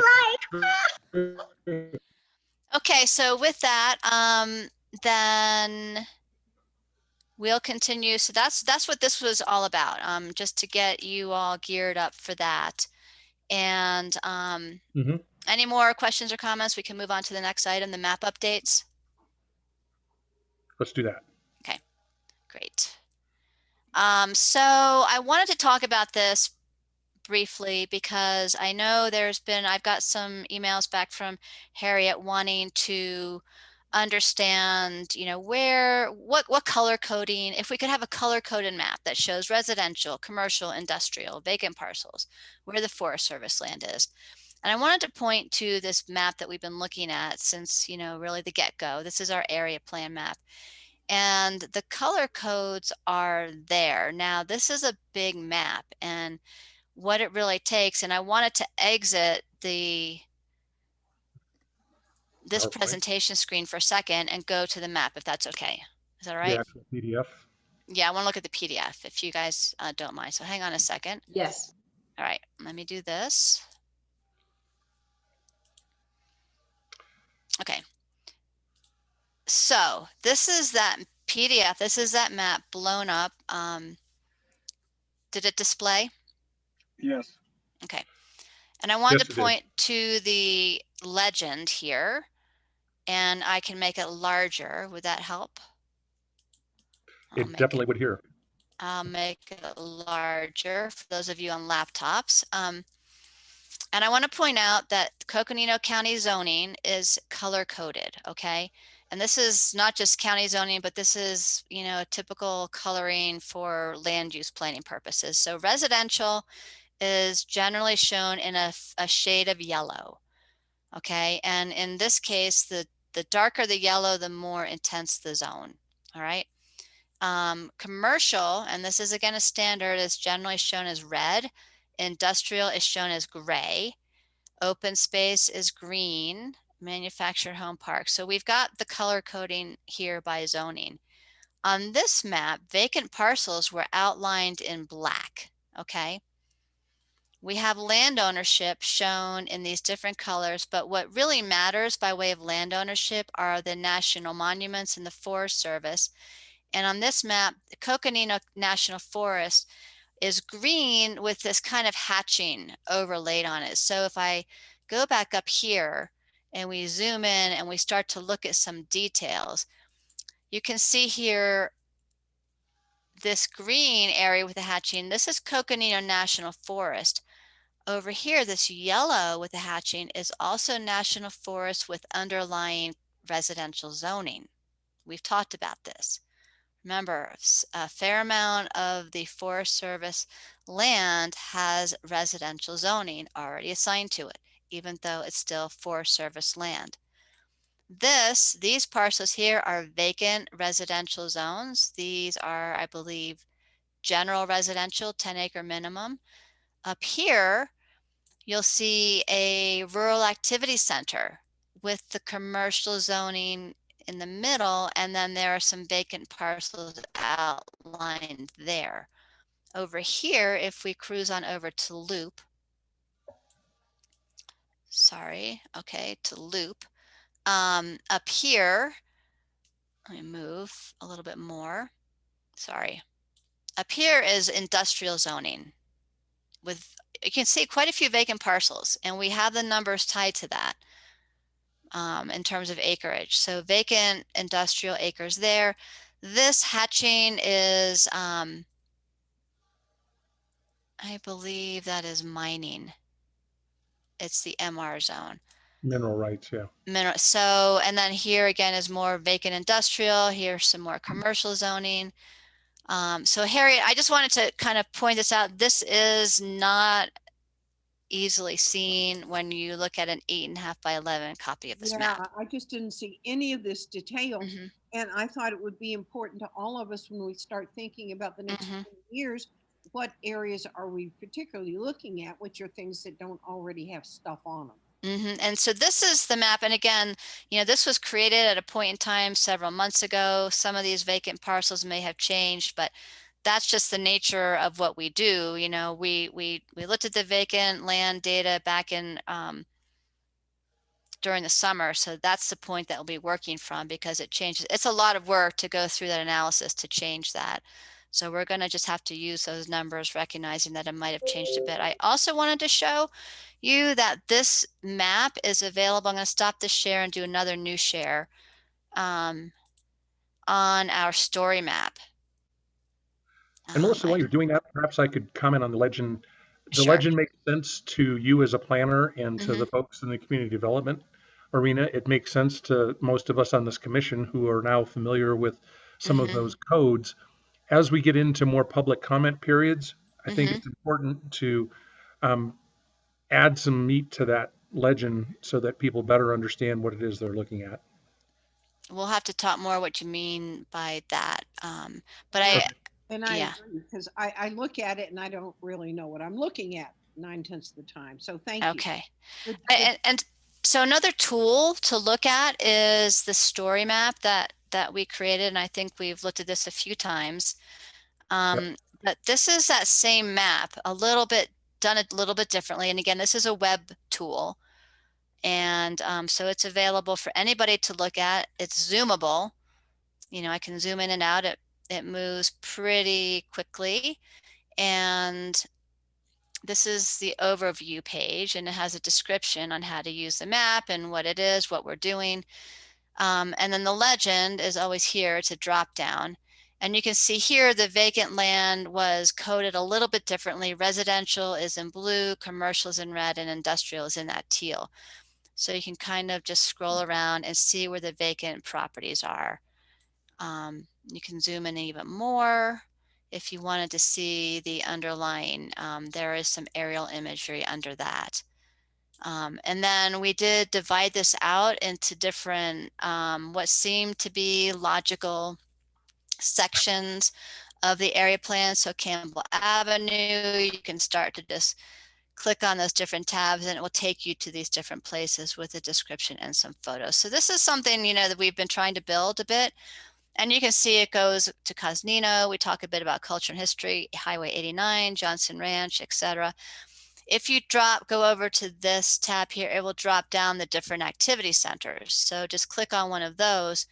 right. Okay, so with that, then we'll continue. So that's what this was all about, just to get you all geared up for that. And any more questions or comments? We can move on to the next item, the map updates. Let's do that. Okay, great. So I wanted to talk about this briefly because I know I've got some emails back from Harriet wanting to understand, what color coding, if we could have a color coded map that shows residential, commercial, industrial, vacant parcels, where the Forest Service land is. And I wanted to point to this map that we've been looking at since, really the get-go. This is our area plan map. And the color codes are there. Now, this is a big map, and what it really takes, and I wanted to exit this presentation screen for a second and go to the map, if that's okay. Is that all right? The actual PDF. Yeah, I want to look at the PDF, if you guys don't mind. So hang on a second. Yes. All right, let me do this. Okay. So this is that PDF. This is that map blown up. Did it display? Yes. Okay. And I wanted to point to the legend here, and I can make it larger. Would that help? It definitely would here. I'll make it larger for those of you on laptops. And I want to point out that Coconino County zoning is color coded, okay? And this is not just county zoning, but this is, you know, typical coloring for land use planning purposes. So residential is generally shown in a shade of yellow. Okay, and in this case, the darker the yellow, the more intense the zone. All right. Commercial, and this is again a standard, is generally shown as red. Industrial is shown as gray. Open space is green. Manufactured home park. So we've got the color coding here by zoning. On this map, vacant parcels were outlined in black. Okay. We have land ownership shown in these different colors, but what really matters by way of land ownership are the national monuments and the Forest Service. And on this map, the Coconino National Forest is green with this kind of hatching overlaid on it. So if I go back up here and we zoom in and we start to look at some details, you can see here this green area with the hatching. This is Coconino National Forest. Over here, this yellow with the hatching is also national forest with underlying residential zoning. We've talked about this. Remember, a fair amount of the Forest Service land has residential zoning already assigned to it, even though it's still Forest Service land. These parcels here are vacant residential zones. These are, I believe, general residential, 10-acre minimum. Up here, you'll see a rural activity center with the commercial zoning in the middle, and then there are some vacant parcels outlined there. Over here, if we cruise on over to Loop, to Loop, up here, let me move a little bit more, up here is industrial zoning with, you can see quite a few vacant parcels, and we have the numbers tied to that in terms of acreage. So vacant industrial acres there. This hatching is, I believe that is mining. It's the MR zone. Mineral rights, yeah. Mineral. So, and then here again is more vacant industrial. Here's some more commercial zoning. So Harriet, I just wanted to kind of point this out. This is not easily seen when you look at an 8.5 by 11 copy of this map. I just didn't see any of this detail. And I thought it would be important to all of us when we start thinking about the next 20 years, what areas are we particularly looking at, which are things that don't already have stuff on them. And so this is the map. And again, you know, this was created at a point in time several months ago. Some of these vacant parcels may have changed, but that's just the nature of what we do. You know, we looked at the vacant land data back in during the summer. So that's the point that we'll be working from, because it changes. It's a lot of work to go through that analysis to change that. So we're going to just have to use those numbers, recognizing that it might have changed a bit. I also wanted to show you that this map is available. I'm going to stop the share and do another new share on our story map. And Melissa, while you're doing that, perhaps I could comment on the legend. The Sure. legend makes sense to you as a planner and to the folks in the community development arena. It makes sense to most of us on this commission who are now familiar with some of those codes. As we get into more public comment periods, I think it's important to add some meat to that legend so that people better understand what it is they're looking at. We'll have to talk more what you mean by that. But I agree, because I look at it and I don't really know what I'm looking at 9/10 of the time. So thank you. Okay. And so another tool to look at is the story map that we created. And I think we've looked at this a few times. But this is that same map, done a little bit differently. And again, this is a web tool. And so it's available for anybody to look at. It's zoomable. You know, I can zoom in and out. It moves pretty quickly. And this is the overview page, and it has a description on how to use the map and what it is, what we're doing. And then the legend is always here. It's a drop down. And you can see here the vacant land was coded a little bit differently. Residential is in blue, commercial is in red, and industrial is in that teal. So you can kind of just scroll around and see where the vacant properties are. You can zoom in even more if you wanted to see the underlying. There is some aerial imagery under that. And then we did divide this out into different, what seemed to be logical sections of the area plan. So Campbell Avenue, you can start to just click on those different tabs and it will take you to these different places with a description and some photos. So this is something, you know, that we've been trying to build a bit. And you can see it goes to Cosnino. We talk a bit about culture and history, Highway 89, Johnson Ranch, etc. If you go over to this tab here, it will drop down the different activity centers. So just click on one of those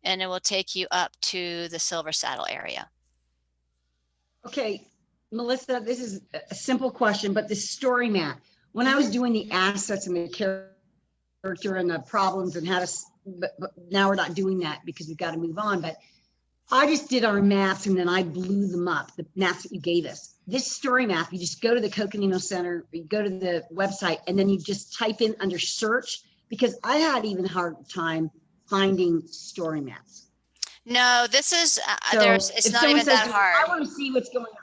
and it will take you up to the Silver Saddle area. Okay, Melissa, this is a simple question, but the story map, when I was doing the assets and the character and the problems and how to, but now we're not doing that because we've got to move on, but I just did our maps and then I blew them up, the maps that you gave us. This story map, you just go to the Coconino Center, you go to the website, and then you just type in under search, because I had even a hard time finding story maps. No, this is, So it's if not someone even that says, hard. I want to see what's going on.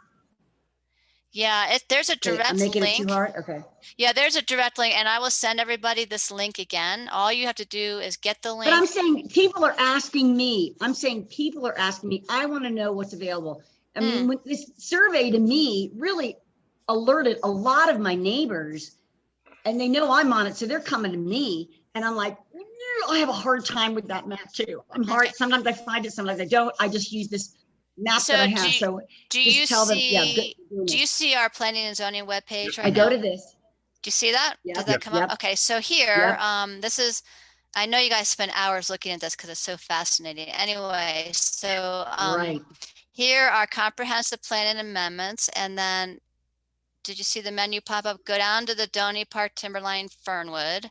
Yeah, there's a Okay, direct I'm making link. it too hard? Okay. Yeah, there's a direct link, and I will send everybody this link again. All you have to do is get the link. But I'm saying people are asking me, I want to know what's available. I mean, with this survey to me really alerted a lot of my neighbors, and they know I'm on it, so they're coming to me, and I'm like, I have a hard time with that map too. Sometimes I find it, sometimes I don't. I just use this map that I have. So do you see our planning and zoning webpage right now? I go to this. Do you see that? Yep. Does that come up? Okay, so here, this is, I know you guys spend hours looking at this because it's so fascinating. Anyway, so here are comprehensive plan and amendments, and then did you see the menu pop up? Go down to the Doney Park Timberline Fernwood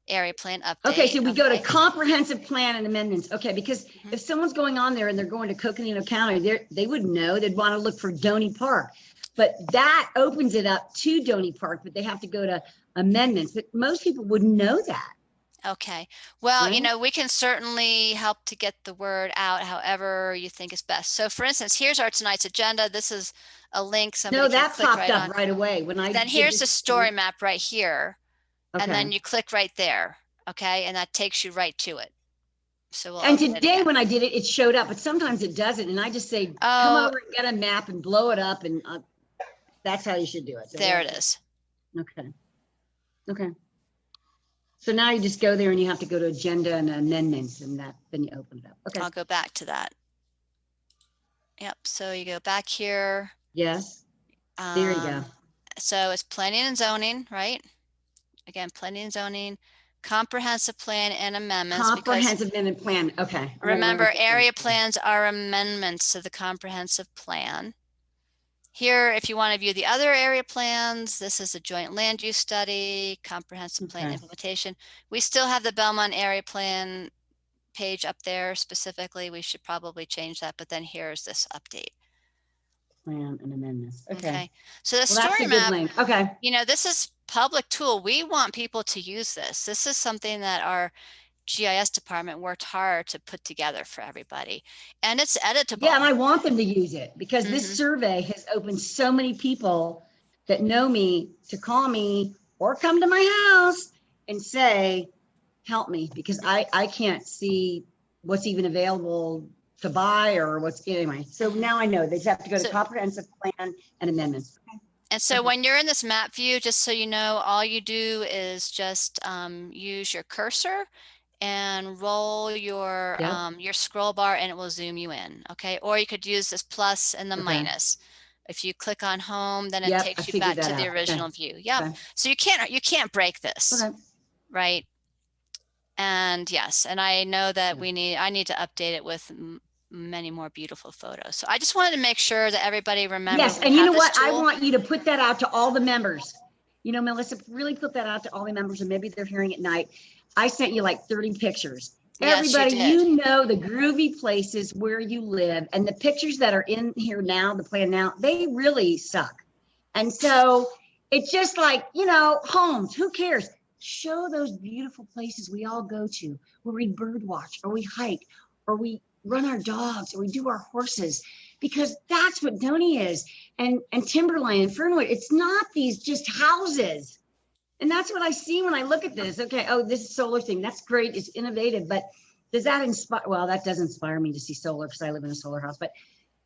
area plan update. Okay, so we go to comprehensive plan and amendments. Okay, because if someone's going on there and they're going to Coconino County, they would know, they'd want to look for Doney Park. But that opens it up to Doney Park, but they have to go to amendments. But most people wouldn't know that. Okay. Well, you know, we can certainly help to get the word out however you think is best. So for instance, here's our tonight's agenda. This is a link. No, that popped up right away. Then here's the story map right here. Okay. And then you click right there. Okay. And that takes you right to it. So and today when I did it, it showed up, but sometimes it doesn't. And I just say, come over and get a map and blow it up. And that's how you should do it. So there it is. Okay. Okay. So now you just go there and you have to go to agenda and amendments, and then you open it up. Okay. I'll go back to that. Yep. So you go back here. Yes. There you go. So it's planning and zoning, right? Again, planning and zoning, comprehensive plan and amendments. Comprehensive amendment plan. Okay. Remember, area plans are amendments to the comprehensive plan. Here, if you want to view the other area plans, this is a joint land use study, comprehensive plan implementation. We still have the Belmont area plan page up there specifically. We should probably change that, but then here's this update. Plan and amendments. Okay. So the story map, you know, this is public tool. We want people to use this. This is something that our GIS department worked hard to put together for everybody, and it's editable. Yeah, and I want them to use it because this survey has opened so many people that know me to call me or come to my house and say, help me, because I can't see what's even available to buy or what's anyway. So now I know they just have to go to comprehensive plan and amendments. And so when you're in this map view, just so you know, all you do is just use your cursor and roll your scroll bar and it will zoom you in. Okay. Or you could use this plus and the minus. If you click on home, then it takes you back to the original view. Yep. So you can't break this. Right. And yes, and I know that I need to update it with many more beautiful photos. So I just wanted to make sure that everybody remembers. Yes, and you know what? I want you to put that out to all the members. You know, Melissa, really put that out to all the members, and maybe they're hearing at night. I sent you like 30 pictures. Yes, everybody, you know the groovy places where you live, and the pictures that are in here now, the plan now, they really suck. And so it's just like, you know, homes, who cares? show those beautiful places we all go to, where we bird watch, or we hike, or we run our dogs, or we do our horses, because that's what Doney is. And Timberline and Fernwood, it's not these just houses. And that's what I see when I look at this. Okay, oh, this solar thing, that's great, it's innovative, but does that inspire? Well, that does inspire me to see solar because I live in a solar house. But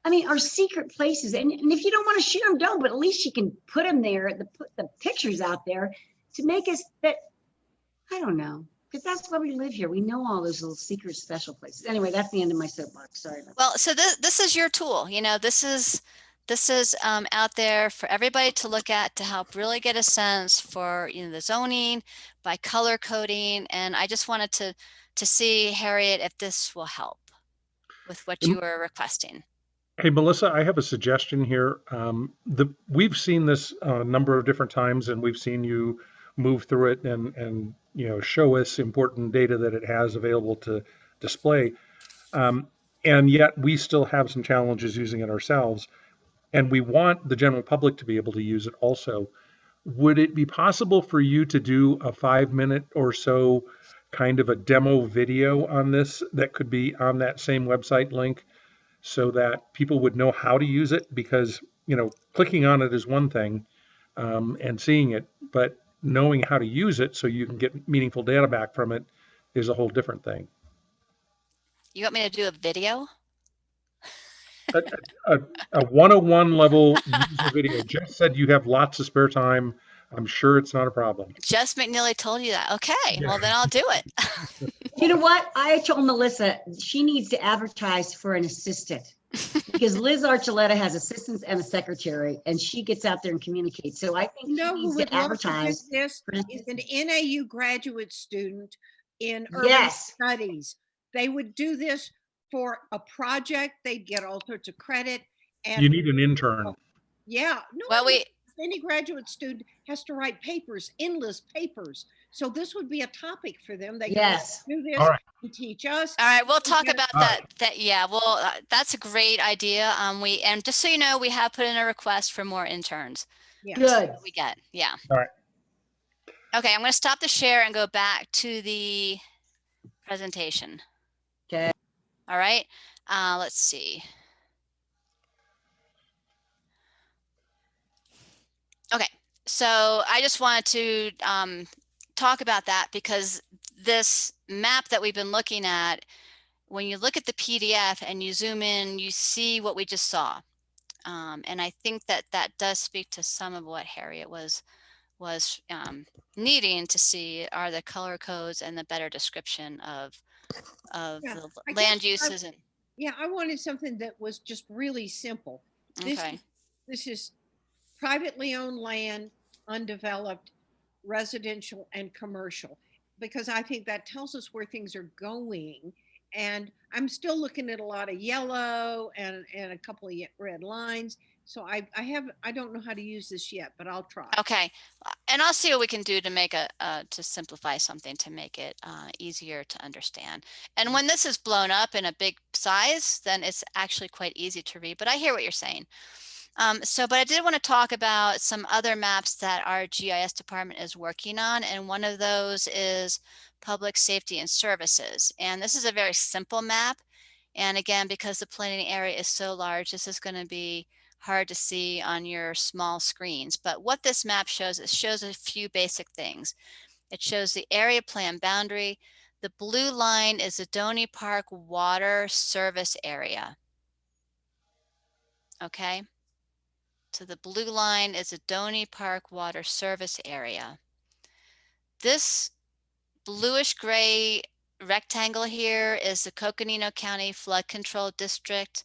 I mean, our secret places, and if you don't want to share them, don't. But at least you can put them there, put the pictures out there to make us that. I don't know, because that's why we live here. We know all those little secret special places. Anyway, that's the end of my soapbox. Sorry. Well, so this is your tool. You know, this is out there for everybody to look at to help really get a sense for, you know, the zoning by color coding. And I just wanted to see, Harriet, if this will help with what you were requesting. Hey, Melissa, I have a suggestion here. We've seen this a number of different times, and we've seen you move through it and you know, show us important data that it has available to display. And yet we still have some challenges using it ourselves, and we want the general public to be able to use it also. Would it be possible for you to do a 5-minute or so kind of a demo video on this that could be on that same website link, so that people would know how to use it? Because, you know, clicking on it is one thing, and seeing it, but knowing how to use it so you can get meaningful data back from it is a whole different thing. You want me to do a video? A 101 level user video. Jess said you have lots of spare time. I'm sure it's not a problem. Jess McNeely told you that. Okay, well then I'll do it. You know what? I told Melissa she needs to advertise for an assistant, because Liz Archuleta has assistants and a secretary, and she gets out there and communicates. So I think You know she who needs would to love to advertise. do this is an NAU graduate student in urban Yes. studies. They would do this for a project. They'd get all sorts of credit. And You need an intern. yeah, no, Well, any graduate student has to write papers, endless papers. So this would be a topic for them. They Yes. can do this All right. and teach us. All right, we'll talk about All that. Yeah, well, that's a great idea. And just so you know, we have put in a request for more interns. Yeah. Good. We get, yeah. All right. Okay, I'm going to stop the share and go back to the presentation. Okay. All right, let's see. Okay, so I just wanted to talk about that, because this map that we've been looking at, when you look at the PDF and you zoom in, you see what we just saw. And I think that that does speak to some of what Harriet was needing to see, are the color codes and the better description of Yeah, the I land guess uses. And yeah, I wanted something that was just really simple. okay. This is privately owned land, undeveloped, residential and commercial, because I think that tells us where things are going. And I'm still looking at a lot of yellow and a couple of red lines. So I don't know how to use this yet, but I'll try. Okay, and I'll see what we can do to make to simplify something to make it easier to understand. And when this is blown up in a big size, then it's actually quite easy to read, but I hear what you're saying. But I did want to talk about some other maps that our GIS department is working on, and one of those is public safety and services. And this is a very simple map. And again, because the planning area is so large, this is going to be hard to see on your small screens. But what this map shows, it shows a few basic things. It shows the area plan boundary. The blue line is the Doney Park water service area. Okay. So the blue line is the Doney Park water service area. This bluish gray rectangle here is the Coconino County Flood Control District.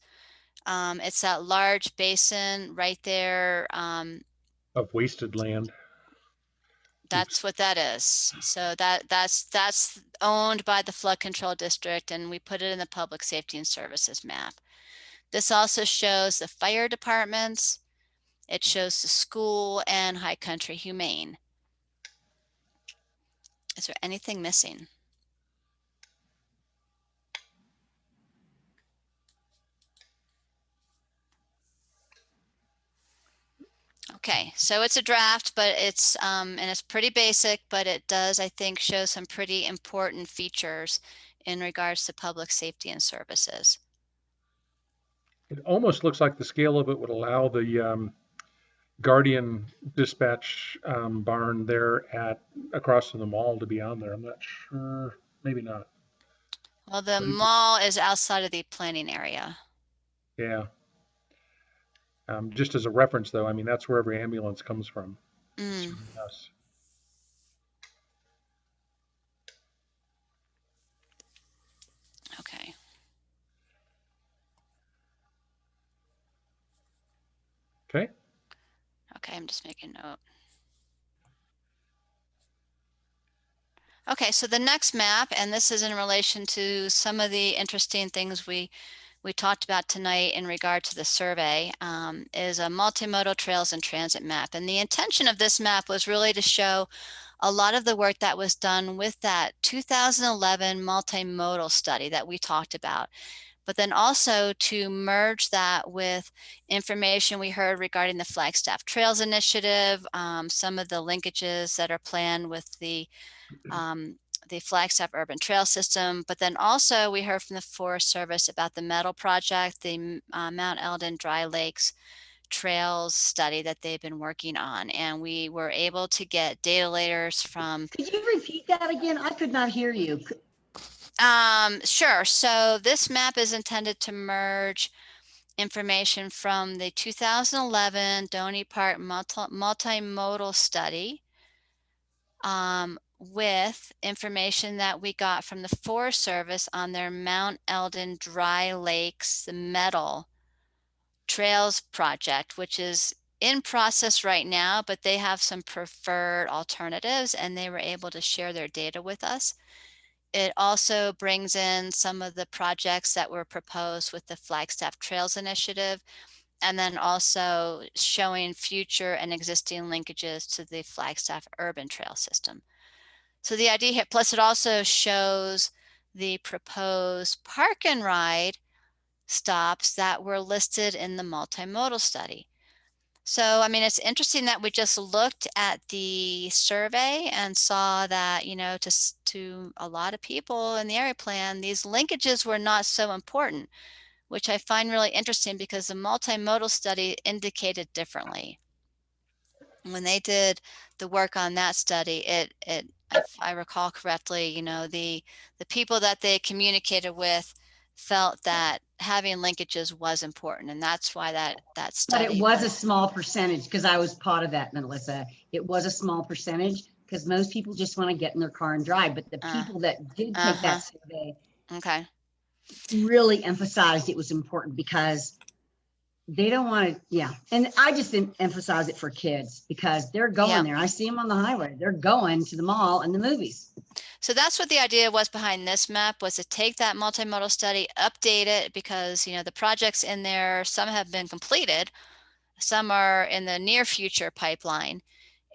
It's that large basin right there. Of wasted land. That's what that is. So that's owned by the Flood Control District, and we put it in the Public Safety and Services map. This also shows the fire departments. It shows the school and High Country Humane. Is there anything missing? Okay. Okay, so it's a draft, but it's and it's pretty basic, but it does, I think, show some pretty important features in regards to public safety and services. It almost looks like the scale of it would allow the Guardian dispatch barn there across from the mall to be on there. I'm not sure, maybe not. Well, the mall is outside of the planning area. Yeah. Just as a reference, though, I mean, that's where every ambulance comes from. Mm. Yes. Okay. Okay. Okay, I'm just making note. Okay, so the next map, and this is in relation to some of the interesting things we talked about tonight in regard to the survey, is a multimodal trails and transit map. And the intention of this map was really to show a lot of the work that was done with that 2011 multimodal study that we talked about, but then also to merge that with information we heard regarding the Flagstaff Trails Initiative, some of the linkages that are planned with the Flagstaff Urban Trail System, but then also we heard from the Forest Service about the metal project, the Mount Eldon Dry Lakes Trails study that they've been working on. And we were able to get data layers from... Could you repeat that again? I could not hear you. Sure. So this map is intended to merge information from the 2011 Doney Park multimodal study with information that we got from the Forest Service on their Mount Eldon Dry Lakes, the metal trails project, which is in process right now, but they have some preferred alternatives and they were able to share their data with us. It also brings in some of the projects that were proposed with the Flagstaff Trails Initiative, and then also showing future and existing linkages to the Flagstaff Urban Trail System. So the idea here, plus it also shows the proposed park and ride stops that were listed in the multimodal study. So, I mean, it's interesting that we just looked at the survey and saw that, you know, to a lot of people in the area plan, these linkages were not so important, which I find really interesting because the multimodal study indicated differently. When they did the work on that study, if I recall correctly, you know, the people that they communicated with felt that having linkages was important, and that's why that study. But it was a small percentage, because I was part of that, Melissa. It was a small percentage because most people just want to get in their car and drive. But the people that did take that survey, okay, really emphasized it was important because they don't want to, yeah. And I just emphasize it for kids because they're going there. I see them on the highway. They're going to the mall and the movies. So that's what the idea was behind this map, was to take that multimodal study, update it, because, you know, the projects in there, some have been completed, some are in the near future pipeline.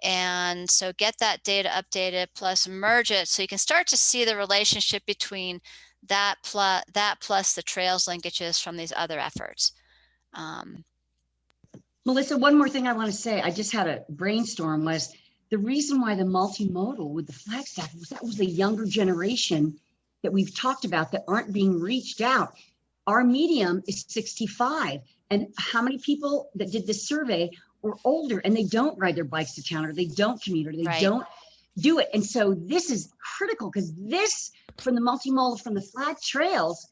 And so get that data updated plus merge it so you can start to see the relationship between that plus the trails linkages from these other efforts. Melissa, one more thing I want to say. I just had a brainstorm. Was the reason why the multimodal with the Flagstaff was that was the younger generation that we've talked about that aren't being reached out. Our medium is 65. And how many people that did this survey were older and they don't ride their bikes to town, or they don't commute, or they don't do it. And so this is critical because this from the multimodal from the flag trails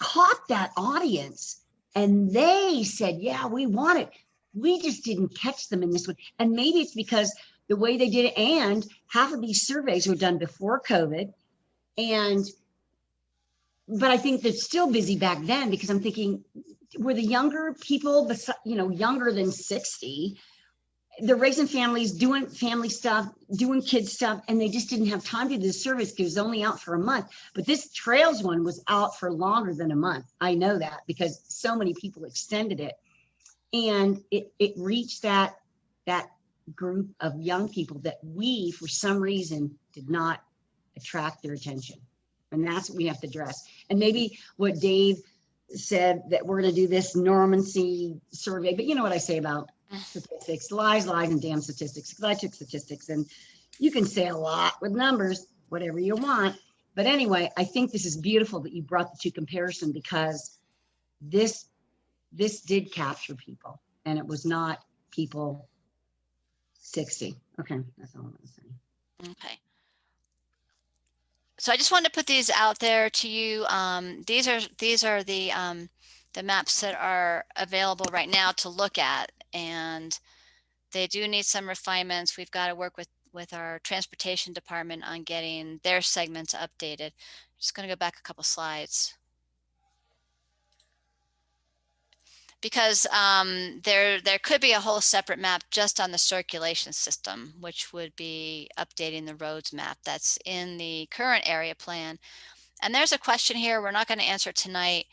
caught that audience and they said, yeah, we want it. We just didn't catch them in this one. And maybe it's because the way they did it, and half of these surveys were done before COVID. But I think they're still busy back then, because I'm thinking, were the younger people, you know, younger than 60, they're raising families, doing family stuff, doing kids stuff, and they just didn't have time to do the service because it was only out for a month. But this trails one was out for longer than a month. I know that because so many people extended it. And it reached that group of young people that we, for some reason, did not attract their attention. And that's what we have to address. And maybe what Dave said, that we're going to do this normancy survey, but you know what I say about statistics, lies, and damn statistics. Because I took statistics, and you can say a lot with numbers, whatever you want. But anyway, I think this is beautiful that you brought the two comparison, because this did capture people, and it was not people 60. Okay, that's all I'm gonna say. Okay. So I just wanted to put these out there to you. These are the maps that are available right now to look at, and they do need some refinements. We've got to work with our transportation department on getting their segments updated. Just going to go back a couple slides, because there could be a whole separate map just on the circulation system, which would be updating the roads map that's in the current area plan. And there's a question here we're not going to answer tonight,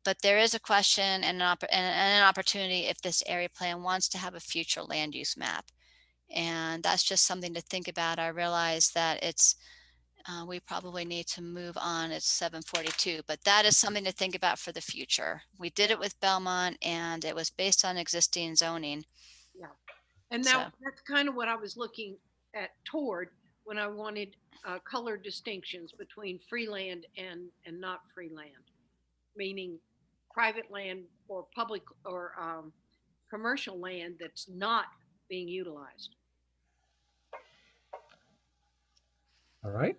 but there is a question and an opportunity if this area plan wants to have a future land use map. And that's just something to think about. I realize that it's we probably need to move on. It's 7:42, but that is something to think about for the future. We did it with Belmont, and it was based on existing zoning. Yeah, and that's kind of what I was looking at toward when I wanted color distinctions between free land and not free land, meaning private land or public or commercial land that's not being utilized. All right.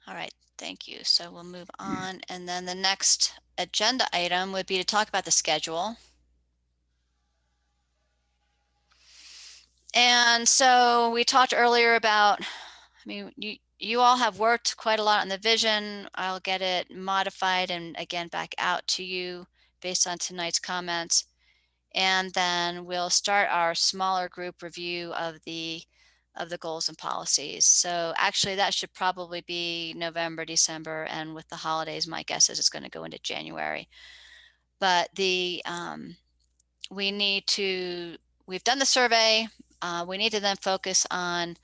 All right, thank you. So we'll move on. And then the next agenda item would be to talk about the schedule. And so we talked earlier about, I mean, you all have worked quite a lot on the vision. I'll get it modified and again back out to you based on tonight's comments. And then we'll start our smaller group review of the goals and policies. So actually that should probably be November, December, and with the holidays, my guess is it's going to go into January. But we've done the survey. We need to then focus on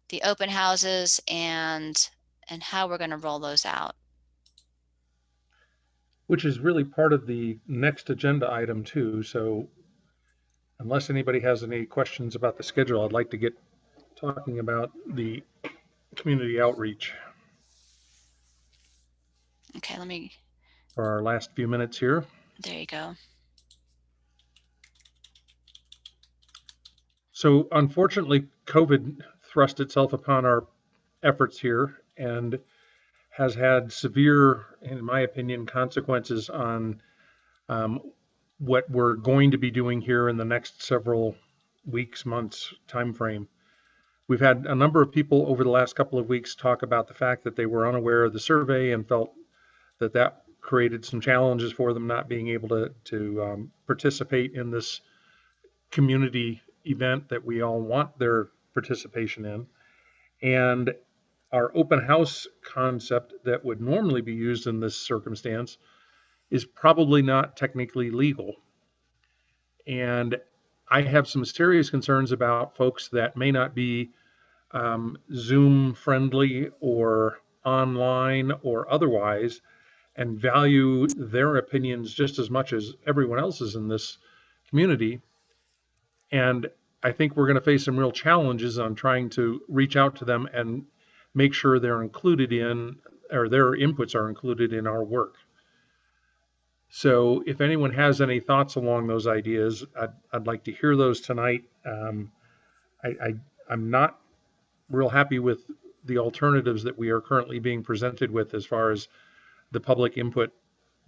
the open houses and how we're going to roll those out. Which is really part of the next agenda item too. So unless anybody has any questions about the schedule, I'd like to get talking about the community outreach. Okay, let me. For our last few minutes here. There you go. So unfortunately, COVID thrust itself upon our efforts here and has had severe, in my opinion, consequences on what we're going to be doing here in the next several weeks, months timeframe. We've had a number of people over the last couple of weeks talk about the fact that they were unaware of the survey and felt that created some challenges for them not being able to participate in this community event that we all want their participation in. And our open house concept that would normally be used in this circumstance is probably not technically legal. And I have some serious concerns about folks that may not be Zoom friendly or online or otherwise, and value their opinions just as much as everyone else's in this community. And I think we're going to face some real challenges on trying to reach out to them and make sure they're included in, or their inputs are included in our work. So if anyone has any thoughts along those ideas, I'd like to hear those tonight. I'm not real happy with the alternatives that we are currently being presented with as far as the public input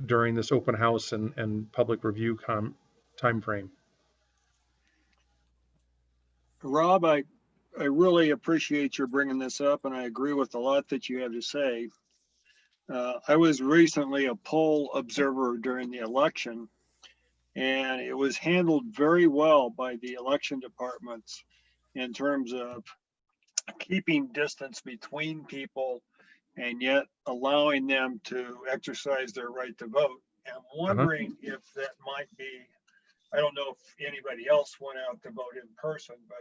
during this open house and public review time frame. Rob, I really appreciate your bringing this up, and I agree with a lot that you have to say. I was recently a poll observer during the election, and it was handled very well by the election departments in terms of keeping distance between people and yet allowing them to exercise their right to vote. And I'm wondering if that might be, I don't know if anybody else went out to vote in person, but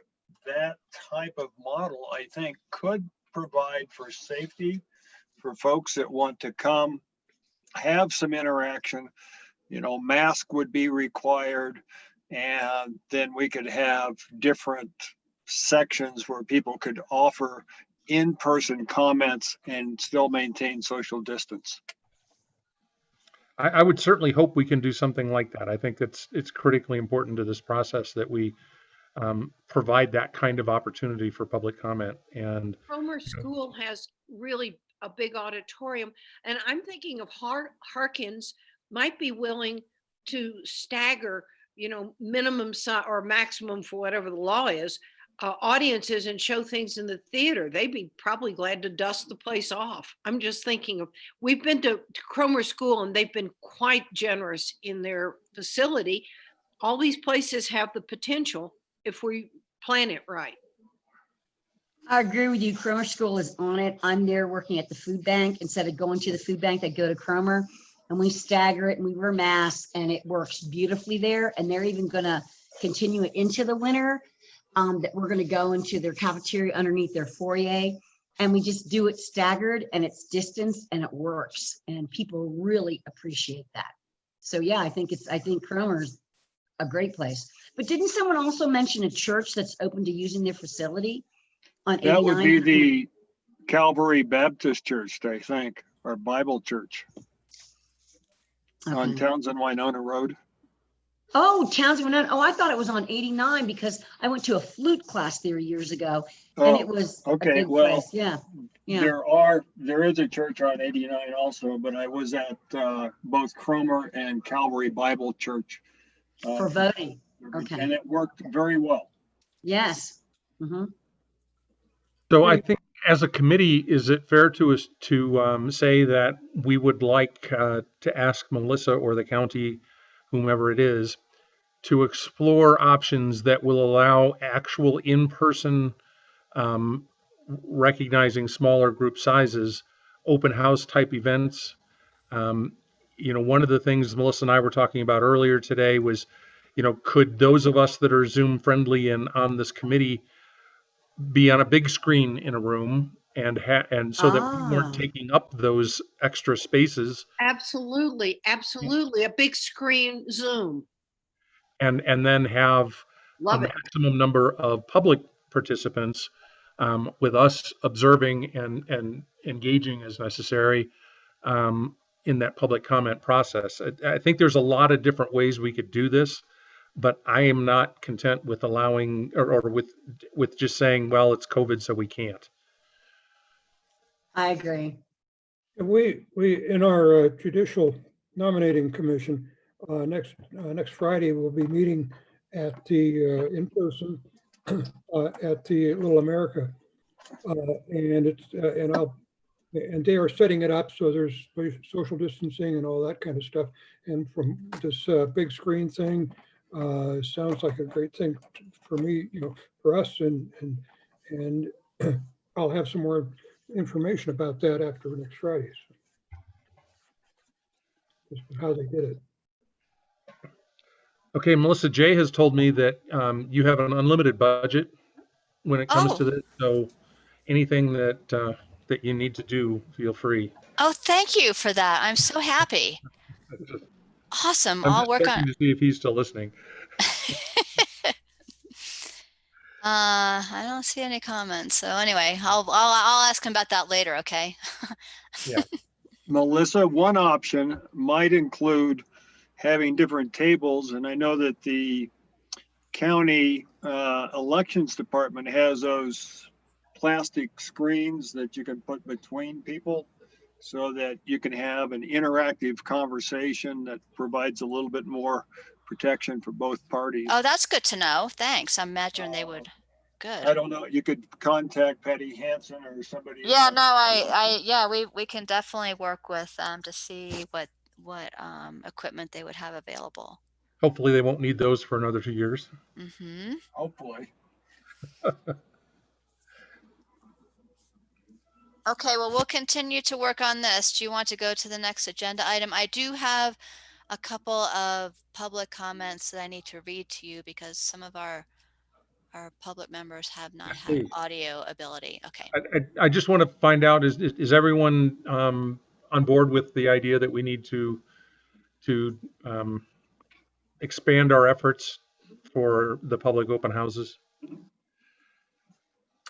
that type of model, I think, could provide for safety for folks that want to come, have some interaction, mask would be required. And then we could have different sections where people could offer in-person comments and still maintain social distance. I would certainly hope we can do something like that. I think it's critically important to this process that we provide that kind of opportunity for public comment. And Cromer School has really a big auditorium, and I'm thinking of Harkins might be willing to stagger, minimum or maximum for whatever the law is, audiences and show things in the theater. They'd be probably glad to dust the place off. I'm just thinking of, we've been to Cromer School and they've been quite generous in their facility. All these places have the potential if we plan it right. I agree with you. Cromer School is on it. I'm there working at the food bank. Instead of going to the food bank, I go to Cromer, and we stagger it and we wear masks, and it works beautifully there. And they're even going to continue it into the winter. That we're going to go into their cafeteria underneath their foyer, and we just do it staggered, and it's distanced, and it works, and people really appreciate that. So yeah, I think Cromer's a great place. But didn't someone also mention a church that's open to using their facility on 89? That would be the Calvary Baptist Church, I think, or Bible Church on Townsend Winona Road. Oh, Townsend. Oh, I thought it was on 89 because I went to a flute class there years ago, and it was okay. A good Well, place. Yeah. There is a church on 89 also, but I was at both Cromer and Calvary Bible Church For voting. Okay. And it worked very well. Yes. Mm-hmm. So I think as a committee, is it fair to us to say that we would like to ask Melissa or the county, whomever it is, to explore options that will allow actual in-person, recognizing smaller group sizes, open house type events? One of the things Melissa and I were talking about earlier today was, could those of us that are Zoom friendly and on this committee be on a big screen in a room and so that we weren't taking up those extra spaces? Absolutely. A big screen Zoom. And then have a maximum number of public participants with us observing and engaging as necessary in that public comment process. I think there's a lot of different ways we could do this, but I am not content with allowing or with just saying, well, it's COVID, so we can't. I agree. We in our judicial nominating commission next Friday we'll be meeting at the in person at the Little America, and it's and they are setting it up so there's social distancing and all that kind of stuff. And from this big screen thing, sounds like a great thing for me, for us, and I'll have some more information about that after next Friday. So, just how they did it. Okay, Melissa, Jay has told me that you have an unlimited budget when it comes to this. So anything that you need to do, feel free. Oh, thank you for that. I'm so happy. Awesome. I'm I'll just work checking on. to see if he's still listening. I don't see any comments. So anyway, I'll ask him about that later. Okay. Yeah. Melissa, one option might include having different tables, and I know that the county elections department has those plastic screens that you can put between people so that you can have an interactive conversation that provides a little bit more protection for both parties. Oh, that's good to know. Thanks. I'm imagining they would. Good. I don't know. You could contact Patty Hansen or somebody. Yeah, no, we can definitely work with them to see what equipment they would have available. Hopefully they won't need those for another 2 years. Mm-hmm. Hopefully. Okay, well, we'll continue to work on this. Do you want to go to the next agenda item? I do have a couple of public comments that I need to read to you because some of our public members have not had audio ability. Okay. I just want to find out, is everyone on board with the idea that we need to to expand our efforts for the public open houses?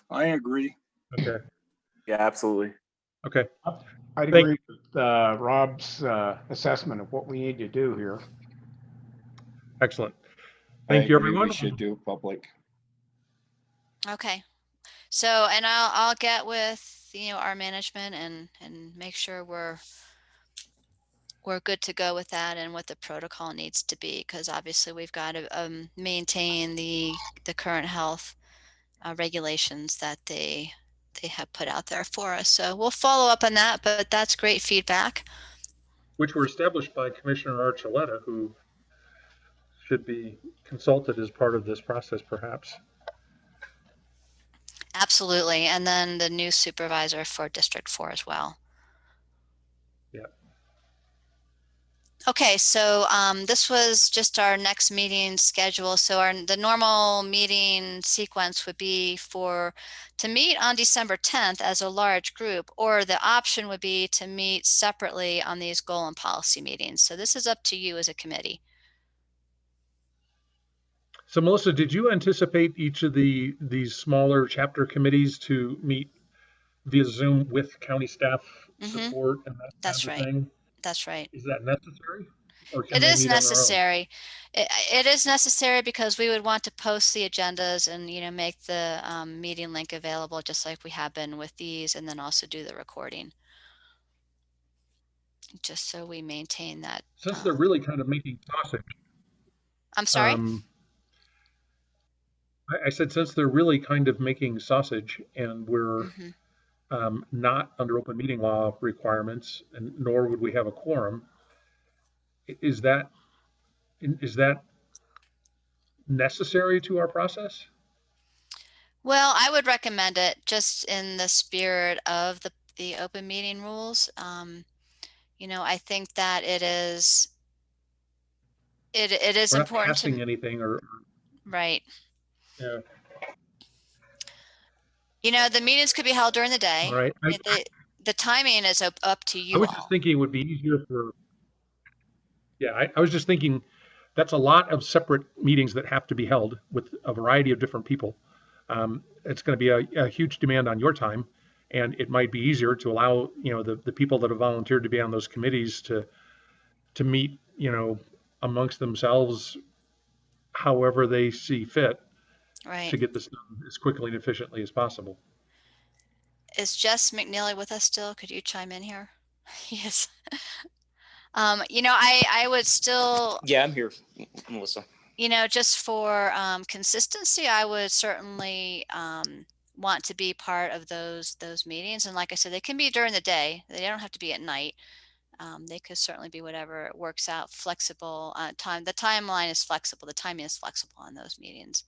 I agree. Okay. Yeah, absolutely. Okay. I'd Thank- agree with Rob's assessment of what we need to do here. Excellent. I Thank you, agree, everyone. we should do public. Okay. So, and I'll get with, our management and make sure we're good to go with that and what the protocol needs to be, because obviously we've got to maintain the current health regulations that they have put out there for us. So we'll follow up on that, but that's great feedback. Which were established by Commissioner Archuleta, who should be consulted as part of this process, perhaps. Absolutely. And then the new supervisor for District 4 as well. Yeah. Okay, so this was just our next meeting schedule. So the normal meeting sequence would be to meet on December 10th as a large group, or the option would be to meet separately on these goal and policy meetings. So this is up to you as a committee. So Melissa, did you anticipate each of these smaller chapter committees to meet via Zoom with county staff support and that That's kind of right. thing? That's right. Is that necessary? Or can It they is meet on their own? necessary. It is necessary because we would want to post the agendas and, make the meeting link available just like we have been with these, and then also do the recording. Just so we maintain that. Since they're really kind of making sausage. I'm sorry? I said, since they're really kind of making sausage and we're not under open meeting law requirements, and nor would we have a quorum, is that necessary to our process? Well, I would recommend it just in the spirit of the open meeting rules. I think that it is We're not important passing anything or right. Yeah. The meetings could be held during the day. Right. The timing is up to you I was all. just thinking it would be easier for. Yeah, I was just thinking that's a lot of separate meetings that have to be held with a variety of different people. It's going to be a huge demand on your time, and it might be easier to allow the people that have volunteered to be on those committees to meet amongst themselves however they see fit, right, to get this done as quickly and efficiently as possible. Is Jess McNeely with us still? Could you chime in here? Yes. I would still. Yeah, I'm here, Melissa. Just for consistency, I would certainly want to be part of those meetings. And like I said, they can be during the day. They don't have to be at night. They could certainly be whatever works out, flexible time. The timeline is flexible. The timing is flexible on those meetings.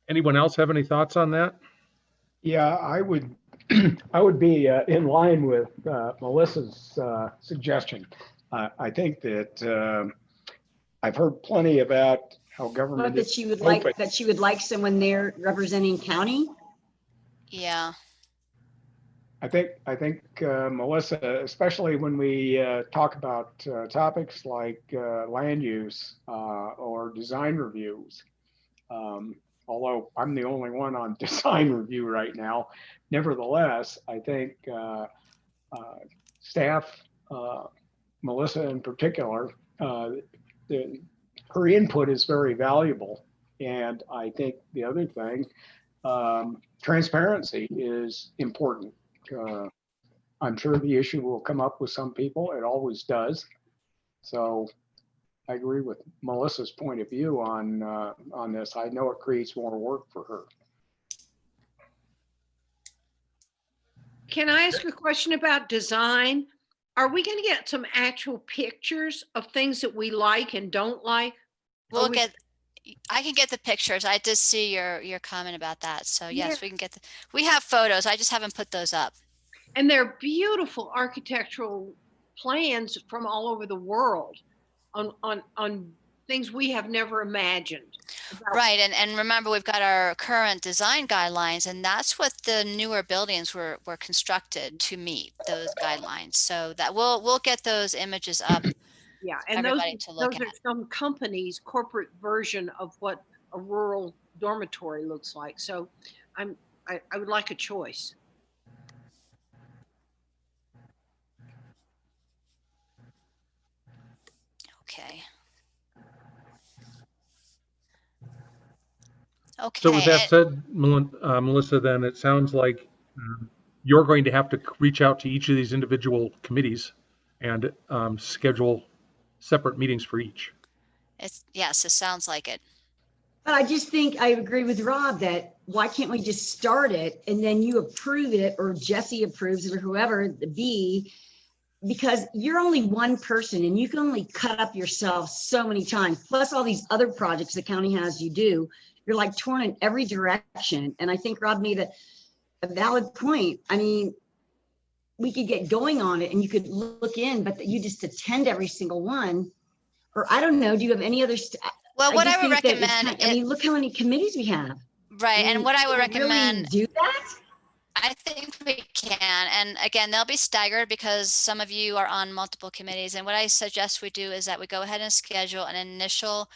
Anyone else have any thoughts on that? Yeah, I would be in line with Melissa's suggestion. I think that I've heard plenty about how government But that she would like someone there representing county. Yeah. I think Melissa, especially when we talk about topics like land use or design reviews, although I'm the only one on design review right now, nevertheless, I think staff, Melissa in particular, her input is very valuable. And I think the other thing, transparency is important. I'm sure the issue will come up with some people. It always does. So I agree with Melissa's point of view on this. I know it creates more work for her. Can I ask a question about design? Are we going to get some actual pictures of things that we like and don't like? I can get the pictures. I did see your comment about that. So yes, we can get we have photos. I just haven't put those up. And they're beautiful architectural plans from all over the world on things we have never imagined. Right, and remember, we've got our current design guidelines, and that's what the newer buildings were constructed to meet those guidelines. So that we'll get those images up. Yeah, for and those everybody to look those at. are some companies' corporate version of what a rural dormitory looks like. So I would like a choice. Okay. So with Okay. that said, Melissa, then it sounds like you're going to have to reach out to each of these individual committees and schedule separate meetings for each. Yes, it sounds like it. But I just think I agree with Rob that why can't we just start it and then you approve it, or Jesse approves it, or whoever the be, because you're only one person and you can only cut up yourself so many times. Plus all these other projects the county has you do, you're like torn in every direction. And I think Rob made a valid point. I mean, we could get going on it and you could look in, but you just attend every single one. Or I don't know, do you have any other? Well, what I would recommend, I mean, look how many committees we have. Right, and what I would can we really recommend, do that? I think we can. And again, they'll be staggered because some of you are on multiple committees. And what I suggest we do is that we go ahead and schedule an initial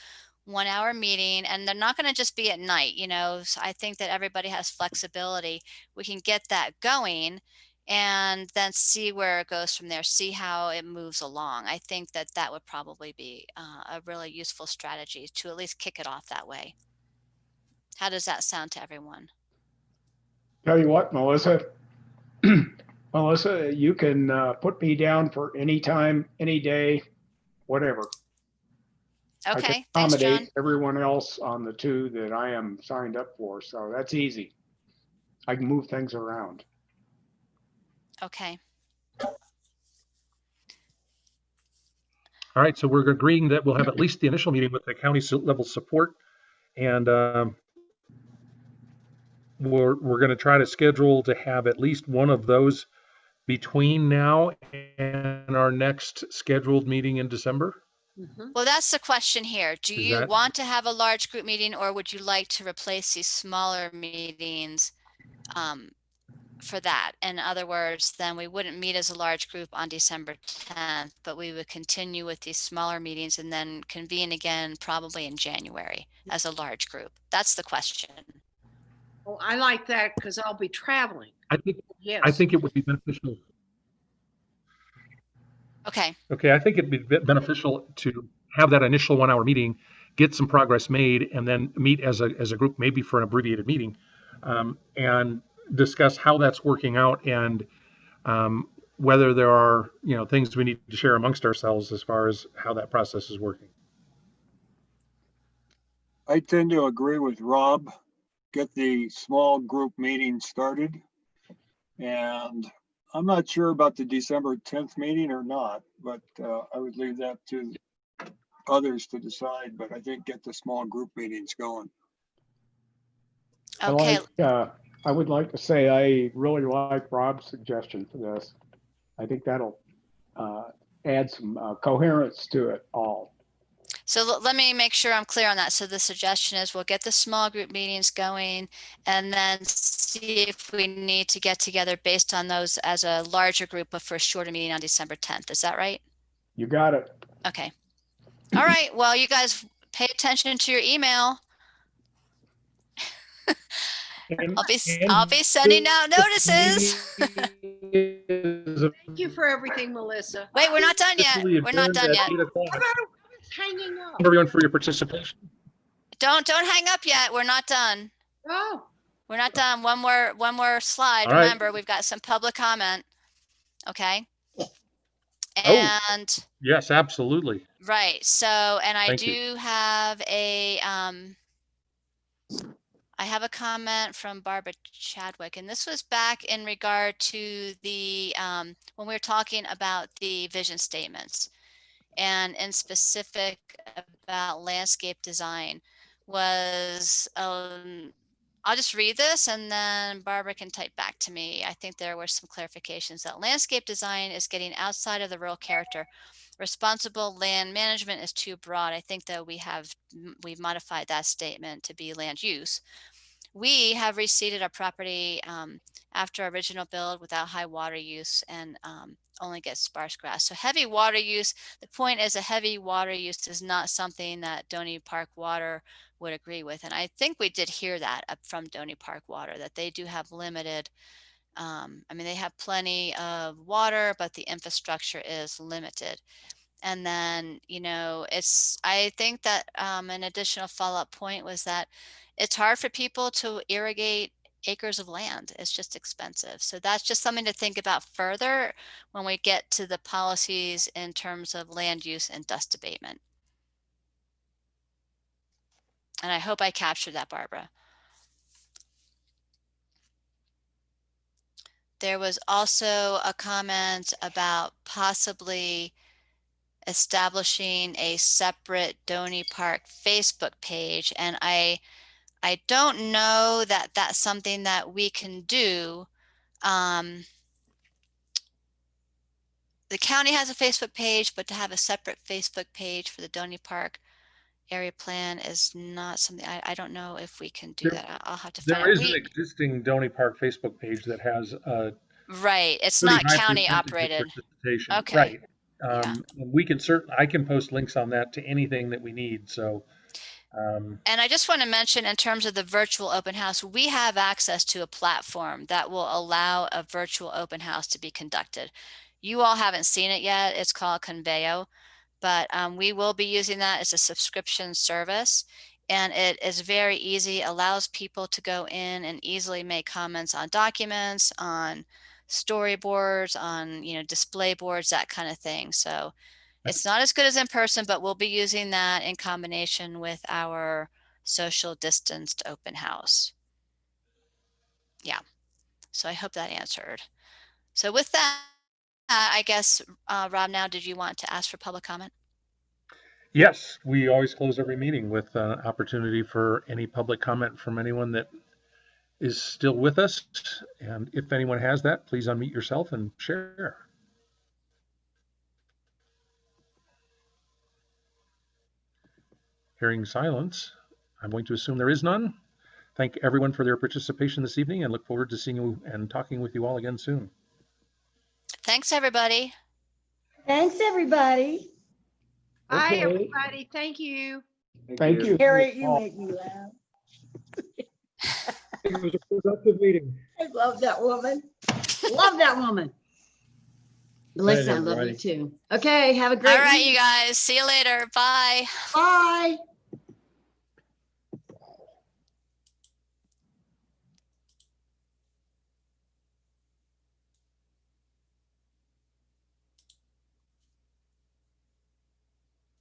1-hour meeting, and they're not going to just be at night. So I think that everybody has flexibility. We can get that going and then see where it goes from there, see how it moves along. I think that that would probably be a really useful strategy to at least kick it off that way. How does that sound to everyone? Tell you what, Melissa, Melissa, you can put me down for any time, any day, whatever. I can Okay, thanks, John. accommodate everyone else on the 2 that I am signed up for, so that's easy. I can move things around. Okay. All right, so we're agreeing that we'll have at least the initial meeting with the county level support, and we're going to try to schedule to have at least one of those between now and our next scheduled meeting in December. Well, that's the question here. Do Is you that- want to have a large group meeting, or would you like to replace these smaller meetings for that? In other words, then we wouldn't meet as a large group on December 10th, but we would continue with these smaller meetings and then convene again probably in January as a large group. That's the question. Well, I like that because I'll be traveling. I think Yes. it would be beneficial. Okay. Okay, I think it'd be beneficial to have that initial 1-hour meeting, get some progress made, and then meet as a group, maybe for an abbreviated meeting, and discuss how that's working out, and whether there are things we need to share amongst ourselves as far as how that process is working. I tend to agree with Rob. Get the small group meeting started. And I'm not sure about the December 10th meeting or not, but I would leave that to others to decide. But I think get the small group meetings going. Okay. I would like to say I really like Rob's suggestion for this. I think that'll add some coherence to it all. So let me make sure I'm clear on that. So the suggestion is we'll get the small group meetings going and then see if we need to get together based on those as a larger group, but for a shorter meeting on December 10th. Is that right? You got it. Okay. All right. Well, you guys pay attention to your email. I'll be sending out notices. Thank you for everything, Melissa. Wait, we're not done yet. We're not done yet. Hanging up. Everyone for your participation. Don't hang up yet. We're not done. Oh. We're not done. One more slide. All right. Remember, we've got some public comment. Okay. And yes, absolutely. right. So, and I Thank do you. have a I have a comment from Barbara Chadwick, and this was back in regard to the when we were talking about the vision statements, and in specific about landscape design, was I'll just read this and then Barbara can type back to me. I think there were some clarifications that landscape design is getting outside of the rural character. Responsible land management is too broad. I think that we've modified that statement to be land use. We have reseeded our property after original build without high water use and only get sparse grass. So heavy water use, the point is a heavy water use is not something that Doney Park Water would agree with. And I think we did hear that from Doney Park Water, that they do have limited, I mean, they have plenty of water, but the infrastructure is limited. And then, you know, I think that an additional follow-up point was that it's hard for people to irrigate acres of land. It's just expensive. So that's just something to think about further when we get to the policies in terms of land use and dust abatement. And I hope I captured that, Barbara. There was also a comment about possibly establishing a separate Doney Park Facebook page. And I don't know that that's something that we can do. The county has a Facebook page, but to have a separate Facebook page for the Doney Park area plan is not something, I don't know if we can do that. I'll have to find out. There is an existing Doney Park Facebook page that has right. It's not county 35% operated. participation. Okay. Right. Yeah. We can I can post links on that to anything that we need. So. And I just want to mention in terms of the virtual open house, we have access to a platform that will allow a virtual open house to be conducted. You all haven't seen it yet. It's called Conveo, but we will be using that as a subscription service. And it is very easy, allows people to go in and easily make comments on documents, on storyboards, on, you know, display boards, that kind of thing. So it's not as good as in person, but we'll be using that in combination with our social distanced open house. Yeah. So I hope that answered. So with that, I guess, Rob, now, did you want to ask for public comment? Yes, we always close every meeting with an opportunity for any public comment from anyone that is still with us. And if anyone has that, please unmute yourself and share. Hearing silence, I'm going to assume there is none. Thank everyone for their participation this evening and look forward to seeing you and talking with you all again soon. Thanks, everybody. Thanks, everybody. Bye, everybody. Thank you. Thank you. Harriet, you make me laugh. It was a productive meeting. I love that woman. Love that woman. Melissa, I love you everybody. too. Okay, have a great All right, week. you guys. See you later. Bye. Bye.